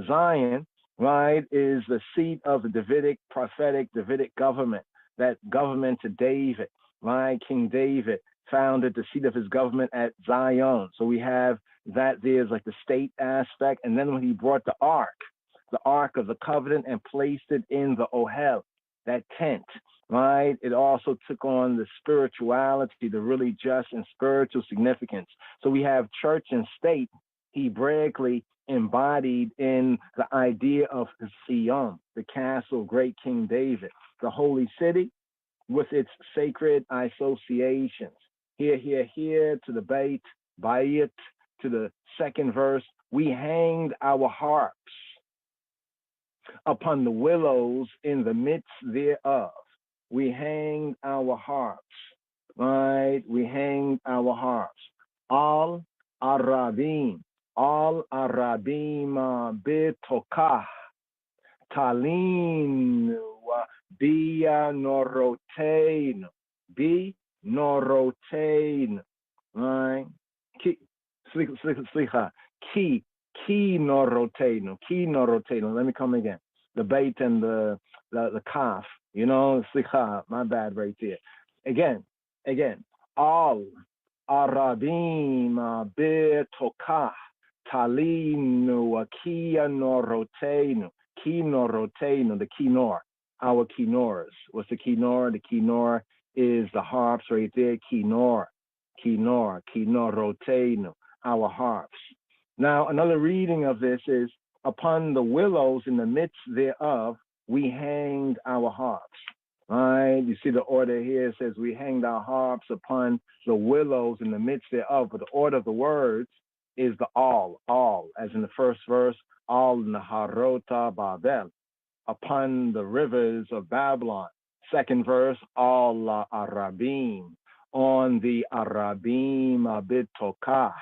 Zion, right, is the seat of the Davidic, prophetic, Davidic government, that government to David, right? King David founded the seat of his government at Zion. So we have that there's like the state aspect. And then when he brought the ark of the covenant, and placed it in the Ohel, that tent, right? It also took on the spirituality, the really just and spiritual significance. So we have church and state Hebraically embodied in the idea of Sion, the castle of great King David, the holy city with its sacred associations. Here, to the Bayit, to the second verse, we hanged our harps upon the willows in the midst thereof. We hanged our harps, right? We hanged our harps. Al Arabim betokah, talin bia norotein, right? Slicha, ki norotein. Let me come again. The bait and the kaf, you know, slicha, my bad right there. Again, all arabim betokah, talinu kia noroteinu, the kinor, our kinors. What's the kinor? The kinor is the harps right there, kinor, roteinu, our harps. Now, another reading of this is, upon the willows in the midst thereof, we hanged our harps. Right? You see the order here says we hanged our harps upon the willows in the midst thereof. But the order of the words is the all, as in the first verse, all Naharota Babel, upon the rivers of Babylon. Second verse, all Arabim, on the Arabim Abitokah,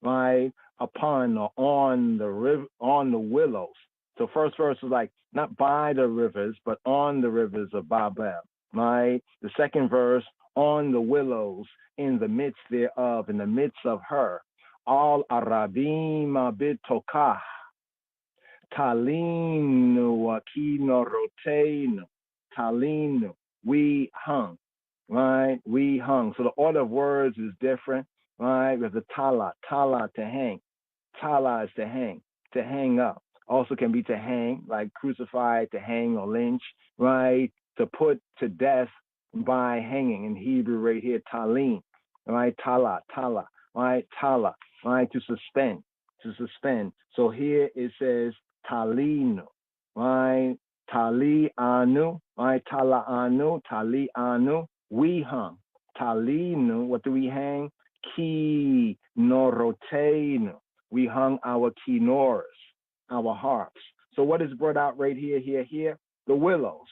right? Upon or on the river, on the willows. So first verse is like not by the rivers, but on the rivers of Babel, right? The second verse, on the willows, in the midst thereof, in the midst of her. All Arabim Abitokah, Talinu Akino Roteinu, Talinu, we hung, right? We hung. So the order of words is different, right? We have the tala to hang. Tala is to hang up. Also can be to hang, like crucified, to hang or lynch, right? To put to death by hanging. In Hebrew right here, talin, right? Tala, right? Tala, right? To suspend. So here it says talinu, right? Tali anu, right? Tala anu, tali anu, we hung. Talinu, what do we hang? Ki noroteinu. We hung our kinors, our harps. So what is brought out right here? The willows.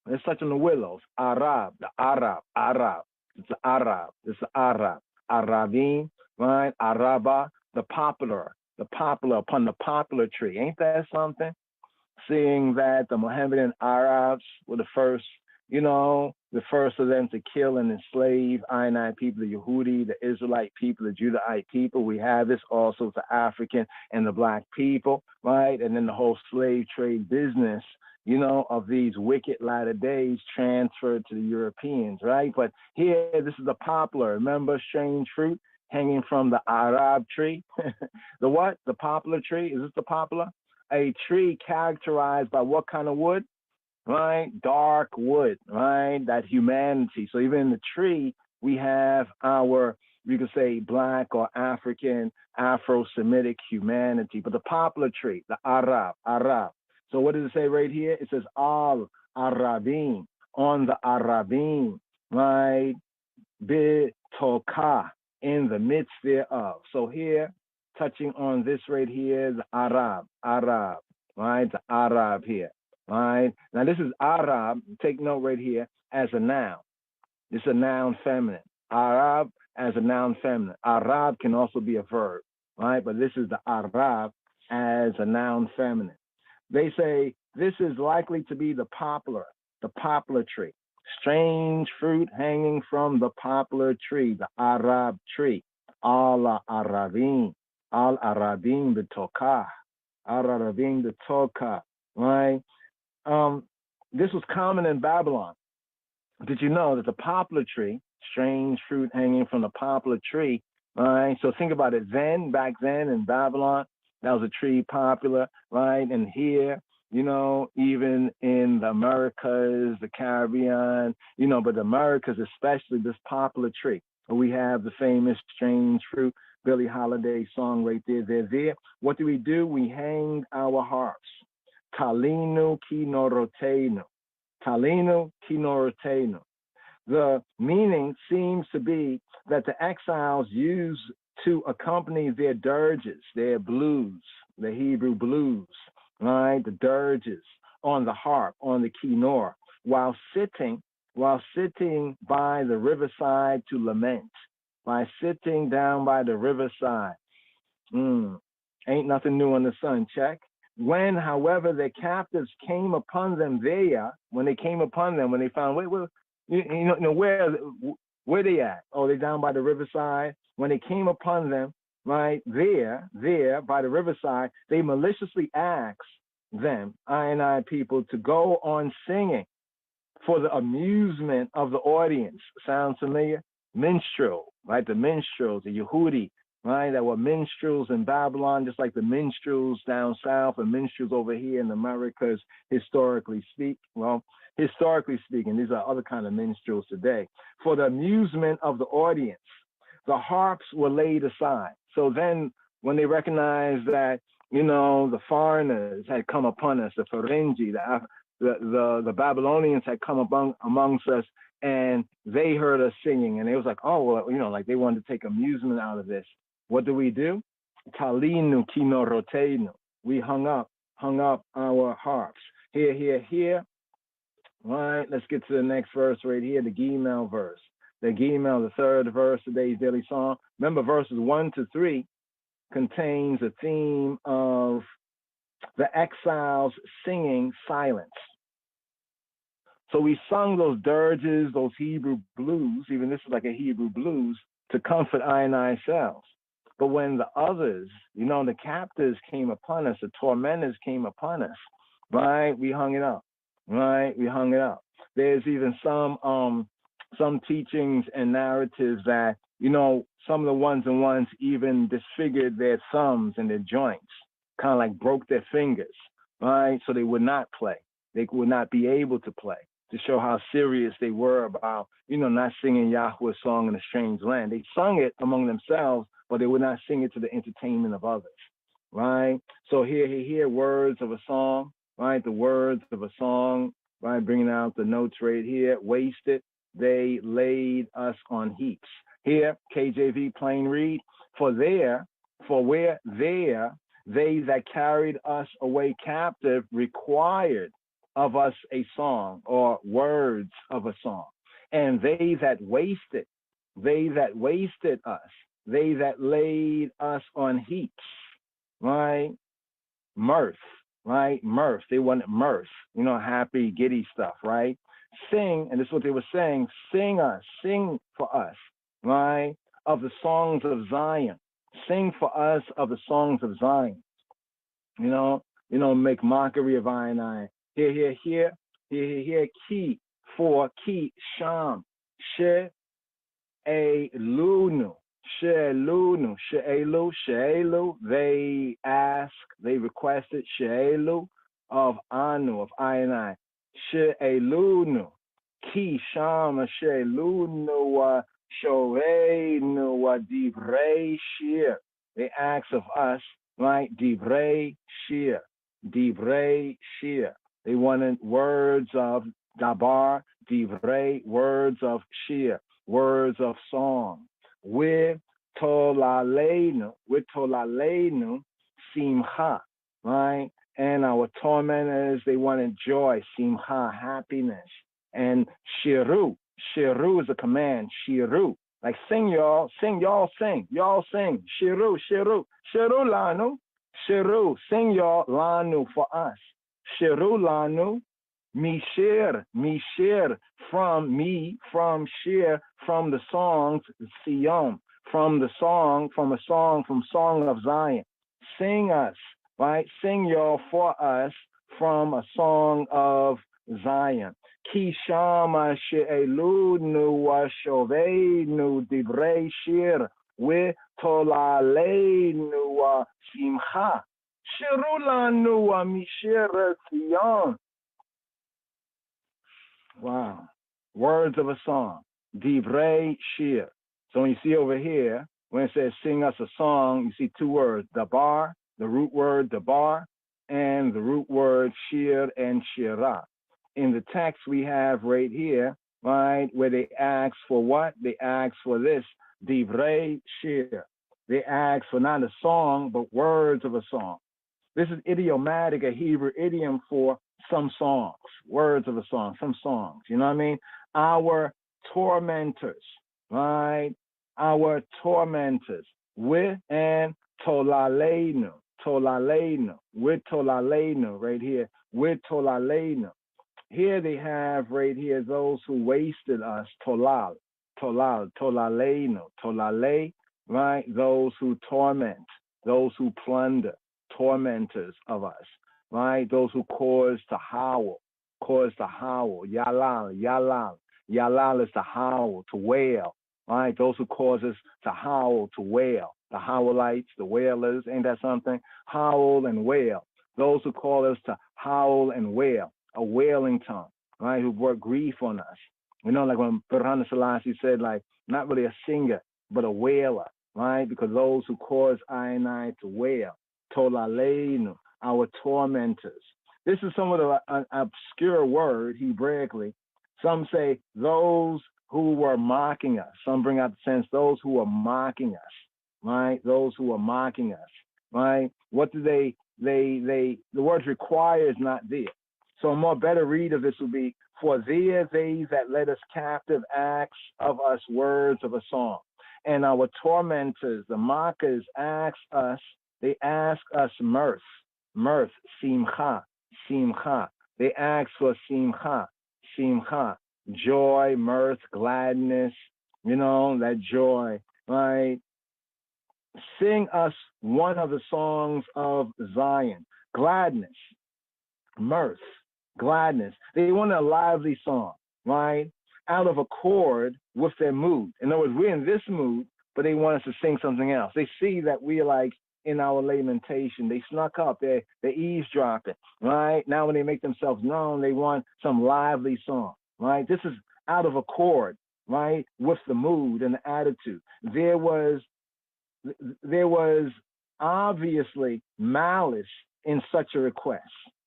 Let's touch on the willows. Arab. It's the Arab. Arabim, right? Araba, the poplar upon the poplar tree. Ain't that something? Seeing that the Mohammedan Arabs were the first of them to kill and enslave Inite people, the Yehudi, the Israelite people, the Judahite people. We have this also to African and the black people, right? And then the whole slave trade business, of these wicked latter days transferred to the Europeans, right? But here, this is the poplar. Remember strange fruit? hanging from the Arab tree. The what? The poplar tree. Is this the poplar? A tree characterized by what kind of wood? Right? Dark wood, right? That humanity. So even in the tree, we have our, you could say, black or African, Afro-Semitic humanity. But the poplar tree, the Arab. So what does it say right here? It says Al-Arabin, on the Arabin, right? Bitoka, in the midst thereof. So here, touching on this right here, the Arab, right? The Arab here, right? Now this is Arab, take note right here, as a noun. It's a noun feminine. Arab as a noun feminine. Arab can also be a verb, right? But this is the Arab as a noun feminine. They say this is likely to be the poplar tree. Strange fruit hanging from the poplar tree, the Arab tree. Al-Arabin b'tokah. Al-Arabin b'tokah, right? This was common in Babylon. Did you know that the poplar tree, strange fruit hanging from the poplar tree, right? So think about it back then in Babylon, that was a tree popular, right? And here, you know, even in the Americas, the Caribbean, you know, but the Americas, especially this poplar tree. We have the famous strange fruit, Billie Holiday song right there. They're there. What do? We hang our harps. Talinu kinorotenu. Talinu kinorotenu. The meaning seems to be that the exiles used to accompany their dirges, their blues, the Hebrew blues, right? The dirges on the harp, on the kinnor, while sitting by the riverside to lament, by sitting down by the riverside. Ain't nothing new on the sun, check. When, however, their captives came upon them there, when they found, where they at? Oh, they down by the riverside. When they came upon them, right, there by the riverside, they maliciously asked them, I people, to go on singing for the amusement of the audience. Sounds familiar? Minstrel, right? The minstrels, the Yehudi, right? That were minstrels in Babylon, just like the minstrels down south and minstrels over here in the Americas, historically speaking, these are other kind of minstrels today. For the amusement of the audience, the harps were laid aside. So then when they recognized that, you know, the foreigners had come upon us, the Ferengi, the Babylonians had come amongst us, and they heard us singing, and it was like, oh, well, you know, like they wanted to take amusement out of this. What do? Talinu kinorotenu. We hung up our harps. Here. Right, let's get to the next verse right here, the Gimel verse. The Gimel, the third verse of today's daily song. Remember, verses 1 to 3 contains a theme of the exiles singing silence. So we sung those dirges, those Hebrew blues, even this is like a Hebrew blues, to comfort I and ourselves. But when the others, you know, the captives came upon us, the tormentors came upon us, right, we hung it up. Right, we hung it up. There's even some teachings and narratives that, you know, some of the ones even disfigured their thumbs and their joints, kind of like broke their fingers, right? So they would not play. They would not be able to play, to show how serious they were about, you know, not singing Yahweh's song in a strange land. They sung it among themselves, but they would not sing it to the entertainment of others, right? So here, words of a song. Right, the words of a song, right, bringing out the notes right here. Wasted, they laid us on heaps. Here, KJV plain read, for where there, they that carried us away captive required of us a song or words of a song. And they that wasted us, they that laid us on heaps, right, mirth. Right, mirth. They wanted mirth, you know, happy, giddy stuff, right? Sing, and this is what they were saying, sing for us, right, of the songs of Zion. Sing for us of the songs of Zion. You know, make mockery of I and I. Here, ki, sham, she, a lunu, She'elunu, she'elu, they ask, they requested, she'elu, of anu, of I and I. She'elunu, ki shama she'elunu, shoreinu, divrei shir. They ask of us, right? Divrei shir, divrei shir. They wanted words of dabar, divrei, words of shir, words of song. With tolalenu, simcha, right? And our tormentors, they wanted joy, simcha, happiness. And shiru is a command, shiru. Like sing y'all, sing, shiru, lanu, shiru, sing y'all, lanu for us. Shiru lanu, mishir, from me, from shir, from the songs, siyom, from Song of Zion. Sing us, right? Sing y'all for us from a Song of Zion. Ki shama she'elunu wa shoveinu divrei shir we tolalenu wa simcha. Shiru lanu wa mishir Zion. Wow. Words of a song. Divrei shir. So when you see over here, when it says sing us a song, you see two words, dabar, the root word dabar, and the root word shir and shirah. In the text we have right here, right, where they ask for what? They ask for this, divrei shir. They ask for not a song, but words of a song. This is idiomatic, a Hebrew idiom for some songs, words of a song, some songs, you know what I mean? Our tormentors, right? Our tormentors, with and tolalenu, with tolalenu, right here, with tolalenu. Here they have right here those who wasted us, tolalenu, right? Those who torment, those who plunder, tormentors of us, right? Those who cause to howl, yalal. Yalal is to howl, to wail, right? Those who cause us to howl, to wail. The howlites, the wailers, ain't that something? Howl and wail. Those who call us to howl and wail, a wailing tongue, right? Who brought grief on us. You know, like when Berhana Selassie said, like, not really a singer, but a wailer, right? Because those who cause I and I to wail, tolalenu, our tormentors. This is somewhat of an obscure word, Hebraically. Some say those who were mocking us. Some bring out the sense those who are mocking us, right? Those who are mocking us, right? What do the word require is not there. So a more better read of this would be, for they that led us captive acts of us words of a song. And our tormentors, the mockers, ask us mirth, simcha. They ask for simcha, joy, mirth, gladness, you know, that joy, right? Sing us one of the songs of Zion, gladness, mirth, gladness. They want a lively song, right? Out of accord with their mood. In other words, we're in this mood, but they want us to sing something else. They see that we're like in our lamentation. They snuck up, they're eavesdropping, right? Now when they make themselves known, they want some lively song, right? This is out of accord, right, with the mood and the attitude. There was obviously malice in such a request.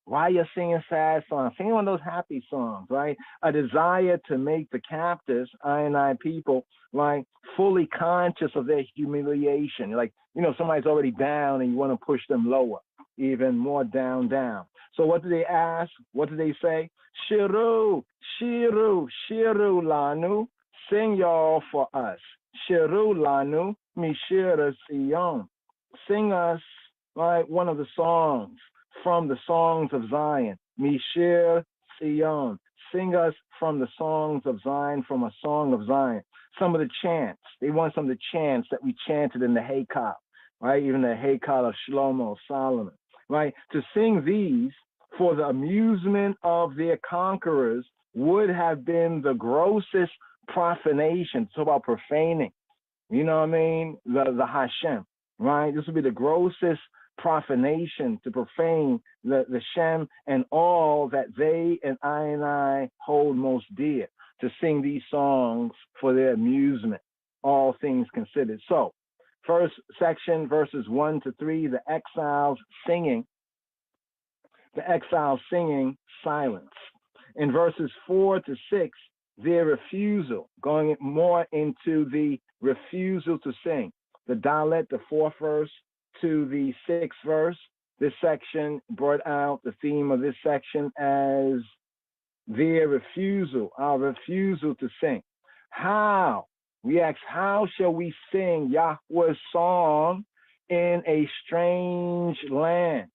Why you're singing sad songs? Sing one of those happy songs, right? A desire to make the captives, I and I people, right, fully conscious of their humiliation. Like, you know, somebody's already down and you want to push them lower, even more down. So what do they ask? What do they say? Shiru lanu, sing y'all for us. Shiru lanu, mishira siyon. Sing us, right, one of the songs from the songs of Zion. Mishir Sion. Sing us from the songs of Zion, from a song of Zion. Some of the chants. They want some of the chants that we chanted in the Haykal, right? Even the Haykal of Shlomo, Solomon, right? To sing these for the amusement of their conquerors would have been the grossest profanation. It's about profaning, you know what I mean, the Hashem, right? This would be the grossest profanation to profane the Shem and all that they and I hold most dear, to sing these songs for their amusement, all things considered. So, first section, verses 1 to 3, the exiles singing silence. In verses 4 to 6, their refusal, going more into the refusal to sing. The Dalet, the 4th verse, to the 6th verse. This section brought out the theme of this section as their refusal, our refusal to sing. How? We ask, how shall we sing Yahweh's song in a strange land,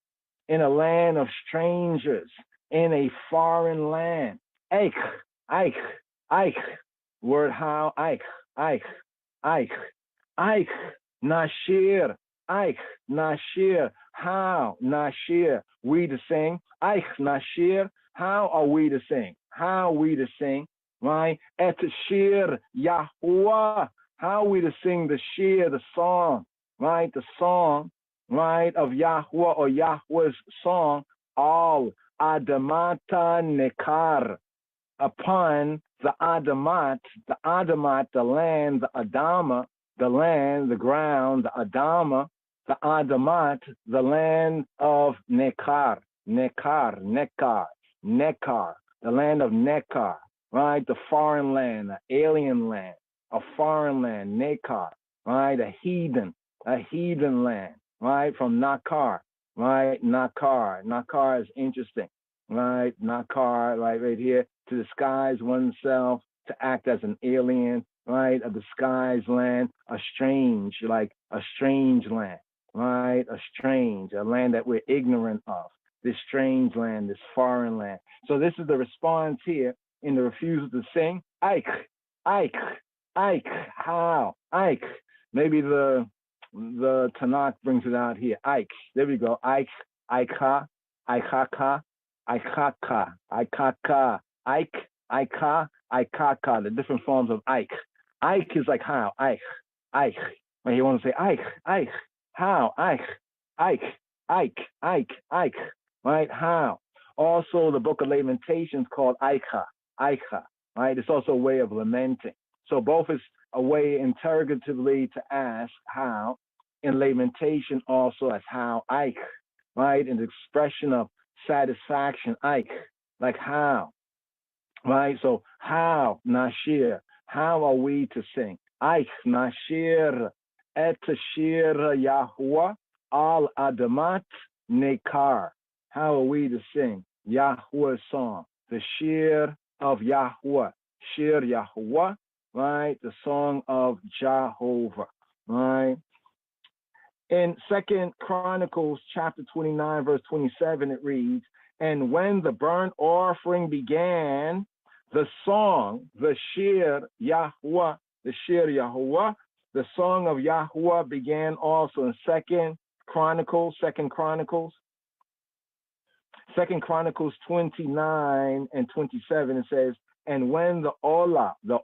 in a land of strangers, in a foreign land? Eich. Word how? Eich. Nashir. Eich, Nashir, how, Nashir, we to sing. Eich, Nashir, how are we to sing? How are we to sing, right? Et shir, Yahuwah, how are we to sing the shir, the song, right? The song, right, of Yahuwah or Yahweh's song, al Adamata Nekar, upon the Adamat, the land, the Adama, the land, the ground, the Adama, the Adamat, the land of Nekar, the land of Nekar, right? The foreign land, the alien land, a foreign land, Nekar, right? A heathen land, right? From Nakar, right? Nakar is interesting, right? Nakar, right here, to disguise oneself, to act as an alien, right? A disguised land, a strange land, right? A land that we're ignorant of, this strange land, this foreign land. So this is the response here in the refusal to sing. Eich, how? Eich. Maybe the Tanakh brings it out here. Eich. There we go. Eich, Eicha, Eichaka, Eich, Aikaka, the different forms of Eich. Eich is like how? Eich. When you want to say Eich, how? Eich, right? How? Also, the book of Lamentations called Eicha, right? It's also a way of lamenting. So both is a way interrogatively to ask how, in lamentation also as how, Eich, right? An expression of satisfaction, Eich, like how, right? So how, Nashir, how are we to sing? Eich, Nashir, et shir Yahuwah al Adamat Nekar. How are we to sing Yahweh's song, the shir of Yahuwah, shir Yahuwah, right? The song of Jehovah, right? In 2 Chronicles chapter 29, verse 27, it reads, and when the burnt offering began, the song, the shir Yahuwah, the song of Yahuwah began also in 2 Chronicles 29 and 27, it says, and when the Olah, the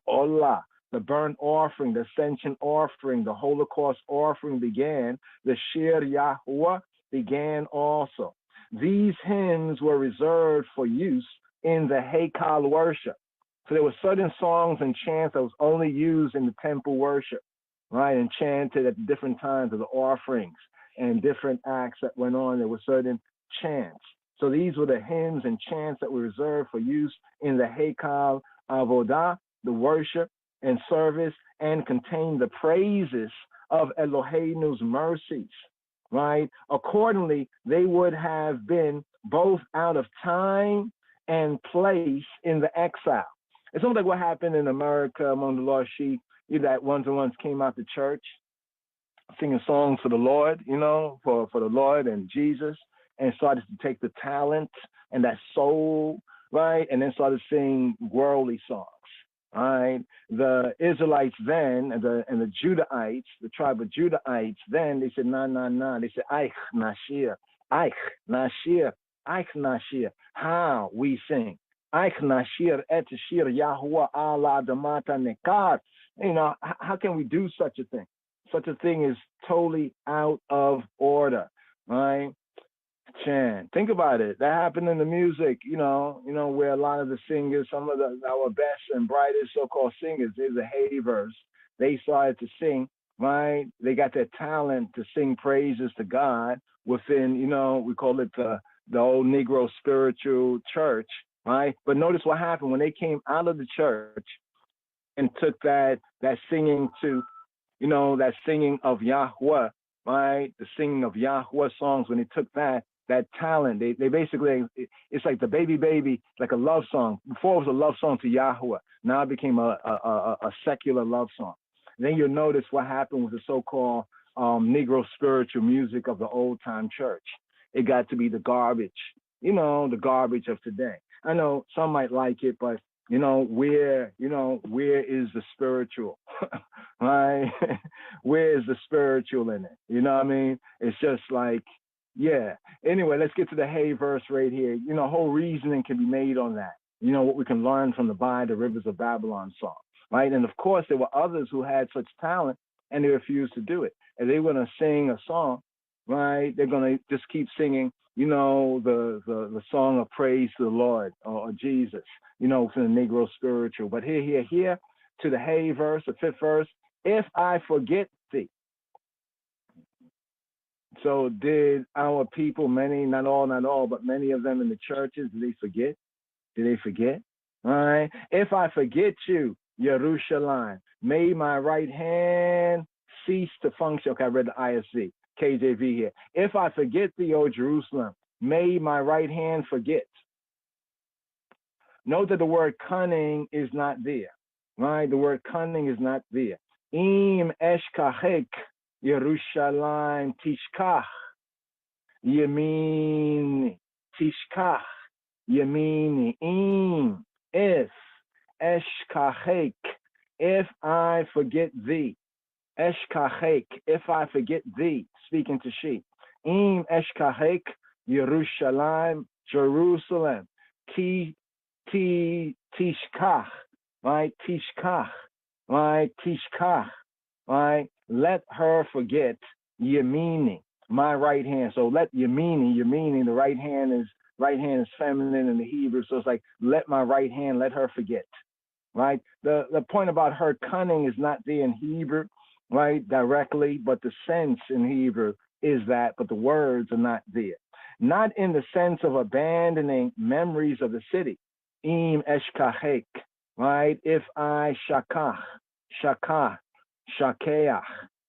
burnt offering, the ascension offering, the Holocaust offering began, the Shir Yahuwah began also. These hymns were reserved for use in the Heikal worship. So there were certain songs and chants that was only used in the temple worship, right? And chanted at different times of the offerings and different acts that went on. There were certain chants. So these were the hymns and chants that were reserved for use in the Heikal Avodah, the worship and service, and contained the praises of Eloheinu's mercies, right? Accordingly, they would have been both out of time and place in the exile. It's almost like what happened in America among the lost sheep, that ones and ones came out to church singing songs for the Lord, for the Lord and Jesus, and started to take the talent and that soul, right? And then started singing worldly songs, right? The Israelites then, and the Judahites, the tribe of Judahites, then they said, nah. They said, Eich Nashir, how we sing. Eich Nashir et Shir Yahuwah ala Damata Nekar. how can we do such a thing? Such a thing is totally out of order, right? Chan, think about it. That happened in the music, where a lot of the singers, some of our best and brightest so-called singers, there's a Havers. They started to sing, right? They got their talent to sing praises to God within, we call it the old Negro spiritual church, right? But notice what happened when they came out of the church and took that singing to, that singing of Yahweh, right? The singing of Yahweh songs, when they took that talent, they basically, it's like the baby, like a love song. Before it was a love song to Yahweh. Now it became a secular love song. And then you'll notice what happened with the so-called Negro spiritual music of the old time church. It got to be the garbage, the garbage of today. I know some might like it, but where is the spiritual, right? Where is the spiritual in it? You know what I mean? It's just like, yeah. Anyway, let's get to the Hay verse right here. Whole reasoning can be made on that. What we can learn from the By the Rivers of Babylon song, right? And of course, there were others who had such talent and they refused to do it. And they were going to sing a song, right? They're going to just keep singing, the song of praise to the Lord or Jesus, from the Negro spiritual. But here, to the Hay verse, the 5th verse, if I forget thee. So did our people, many, not all, but many of them in the churches, did they forget? Did they forget? All right. If I forget you, Yerushalayim, may my right hand cease to function. Okay, I read the ISV, KJV here. If I forget thee, O Jerusalem, may my right hand forget. Note that the word cunning is not there, right? The word cunning is not there. Im eshkachek Yerushalayim tishkach yemini tishkach yemini im if eshkachek if I forget thee eshkachek if I forget thee, speaking to she, im eshkachek Yerushalayim Jerusalem tishkach, right? Tishkach, right? Tishkach, right? Let her forget Yemini, my right hand. So let Yemini, the right hand is feminine in the Hebrew. So it's like, let my right hand, let her forget, right? The point about her cunning is not there in Hebrew, right, directly, but the sense in Hebrew is that, but the words are not there. Not in the sense of abandoning memories of the city. Im eshkachek, right? If I shakach, shakeach,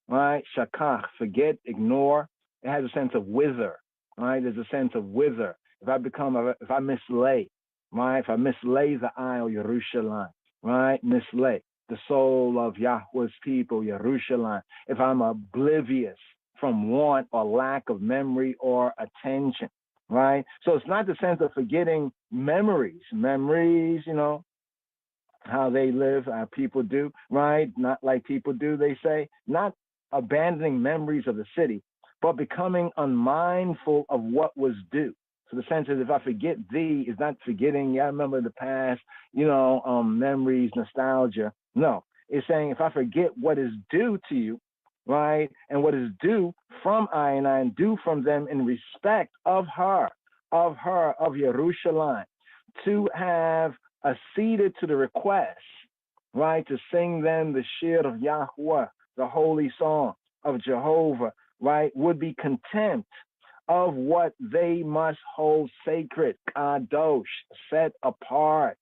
right? Shakach, forget, ignore. It has a sense of wither, right? There's a sense of wither. If I mislay, right? If I mislay the isle, Yerushalayim, right? Mislay the soul of Yahweh's people, Yerushalayim. If I'm oblivious from want or lack of memory or attention, right? So it's not the sense of forgetting memories, how they live, how people do, right? Not like people do, they say. Not abandoning memories of the city, but becoming unmindful of what was due. So the sense is, if I forget thee, is not forgetting, I remember the past, memories, nostalgia. No, it's saying if I forget what is due to you, right, and what is due from I and due from them in respect of her, of Yerushalayim, to have acceded to the request, right, to sing them the shir of Yahweh, the holy song of Jehovah, right, would be contempt of what they must hold sacred, kadosh, set apart.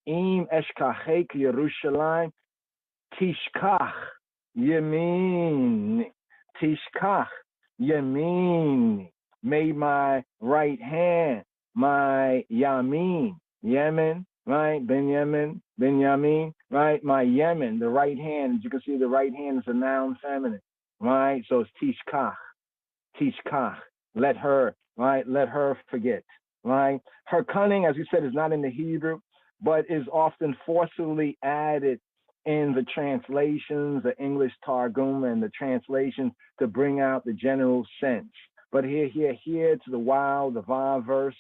Im eshkachek Yerushalayim tishkach yemin, tishkach yemin. May my right hand, my yamin, Yemen, right, Benjamin, right, my Yemen, the right hand. As you can see, the right hand is a noun feminine, right? So it's tishkach. Let her, right? Let her forget, right? Her cunning, as you said, is not in the Hebrew, but is often forcibly added in the translations, the English Targum and the translations to bring out the general sense. But here to the Wow, the Vav verse,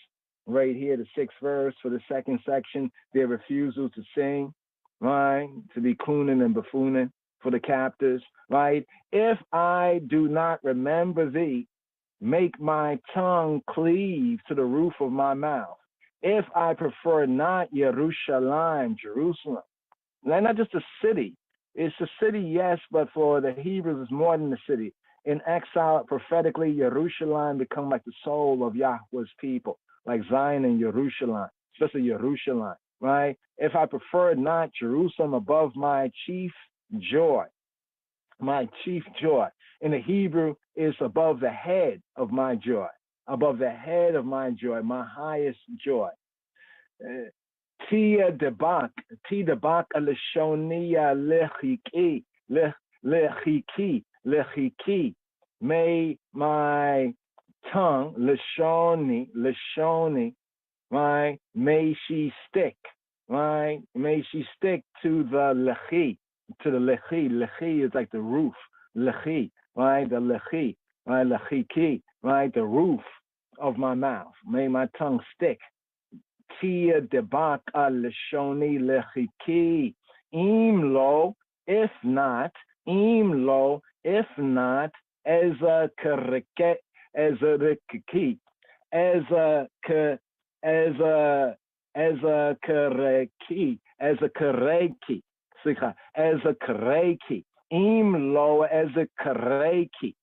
right here, the 6th verse for the 2nd section, their refusal to sing, right? To be cooning and buffooning for the captors, right? If I do not remember thee, make my tongue cleave to the roof of my mouth. If I prefer not Jerusalem, Jerusalem, not just a city. It's a city, yes, but for the Hebrews, it's more than a city. In exile, prophetically, Jerusalem become like the soul of Yahweh's people, like Zion and Jerusalem, especially Jerusalem, right? If I prefer not Jerusalem above my chief joy, my chief joy. In the Hebrew, is above the head of my joy, above the head of my joy, my highest joy. Tia debak alishonia lechiki. May my tongue lishoni, right? May she stick, right? May she stick to the lechi, to the lechi. Lechi is like the roof, lechi, right? The lechi, right? Lechiki, right? The roof of my mouth. May my tongue stick. Tia debak alishoni lechiki. Imlo, if not, as a kareke, as a rikiki, as a kareki, imlo as a kareki.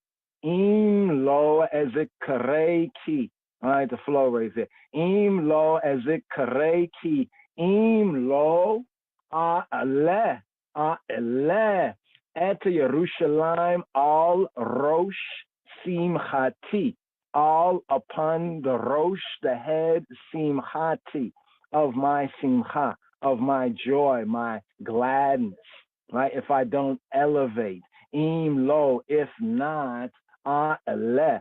All right, the flow right there. Imlo as a kareki, imlo ale et Yerushalayim al rosh simchati, all upon the rosh, the head, simchati, of my simcha, of my joy, my gladness, right? If I don't elevate, im lo, if not, a'eleh,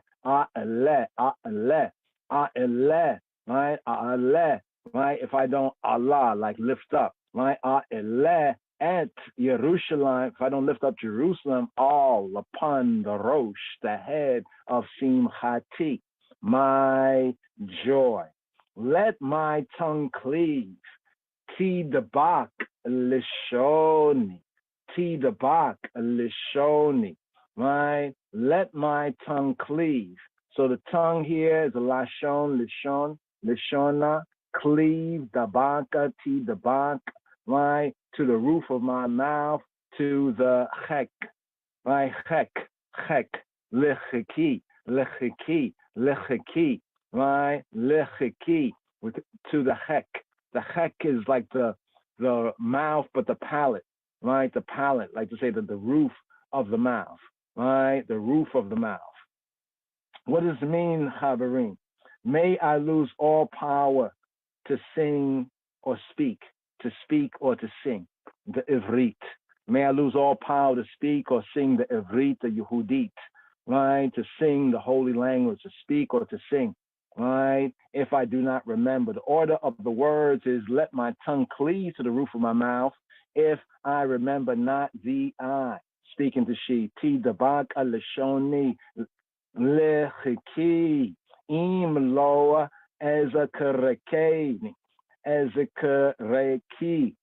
right? If I don't Allah, like lift up, right? A'eleh, at Jerusalem, if I don't lift up Jerusalem, all upon the rosh, the head of simchati, my joy. Let my tongue cleave. Tidabak lishoni. Right? Let my tongue cleave. So the tongue here is a lishona, cleave, dabaka, tidabak, right? To the roof of my mouth, to the chek, right? Chek, lechiki, right? Lechiki, to the chek. The chek is like the mouth, but the palate, right? The palate, like to say that the roof of the mouth, right? The roof of the mouth. What does it mean, Chaverim? May I lose all power to sing or speak, or to sing, the Ivrit. May I lose all power to speak or sing the Ivrit, the Yehudit, right? To sing the holy language, to speak or to sing, right? If I do not remember. The order of the words is, let my tongue cleave to the roof of my mouth if I remember not thee I. Speaking to she, ti dabak alishoni lechiki im loa as a karekeni. As a kareki,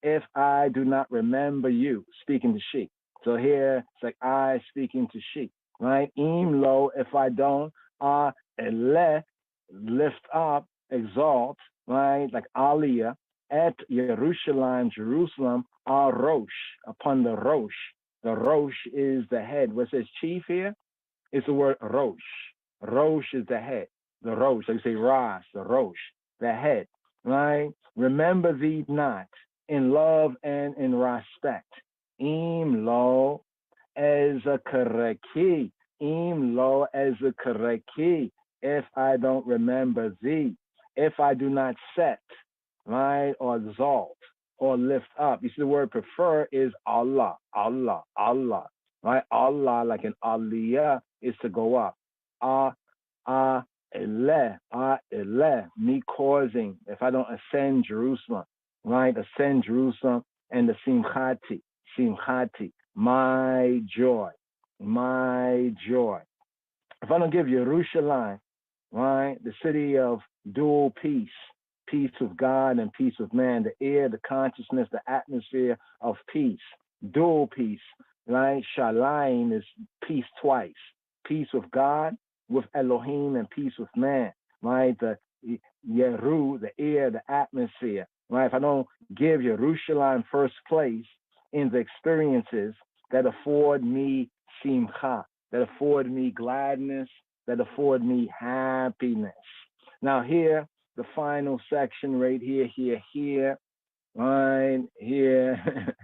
if I do not remember you, speaking to she. So here it's like I speaking to she, right? Im lo, if I don't, ele, lift up, exalt, right? Like aliyah, at Jerusalem, rosh, upon the rosh. The rosh is the head. What says chief here? It's the word rosh. Rosh is the head. The rosh, like you say ras, the rosh, the head, right? Remember thee not in love and in respect. Im lo as a kareki. If I don't remember thee. If I do not set, right, or exalt, or lift up. You see the word prefer is Allah, right? Allah, like an aliyah, is to go up. Me causing, if I don't ascend Jerusalem, right? Ascend Jerusalem and the simchati, my joy. If I don't give Jerusalem right? The city of dual peace, peace with God and peace with man, the air, the consciousness, the atmosphere of peace, dual peace, right? Shalayim is peace twice, peace with God, with Elohim, and peace with man, right? The Yeru, the air, the atmosphere, right? If I don't give Yerushalayim first place in the experiences that afford me simcha, that afford me gladness, that afford me happiness. Now here, the final section right here, right here,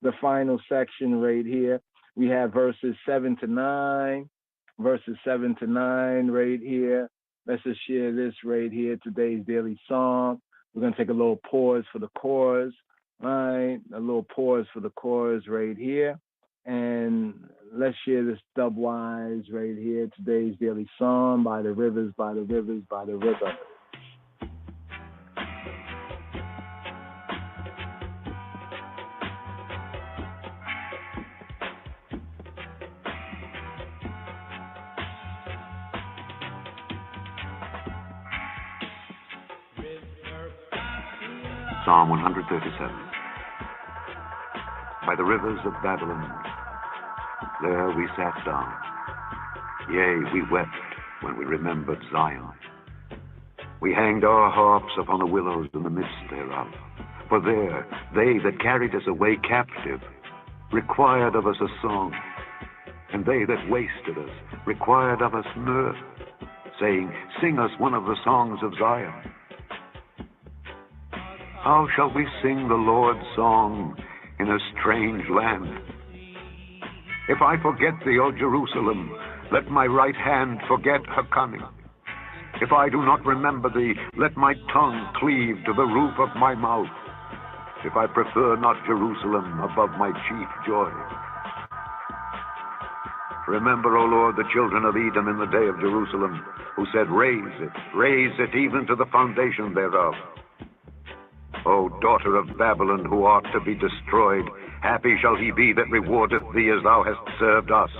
the final section right here. We have verses 7 to 9, right here. Let's just share this right here, today's daily song. We're going to take a little pause for the chorus, right? A little pause for the chorus right here. And let's share this dubwise right here, today's daily song, by the rivers, by the rivers, by the river. Psalm 137. By the rivers of Babylon, there we sat down. Yea, we wept when we remembered Zion. We hanged our harps upon the willows in the midst thereof. For there, they that carried us away captive required of us a song, and they that wasted us required of us mirth, saying, Sing us one of the songs of Zion. How shall we sing the Lord's song in a strange land? If I forget thee, O Jerusalem, let my right hand forget her coming. If I do not remember thee, let my tongue cleave to the roof of my mouth. If I prefer not Jerusalem above my chief joy. Remember, O Lord, the children of Edom in the day of Jerusalem, who said, raise it even to the foundation thereof. O daughter of Babylon, who art to be destroyed, happy shall he be that rewardeth thee as thou hast served us.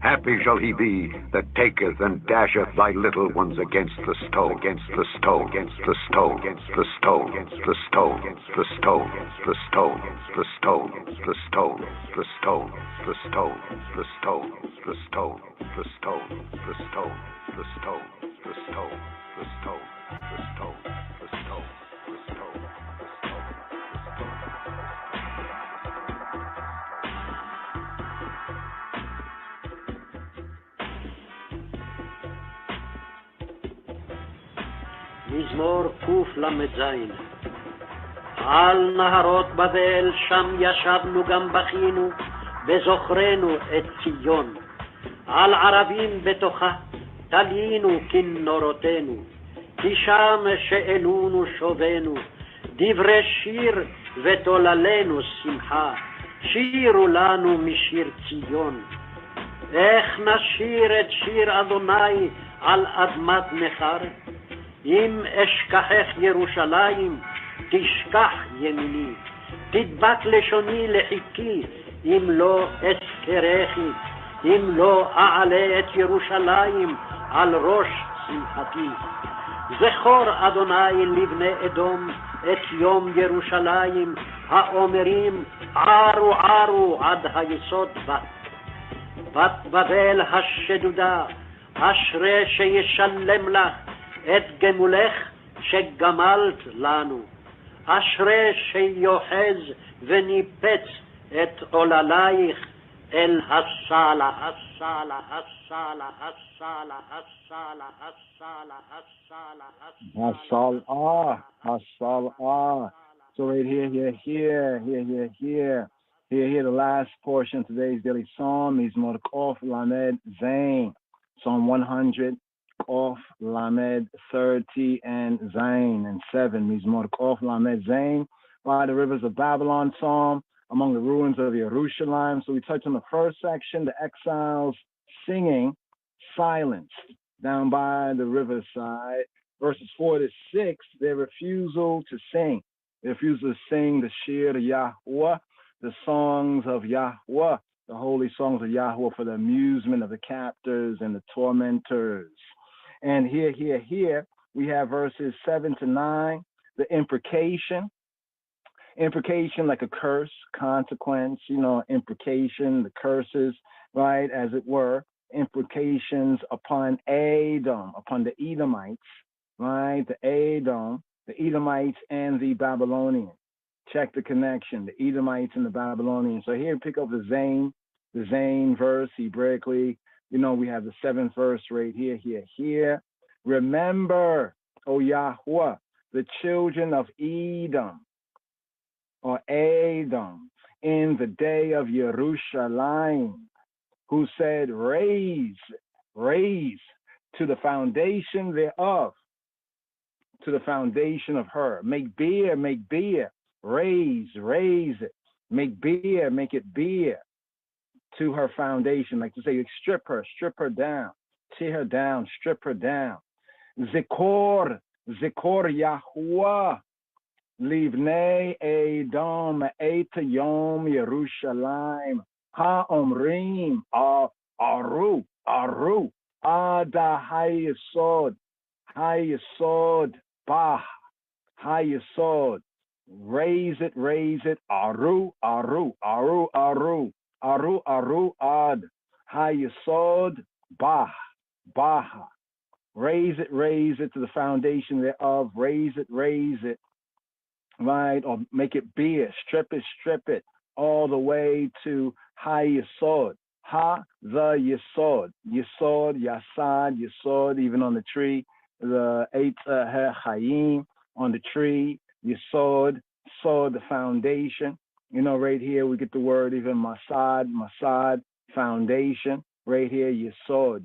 Happy shall he be that taketh and dasheth thy little ones against the stone, against the stone, against the stone, against the stone, against the stone, against the stone, against the stone, against the stone, against the stone, the stone, the stone, the stone, the stone, the stone, the stone, the stone, the stone, the stone, the stone, the stone. מזמור קל"ז. על נהרות בבל שם ישבנו גם בכינו, וזוכרנו את ציון. על ערבים בתוכה תלינו כנורותינו, כי שם שאלונו שובנו, דברי שיר ותוללנו שמחה, שירו לנו משיר ציון. איך נשיר את שיר אדוני על אדמת נכר? אם אשכחך ירושלים, תשכח ימיני. תדבק לשוני לחיקי, אם לא אזכרכי. אם לא אעלה את ירושלים על ראש שמחתי. זכור אדוני לבני אדום את יום ירושלים, האומרים ערו ערו עד היסוד בת. בת בבל השדודה, אשרי שישלם לך את גמולך שגמלת לנו. אשרי שיוחז וניפץ את עוללייך אל הסלה, הסלה, הסלה, הסלה, הסלה, הסלה, הסלה, Asal. So right here, the last portion of today's daily psalm is Mordechov Lamed Zain, Psalm 100, Kof Lamed 30 and Zain and 7. Mordechov Lamed Zain, by the rivers of Babylon, Psalm among the ruins of Jerusalem. So we touched on the first section, the exiles singing, silenced down by the riverside. Verses 4 to 6, their refusal to sing. They refuse to sing the Shir Yahweh, the songs of Yahweh, the holy songs of Yahweh for the amusement of the captors and the tormentors. And here, we have verses 7 to 9, the imprecation. Imprecation like a curse, consequence, imprecation, the curses, right, as it were, imprecations upon Edom, upon the Edomites, right, the Edomites and the Babylonians. Check the connection, the Edomites and the Babylonians. So here, pick up the Zayn verse, Hebraically, we have the 7th verse right here. Remember, O Yahweh, the children of Edom, or Edom, in the day of Yerushalayim, who said, raise to the foundation thereof, to the foundation of her. Make beer, raise it. Make beer, make it beer to her foundation. Like to say, strip her down, tear her down, strip her down. Zikor Yahuwah, Livnei Edom et Yom Yerushalayim HaOmrim Aru Ada Hayesod Bah Hayesod, raise it Aru Ad Hayesod Bah raise it to the foundation thereof, raise it, right, or make it beer, strip it, all the way to high yesod, the yesod, yasad, even on the tree, the Eitz Chaim on the tree, yesod, the foundation, right here we get the word even masad, foundation, right here, yesod,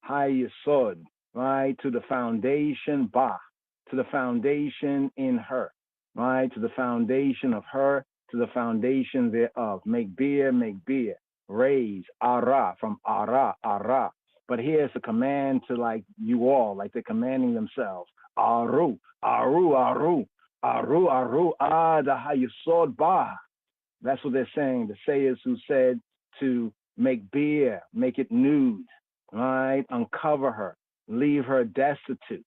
high yesod, right, to the foundation, to the foundation in her, right, to the foundation of her, to the foundation thereof. Make beer, raise, ara, from ara. But here's a command to like you all, like they're commanding themselves. Aru, ada hayesod bah. That's what they're saying. The sayers who said to make beer, make it nude, right? Uncover her, leave her destitute,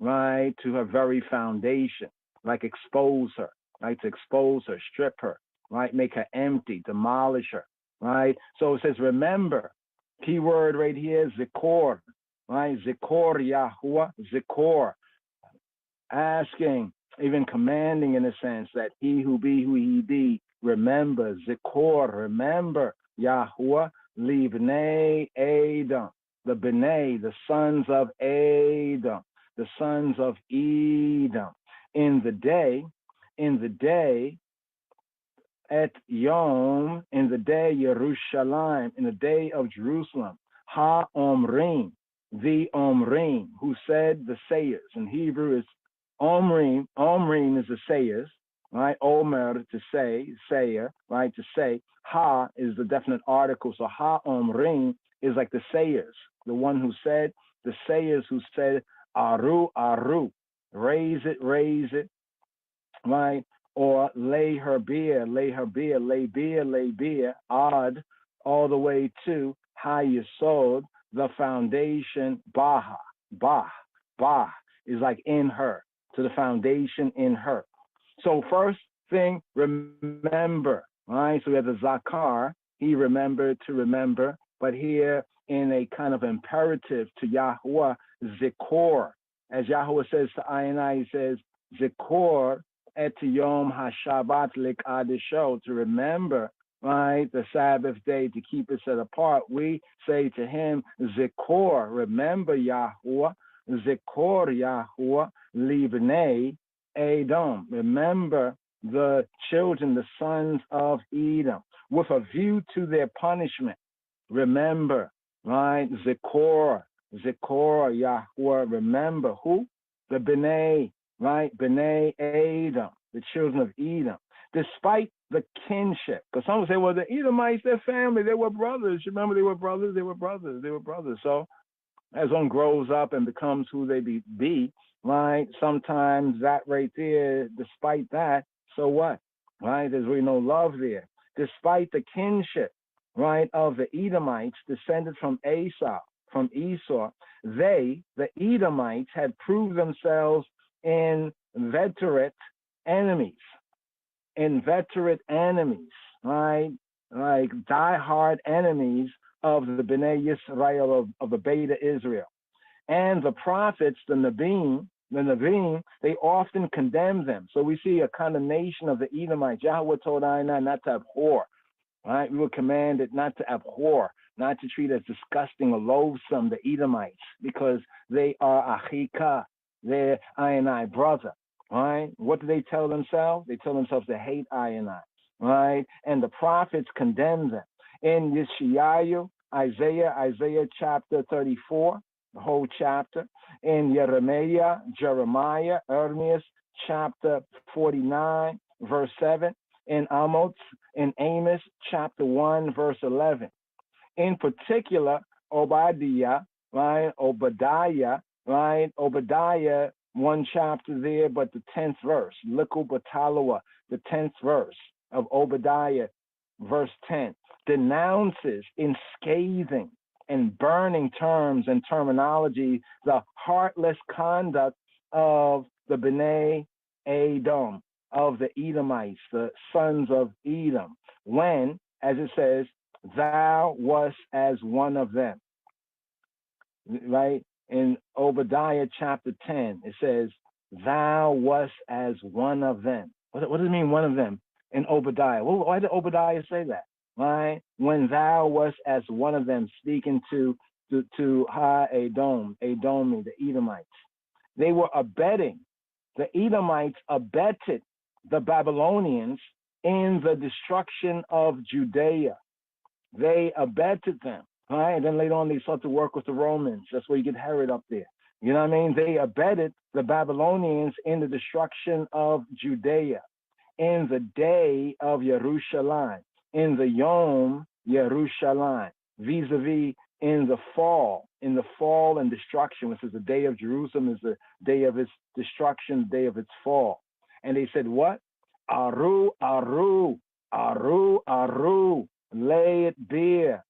right? To her very foundation, like expose her, right? To expose her, strip her, right? Make her empty, demolish her, right? So it says, remember, key word right here, zikor, right? Zikor Yahuwah, zikor, asking, even commanding in a sense that he who be who he be, remember, zikor, remember, Yahuwah, livnei Edom, the B'nai, the sons of Edom, the sons of Edom, in the day, et Yom, in the day Yerushalayim, in the day of Jerusalem, ha-omrim, the omrim, who said the sayers. In Hebrew is omrim is the sayers, right? Omer, to say, sayer, right? To say. Ha is the definite article, so ha-omrim is like the sayers, the one who said, the sayers who said, aru, raise it, right? Or lay beer, ad, all the way to hayesod, the foundation, bah, is like in her, to the foundation in her. So first thing, remember, right? So we have the zakar, he remembered to remember, but here in a kind of imperative to Yahuwah, zikor, as Yahuwah says to Ayinai, he says, zikor et yom hashabat likadisho, to remember, right, the Sabbath day, to keep it set apart. We say to him, zikor, remember Yahuwah, zikor Yahuwah, livnei Edom, remember the children, the sons of Edom, with a view to their punishment. Remember, right? Zikor, Yahuwah, remember who? The B'nai, right? B'nai Edom, the children of Edom, despite the kinship. Because some will say, well, the Edomites, their family, they were brothers. You remember, they were brothers. So as one grows up and becomes who they be, right? Sometimes that right there, despite that, so what? Right? There's really no love there. Despite the kinship, right, of the Edomites descended from Esau, from Esau, they, the Edomites, had proved themselves inveterate enemies, right? Like diehard enemies of the Bnei Yisrael, of the Beta Israel. And the prophets, the Nevi'im, they often condemn them. So we see a condemnation of the Edomites. Yahweh told Ainai not to abhor, right? We were commanded not to abhor, not to treat as disgusting or loathsome the Edomites, because they are Achika, they're Ainai brother, right? What do they tell themselves? They tell themselves to hate Ainai, right? And the prophets condemn them. In Yeshayahu, Isaiah chapter 34, the whole chapter. In Jeremiah, Ermias chapter 49, verse 7. In Amos chapter 1, verse 11. In particular, Obadiah, right? Obadiah, one chapter there, but the 10th verse. Liku Batalawa, the 10th verse of Obadiah, verse 10, denounces in scathing and burning terms and terminology the heartless conduct of the Bnei Edom, of the Edomites, the sons of Edom, when, as it says, thou wast as one of them. Right? In Obadiah chapter 10, it says, thou wast as one of them. What does it mean, one of them, in Obadiah? Well, why did Obadiah say that? Right? When thou wast as one of them, speaking to Ha-Edom, Edomi, the Edomites. They were abetting, the Edomites abetted the Babylonians in the destruction of Judea. They abetted them, right? And then later on they sought to work with the Romans. That's where you get Herod up there. You know what I mean? They abetted the Babylonians in the destruction of Judea, in the day of Yerushalayim, in the Yom Yerushalayim, vis-a-vis in the fall and destruction, which is the day of Jerusalem, is the day of its destruction, the day of its fall. And they said, what? Aru, aru, aru, aru, lay it bare,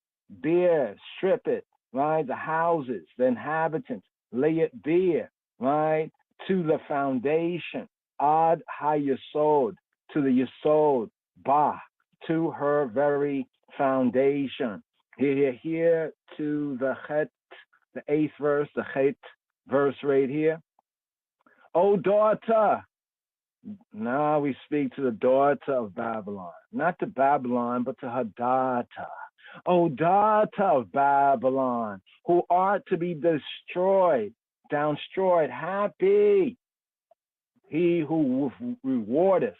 strip it, right? The houses, the inhabitants, lay it bare, right? To the foundation, ad ha-yesod, to the yesod, bah, to her very foundation. Here to the chet, the 8th verse, the chet verse right here. O daughter, now we speak to the daughter of Babylon, not to Babylon, but to her daughter. O daughter of Babylon, who art to be destroyed, downstroyed, happy, he who rewardeth.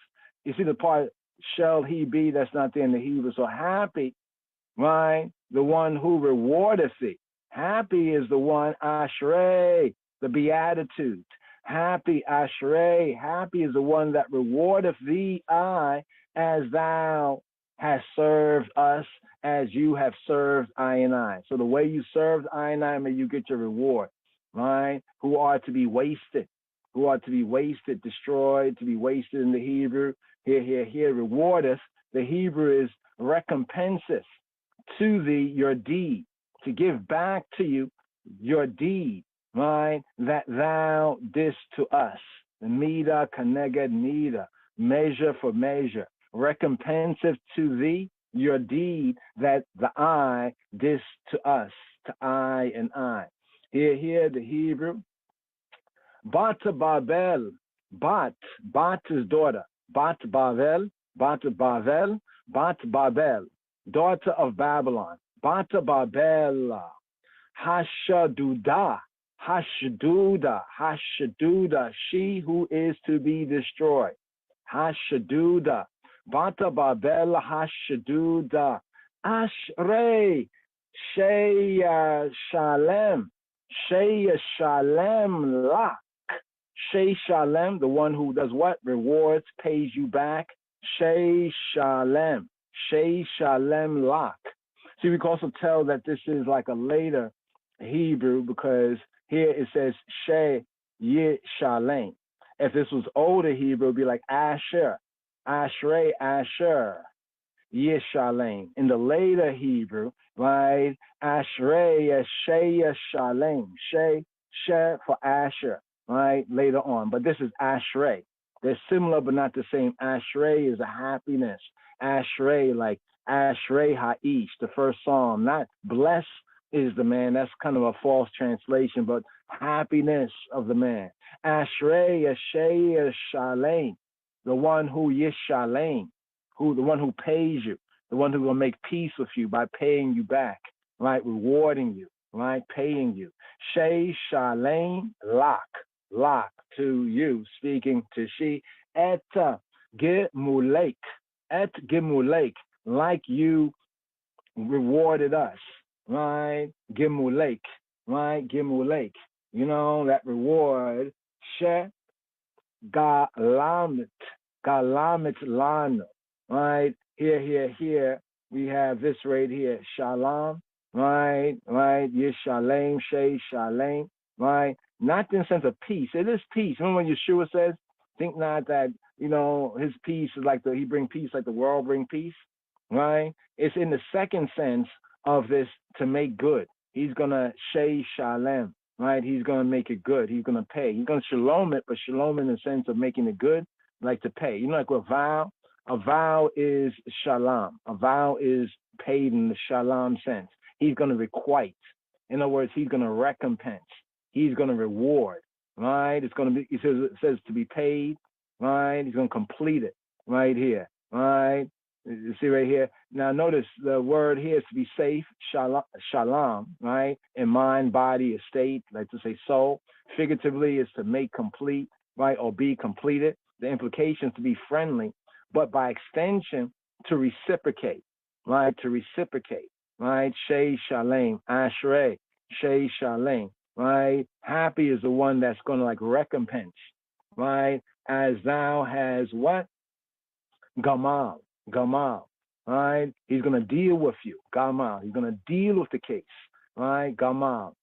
You see the part, shall he be, that's not there in the Hebrew. So happy, right? The one who rewardeth thee. Happy is the one, Ashrei, the beatitude. Happy, Ashrei, happy is the one that rewardeth thee, as thou hast served us, as you have served I and I. So the way you served I and I, may you get your reward, right? Who are to be wasted, destroyed, to be wasted in the Hebrew. Here, rewardeth. The Hebrew is recompenseth to thee your deed, to give back to you your deed, right? That thou didst to us. The mida kaneged mida, measure for measure. Recompenseth to thee your deed that the I didst to us, to I and I. Here, the Hebrew. Bat Babel, Bat is daughter. Bat Babel, daughter of Babylon. Bat Babel, Hashaduda, she who is to be destroyed. Hashaduda, Bata Babel, Hashaduda, Ashrei, Sheya Shalem Lak. Shei Shalem, the one who does what? Rewards, pays you back. Shei Shalem Lak. See, we can also tell that this is like a later Hebrew, because here it says Shei Yit Shalem. If this was older Hebrew, it would be like Asher, Ashrei, Asher. Yishalem. In the later Hebrew, right, Ashrei, Yeshalem, She for Asher, right, later on. But this is Ashrei. They're similar but not the same. Ashrei is a happiness. Ashrei, like Ashrei Ha'ish, the first psalm. Not bless is the man. That's kind of a false translation, but happiness of the man. Ashrei Yeshalem, the one who Yishalem, the one who pays you, the one who will make peace with you by paying you back, right, rewarding you, right, paying you. Shei Shalem Lak to you, speaking to she, et Gimulek, like you rewarded us, right, Gimulek, right, Gimulek, you know, that reward, She Galamit Lano, right, here, we have this right here, Shalom, right, Yishalem, Shei Shalem, right, not in the sense of peace. It is peace. Remember when Yeshua says, think not that, you know, his peace is like he bring peace like the world bring peace, right? It's in the second sense of this, to make good. He's going to Shei Shalem, right? He's going to make it good. He's going to pay. He's going to shalom it, but shalom in the sense of making it good, like to pay. You know, like a vow is shalom. A vow is paid in the shalom sense. He's going to requite. In other words, he's going to recompense. He's going to reward, right? It's going to be, it says to be paid, right? He's going to complete it right here, right? You see right here. Now notice the word here is to be safe, shalom, right? In mind, body, estate, like to say soul. Figuratively is to make complete, right? Or be completed. The implication is to be friendly, but by extension, to reciprocate, right? To reciprocate, right? Shei Shalem, Ashrei, Shei Shalem, right? Happy is the one that's going to like recompense, right? As thou has what? Gamal, right? He's going to deal with you, Gamal. He's going to deal with the case, right? Gamal,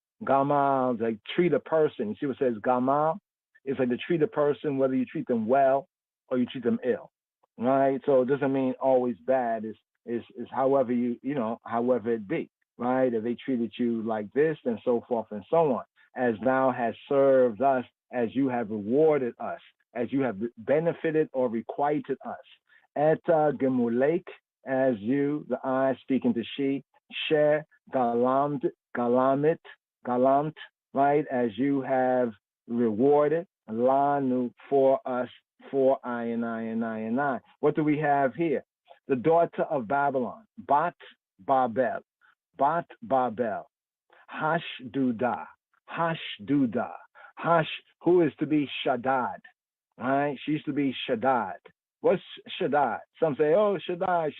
like treat a person. You see what it says, Gamal? It's like to treat a person, whether you treat them well or you treat them ill, right? So it doesn't mean always bad. It's however however it be, right? If they treated you like this, and so forth and so on. As thou hast served us, as you have rewarded us, as you have benefited or requited us. Et gemulek, as you, the I speaking to she, she galamit, right? As you have rewarded, lanu, for us, for I and I. What do we have here? The daughter of Babylon, Bat Babel, Hashdudah, who is to be Shaddad, right? She used to be Shaddad. What's Shaddad? Some say, oh, Shaddai.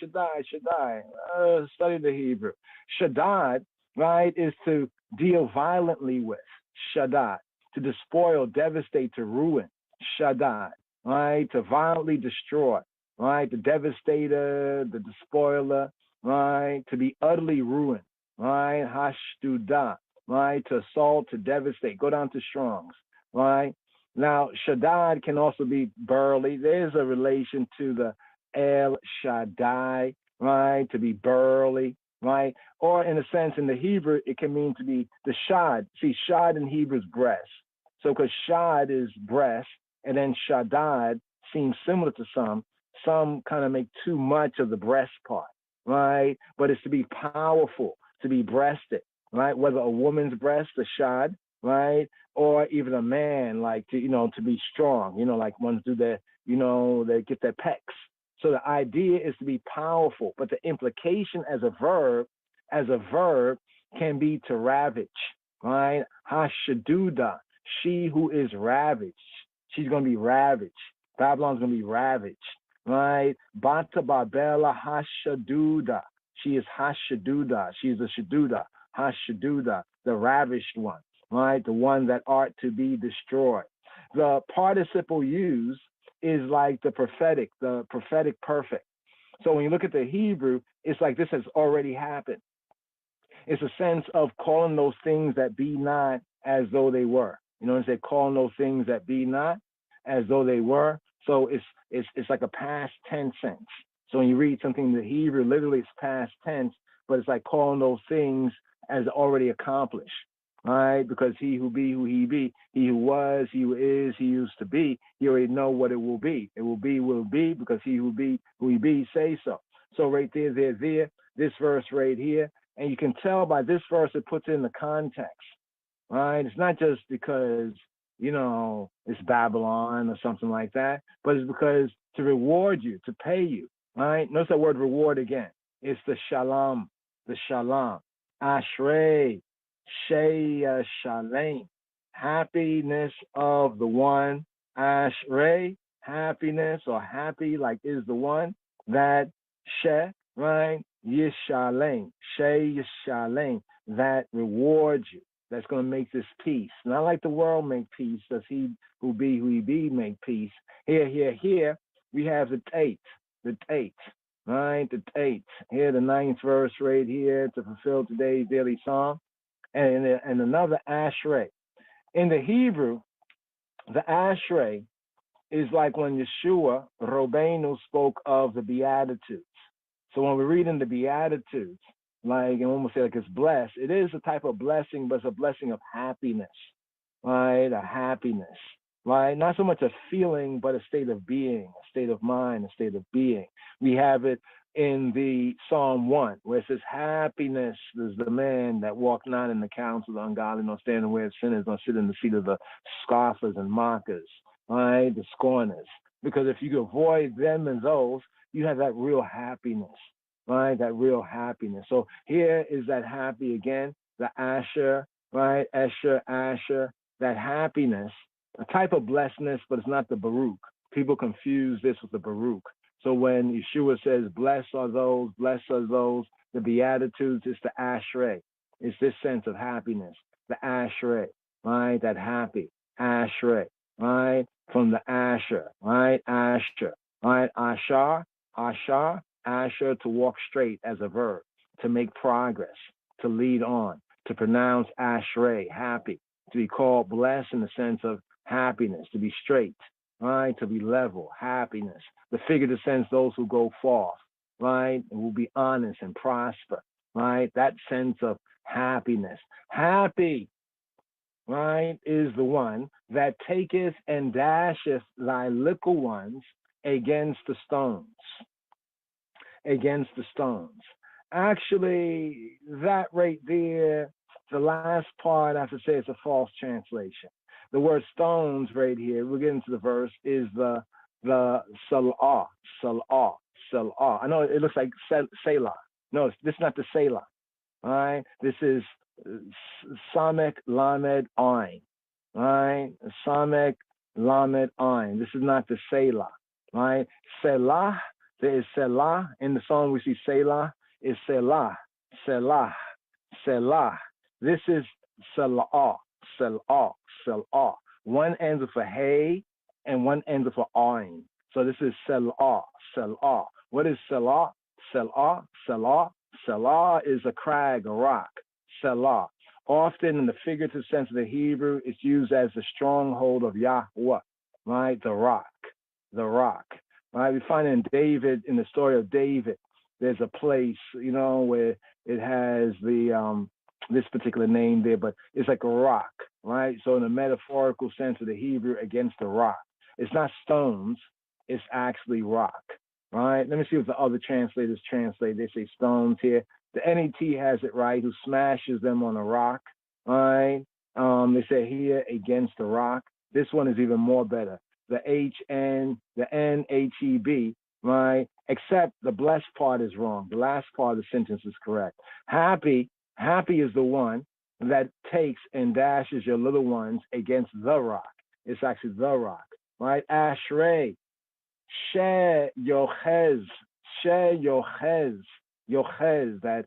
Study the Hebrew. Shaddad, right, is to deal violently with. Shaddad, to despoil, devastate, to ruin. Shaddad, right, to violently destroy. Right, the devastator, the despoiler, right, to be utterly ruined. Right, Hashdudah, right, to assault, to devastate. Go down to Strong's, right? Now, Shaddad can also be burly. There's a relation to the El Shaddai, right, to be burly, right? Or in a sense, in the Hebrew, it can mean to be the Shad. See, Shad in Hebrew is breast. So because Shad is breast, and then Shaddad seems similar to some kind of make too much of the breast part, right? But it's to be powerful, to be breasted, right? Whether a woman's breast, the Shad, right? Or even a man, like, to be strong, like ones do their, they get their pecs. So the idea is to be powerful, but the implication as a verb can be to ravage, right? Hashaduda, she who is ravaged. She's going to be ravaged. Babylon's going to be ravaged, right? Bata Babela Hashaduda. She is Hashaduda. She is a Shaduda. Hashaduda, the ravished one, right? The one that ought to be destroyed. The participle used is like the prophetic perfect. So when you look at the Hebrew, it's like this has already happened. It's a sense of calling those things that be not as though they were. Instead calling those things that be not as though they were. So it's like a past tense sense. So when you read something in the Hebrew, literally it's past tense, but it's like calling those things as already accomplished, right? Because he who be who he be, he who was, he who is, he used to be, he already know what it will be. It will be, because he who be who he be say so. So right there, this verse right here, and you can tell by this verse it puts it in the context, right? It's not just because, it's Babylon or something like that, but it's because to reward you, to pay you, right? Notice that word reward again. It's the shalom, ashrei, shei shalem, happiness of the one, ashrei, happiness or happy like is the one, that she, right, yishalem, shei yishalem, that rewards you, that's going to make this peace. Not like the world make peace, does he who be who he be make peace. Here, we have the eighth, right? The eighth. Here, the ninth verse right here to fulfill today's daily psalm. And another ashrei. In the Hebrew, the ashrei is like when Yeshua, Robenu, spoke of the Beatitudes. So when we're reading the Beatitudes, like, and when we say like it's blessed, it is a type of blessing, but it's a blessing of happiness, right? A happiness, right? Not so much a feeling, but a state of being, a state of mind, a state of being. We have it in the Psalm 1, where it says, happiness is the man that walk not in the counsel of the ungodly, nor stand in the way of sinners, nor sit in the seat of the scoffers and mockers, right? The scorners. Because if you avoid them and those, you have that real happiness, right? That real happiness. So here is that happy again, the Asher, right? Asher, that happiness, a type of blessedness, but it's not the Baruch. People confuse this with the Baruch. So when Yeshua says, blessed are those, the Beatitudes, it's the Ashrei. It's this sense of happiness, the Ashrei, right? That happy, Ashrei, right? From the Asher, right? Asher, right? Asher, to walk straight as a verb, to make progress, to lead on, to pronounce Ashrei, happy, to be called blessed in the sense of happiness, to be straight, right? To be level, happiness. The figurative sense, those who go forth, right? And will be honest and prosper, right? That sense of happiness. Happy, right, is the one that taketh and dasheth thy little ones against the stones. Against the stones. Actually, that right there, the last part I have to say it's a false translation. The word stones right here, we'll get into the verse, is the salah. I know it looks like Selah. No, this is not the Selah. All right? This is Samek Lamed Ain. All right? Samek Lamed Ain. This is not the Selah. Right? Selah. There is Selah. In the song we see Selah. Is Selah. This is Selah. One ends with a hey and one ends with a ain. So this is Selah. What is Selah? Selah is a crag, a rock. Selah. Often in the figurative sense of the Hebrew, it's used as the stronghold of Yahweh, right? The rock. Right? We find in David, in the story of David, there's a place, where it has the this particular name there, but it's like a rock, right? So in the metaphorical sense of the Hebrew, against the rock. It's not stones, it's actually rock, right? Let me see what the other translators translate. They say stones here. The NET has it right, who smashes them on a rock, right? They say here, against the rock. This one is even more better. The NHEB, right? Except the blessed part is wrong. The last part of the sentence is correct. Happy is the one that takes and dashes your little ones against the rock. It's actually the rock, right? Ashrei, She Yochez, that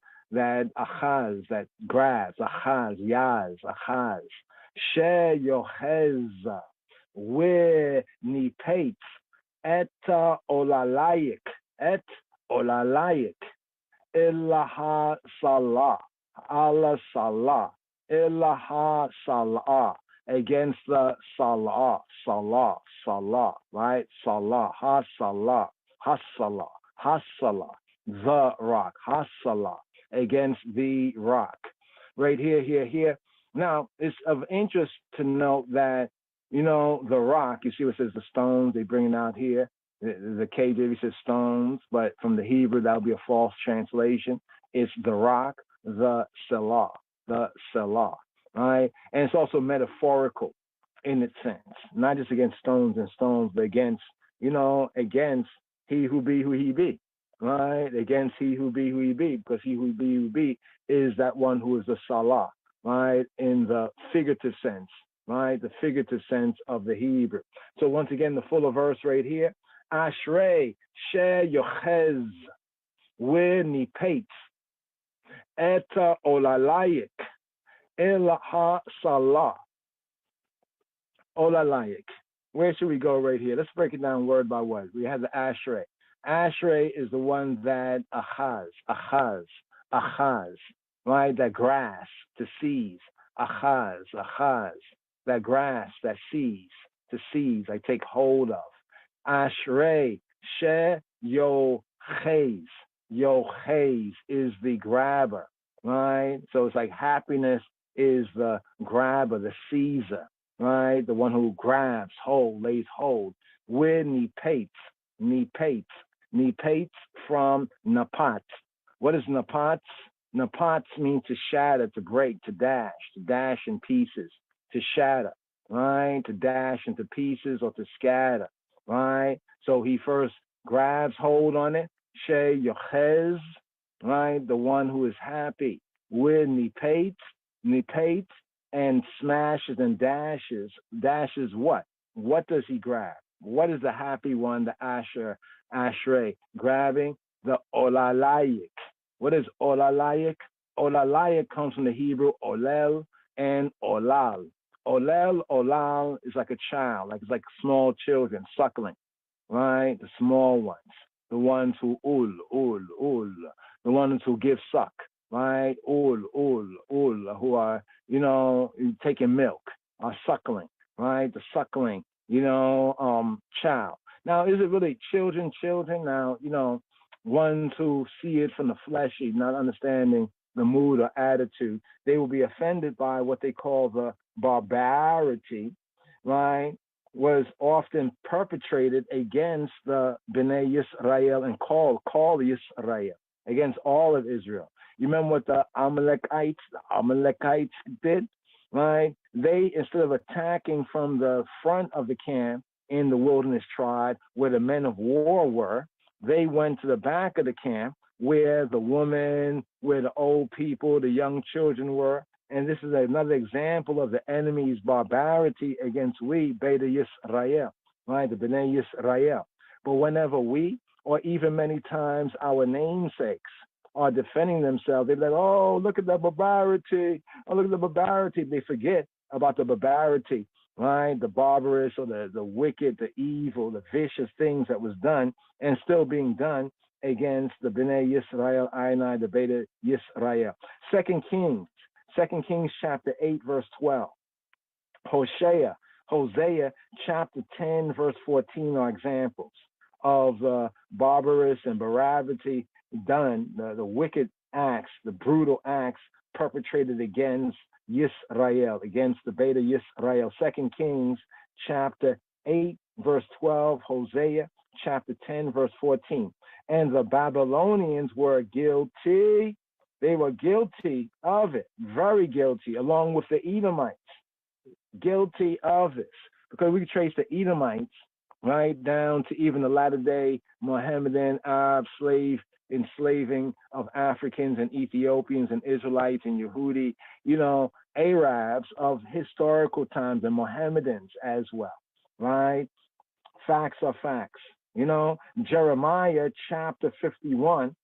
achaz, that grass, achaz, yaz, achaz. She Yochez, where nipate, et olalayik, illaha salah, Allah salah, illaha salah, against the salah, right? Salah, ha salah, Hasala, the rock, Hasala, against the rock. Right here. Now, it's of interest to note that, the rock, you see what it says the stones, they bring it out here. The KJV says stones, but from the Hebrew, that would be a false translation. It's the rock, the Selah, right? And it's also metaphorical in its sense, not just against stones and stones, but against, against he who be who he be, right? Against he who be, because he who be is that one who is the Salah, right? In the figurative sense, right? The figurative sense of the Hebrew. So once again, the fuller verse right here, Ashrei she yochez v'nipetz et olalayik el ha-salah. Olalayik. Where should we go right here? Let's break it down word by word. We have the Ashrei. Ashrei is the one that achaz, right? That grasp, to seize. Achaz, that grasp, that seize, to seize, I take hold of. Ashrei she yochez. Yochez is the grabber, right? So it's like happiness is the grabber, the seizer, right? The one who grabs hold, lays hold. With nipetz from napat. What is napat? Napat means to shatter, to break, to dash in pieces, to shatter, right? To dash into pieces or to scatter, right? So he first grabs hold on it, she yochez, right? The one who is happy. With nipetz, and smashes and dashes. Dashes what? What does he grab? What is the happy one, the Ashrei, grabbing? The olalayik. What is olalayik? Olalayik comes from the Hebrew olel and olal. Olal is like a child, it's like small children, suckling, right? The small ones, the ones who the ones who give suck, right? Who are, taking milk, are suckling, right? The suckling, child. Now, is it really children? Now, ones who see it from the fleshy, not understanding the mood or attitude, they will be offended by what they call the barbarity, right? Was often perpetrated against the Bnei Yisrael and called Yisrael, against all of Israel. You remember what the Amalekites did, right? They, instead of attacking from the front of the camp in the wilderness trod where the men of war were, they went to the back of the camp where the women, where the old people, the young children were. And this is another example of the enemy's barbarity against we, Beta Yisrael, right? The Bnei Yisrael. But whenever we, or even many times our namesakes, are defending themselves, they're like, oh, look at the barbarity. Oh, look at the barbarity. They forget about the barbarity, right? The barbarous or the wicked, the evil, the vicious things that was done and still being done against the Bnei Yisrael, Ainai, the Beta Yisrael. 2 Kings chapter 8, verse 12. Hosea chapter 10, verse 14 are examples of barbarous and barbarity done, the wicked acts, the brutal acts perpetrated against Yisrael, against the Beta Yisrael. 2 Kings chapter 8, verse 12, Hosea chapter 10, verse 14. And the Babylonians were guilty. They were guilty of it, very guilty, along with the Edomites, guilty of this. Because we can trace the Edomites right down to even the latter-day Mohammedan Arab enslaving of Africans and Ethiopians and Israelites and Yehudi, Arabs of historical times and Mohammedans as well, right? Facts are facts. Jeremiah chapter 51,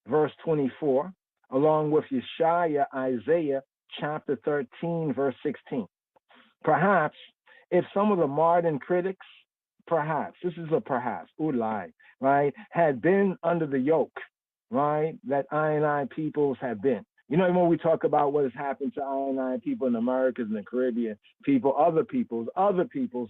verse 24, along with Yeshaya, Isaiah chapter 13, verse 16. Perhaps if some of the modern critics, this is a perhaps, ulai, right, had been under the yoke, right, that I peoples have been, You know, even when we talk about what has happened to I people in the Americas and the Caribbean, other peoples are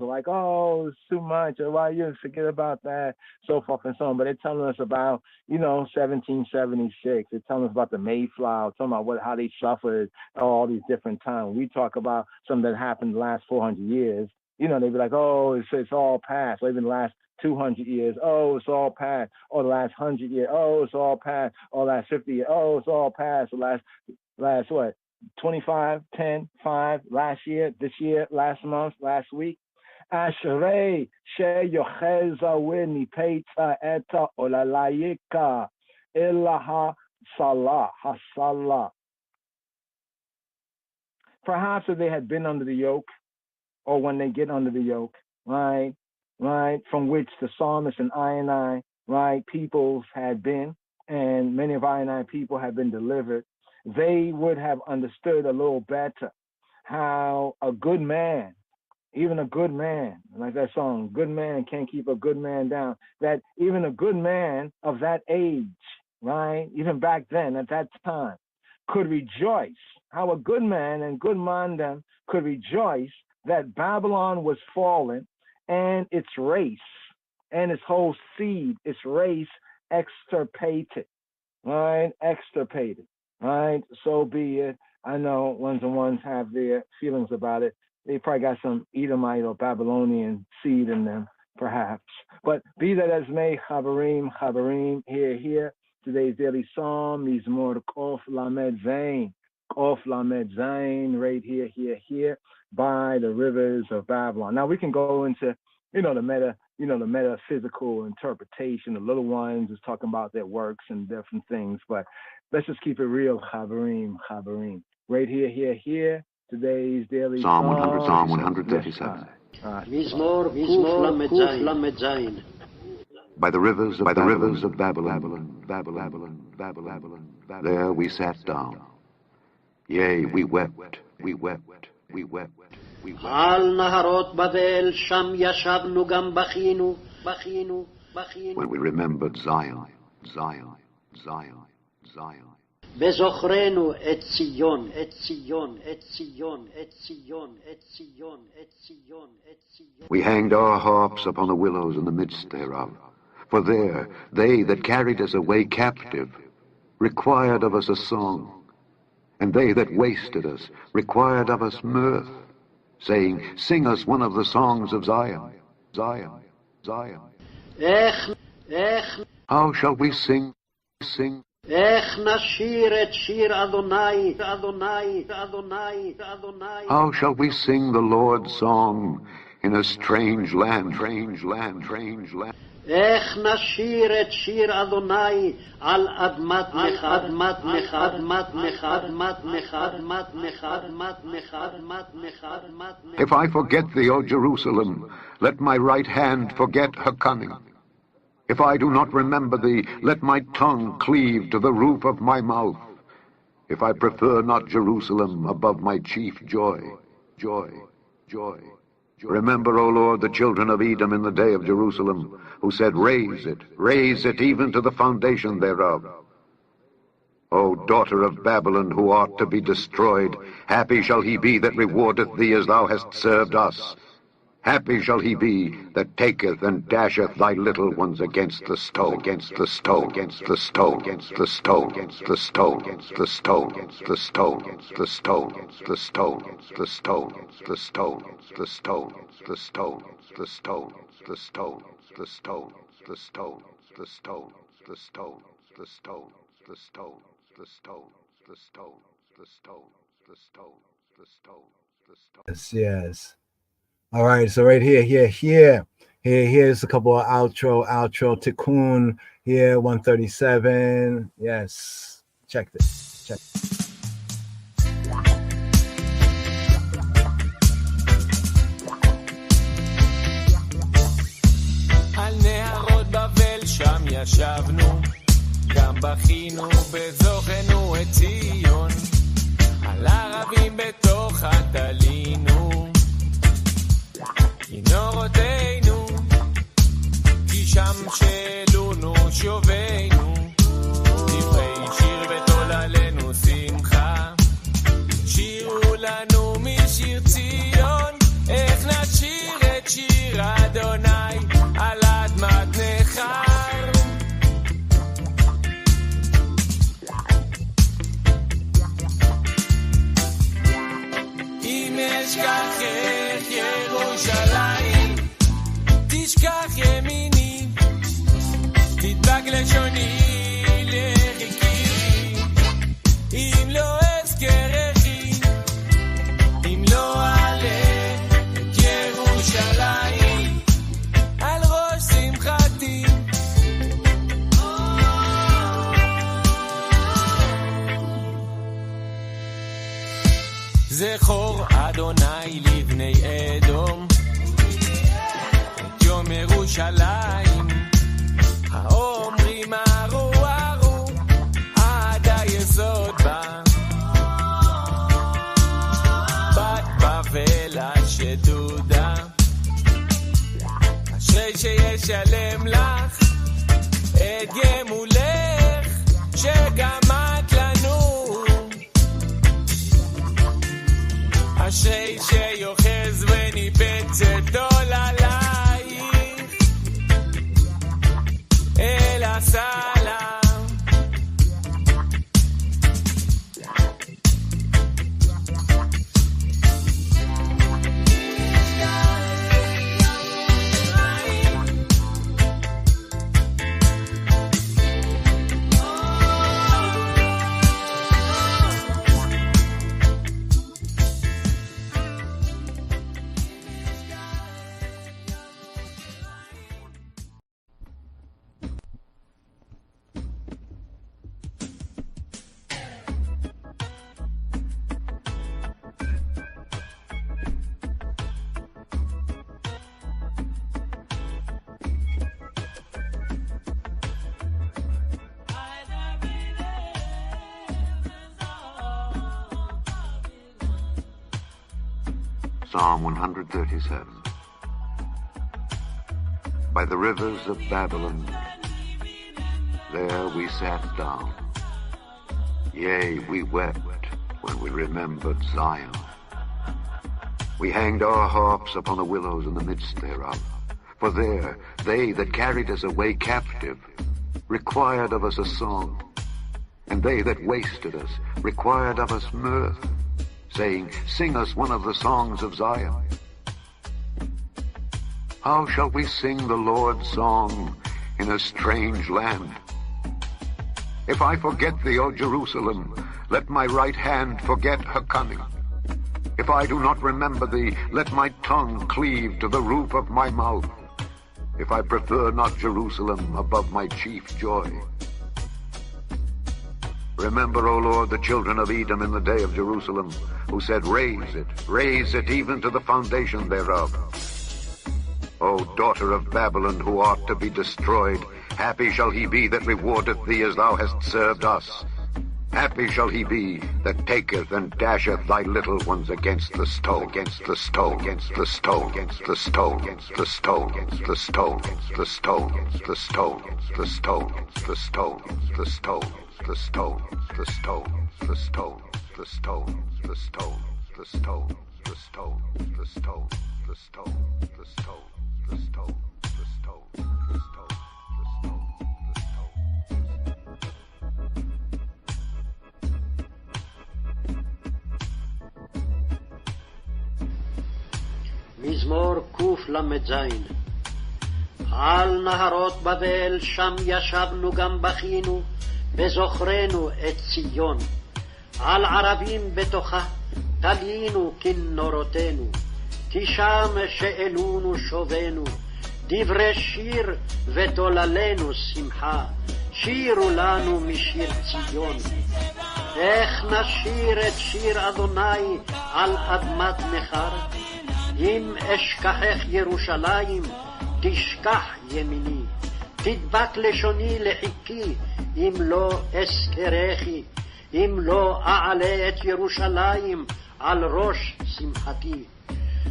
like, oh, it's too much, or why you forget about that, so forth and so on. But they're telling us about, 1776. They're telling us about the Mayflower, talking about how they suffered all these different times. We talk about something that happened the last 400 years. They'd be like, oh, it's all past. Or even the last 200 years, oh, it's all past. Or the last 100 years, oh, it's all past. Or the last 50 years, oh, it's all past. The last what? 25, 10, 5, last year, this year, last month, last week. Ashrei sheyocheza wenipeta eta olalayika ilaha salah hasalah. Perhaps if they had been under the yoke, or when they get under the yoke, right, from which the psalmist and I, right, peoples had been, and many of I people have been delivered, they would have understood a little better how a good man, even a good man, like that song, good man can't keep a good man down, that even a good man of that age, right, even back then, at that time, could rejoice, how a good man and good mandem could rejoice that Babylon was fallen and its race and its whole seed, its race extirpated, right? Extirpated, right? So be it. I know ones and ones have their feelings about it. They probably got some Edomite or Babylonian seed in them, perhaps. But be that as may, Chabarim, here. Today's daily psalm, Mizmor Kof Lamed Zain. Kof Lamed Zain, right here, by the rivers of Babylon. Now we can go into, the metaphysical interpretation. The little ones is talking about their works and different things, but let's just keep it real, Chabarim. Right here, today's daily Psalm 137. Mizmor Kuf Lamed Zain. By the rivers of Babylon, there we sat down. Yea, we wept. Al Naharot Babel Sham Yashavnu Gam Bachinu. When we remembered Zion. Bezochrenu et Zion. We hanged our harps upon the willows in the midst thereof. For there they that carried us away captive required of us a song. And they that wasted us required of us mirth, saying, sing us one of the songs of Zion. How shall we sing? How shall we sing the Lord's song in a strange land? איך נשיר את שיר אדוני על אדמת If I forget thee, O Jerusalem, let my right hand forget her cunning. If I do not remember thee, let my tongue cleave to the roof of my mouth. If I prefer not Jerusalem above my chief joy. Remember, O Lord, the children of Edom in the day of Jerusalem, who said, raise it even to the foundation thereof. O daughter of Babylon, who art to be destroyed, happy shall he be that rewardeth thee as thou hast served us. Happy shall he be that taketh and dasheth thy little ones against the stone, Yes. All right, so right here's a couple of outro tikkun here, 137. Yes, check this. על נהרות בבל שם ישבנו, גם בכינו בזוכנו את ציון, על ערבים בתוך התלינו כינורותינו, כי שם שלונו שובינו, דברי שיר ותול עלינו שמחה. תשכח ימיני, תדבק לשוני לריקי, אם לא אזכרכי, אם לא אעלה את ירושלים על ראש שמחתי. זכור אדוני לבני אדום את יום ירושלים, האומרים ארו ארו עד היסוד בה, בת בבל השדודה, אשרי שישלם לך את גמולך שגמת לנו, אשרי שיוחז וניפץ את עוללייך אל הסלם. Psalm 137. By the rivers of Babylon, there we sat down. Yea, we wept when we remembered Zion. We hanged our harps upon the willows in the midst thereof. For there they that carried us away captive required of us a song, and they that wasted us required of us mirth, saying, Sing us one of the songs of Zion. How shall we sing the Lord's song in a strange land? If I forget thee, O Jerusalem, let my right hand forget her cunning. If I do not remember thee, let my tongue cleave to the roof of my mouth. If I prefer not Jerusalem above my chief joy. Remember, O Lord, the children of Edom in the day of Jerusalem, who said, raise it even to the foundation thereof. O daughter of Babylon, who art to be destroyed, happy shall he be that rewardeth thee as thou hast served us. Happy shall he be that taketh and dasheth thy little ones against the stone, against the stone, against the stone, against the stone, against the stone, against the stone, against the stone, against the stone, against the stone, against the stone, against the stone, the stone, the stone, the stone, the stone, the stone, the stone, the stone, the stone, the stone, the stone, the stone, the stone, the stone. מזמור קל"ז. על נהרות בבל שם ישבנו גם בכינו, וזוכרנו את ציון. על ערבים בתוכה תלינו כנורותינו, כי שם שאלונו שובנו. דברי שיר ותוללנו שמחה, שירו לנו משיר ציון. איך נשיר את שיר אדוני על אדמת נכר? אם אשכחך ירושלים, תשכח ימיני. תדבק לשוני לחיקי, אם לא אזכרכי. אם לא אעלה את ירושלים על ראש שמחתי.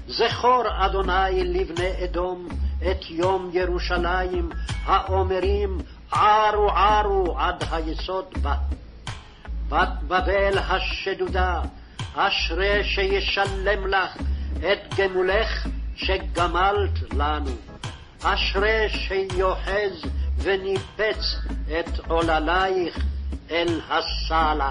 זכור אדוני לבני אדום את יום ירושלים, האומרים ערו ערו עד היסוד בה. בת בבל השדודה, אשרי שישלם לך את גמולך שגמלת לנו. אשרי שיוחז וניפץ את עוללייך אל הסלע.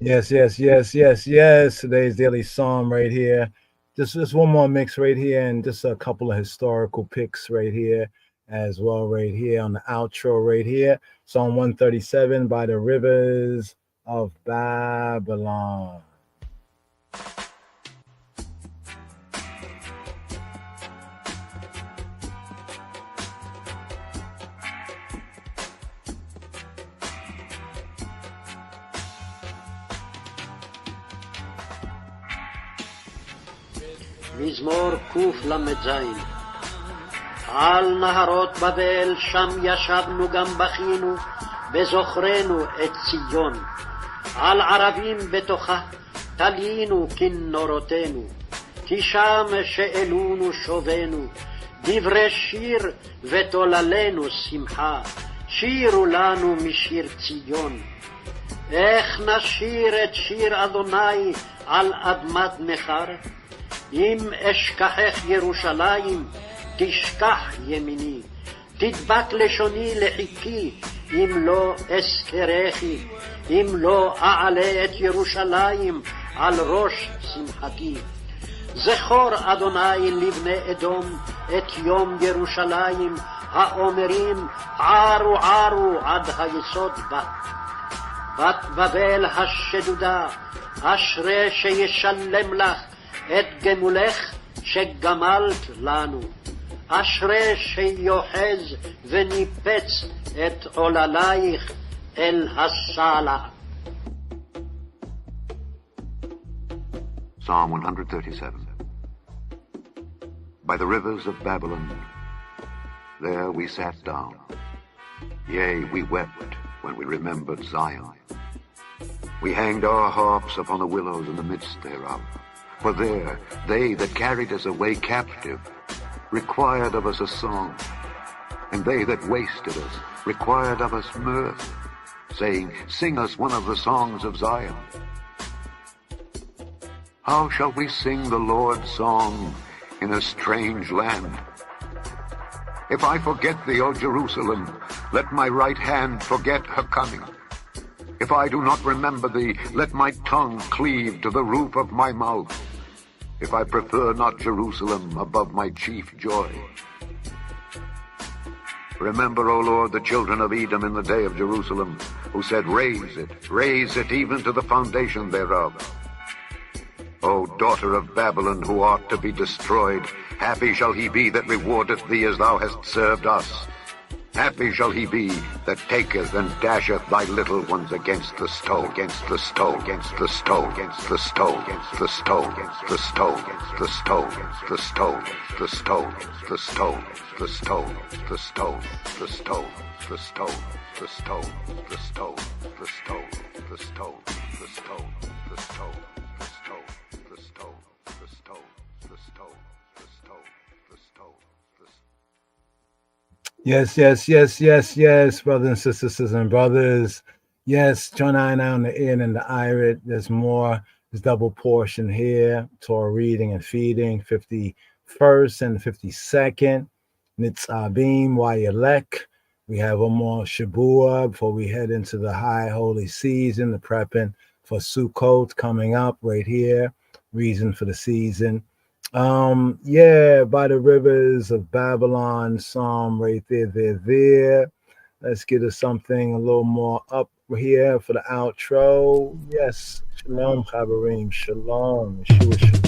Yes. Today's daily psalm right here. Just one more mix right here, and just a couple of historical picks right here as well, right here on the outro right here. Psalm 137, by the rivers of Babylon. מזמור קל"ז. על נהרות בבל שם ישבנו גם בכינו, בזוכרנו את ציון. על ערבים בתוכה תלינו כנורותינו, כי שם שאלונו שובנו, דברי שיר ותוללנו שמחה, שירו לנו משיר ציון. איך נשיר את שיר אדוני על אדמת נכר? אם אשכחך ירושלים, תשכח ימיני, תדבק לשוני לחיקי, אם לא אזכרכי, אם לא אעלה את ירושלים על ראש שמחתי. זכור אדוני לבני אדום את יום ירושלים, האומרים ערו ערו עד היסוד בה. בת בבל השדודה, אשרי שישלם לך את גמולך שגמלת לנו, אשרי שיוחז וניפץ את עוללייך אל הסלע. Psalm 137. By the rivers of Babylon, there we sat down. Yea, we wept when we remembered Zion. We hanged our harps upon the willows in the midst thereof. For there, they that carried us away captive required of us a song, and they that wasted us required of us mirth, saying, Sing us one of the songs of Zion. How shall we sing the Lord's song in a strange land? If I forget thee, O Jerusalem, let my right hand forget her coming. If I do not remember thee, let my tongue cleave to the roof of my mouth. If I prefer not Jerusalem above my chief joy. Remember, O Lord, the children of Edom in the day of Jerusalem, who said, raise it even to the foundation thereof. O daughter of Babylon, who art to be destroyed, happy shall he be that rewardeth thee as thou hast served us. Happy shall he be that taketh and dasheth thy little ones against the stone, against the stone, against the stone, against the stone, against the stone, against the stone, against the stone, against the stone, the stone, the stone, the stone, the stone, the stone, the stone, the stone, the stone, the stone, the stone, the stone, the stone, the stone, the stone, the stone, the stone, the stone, the stone. Yes, brothers and sisters and brothers. Yes, join I now on the in and the irit. There's more. There's double portion here. Torah reading and feeding, 51st and 52nd. Nitzavim-Vayelech. We have one more Shabua before we head into the high holy season, the prepping for Sukkot coming up right here. Reason for the season. By the rivers of Babylon, Psalm right there. Let's get us something a little more up here for the outro. Yes, Shalom, Chaverim, Shalom, Yeshua, Shalom.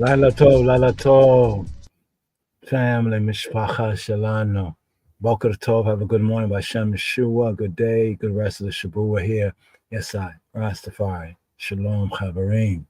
Laila Tov. Family, Mishpacha Shalano. Boker Tov, have a good morning. B'Shem Yeshua, good day, good rest of the Shabbat. We're here. Yes, I, Rastafari. Shalom, Chavarim.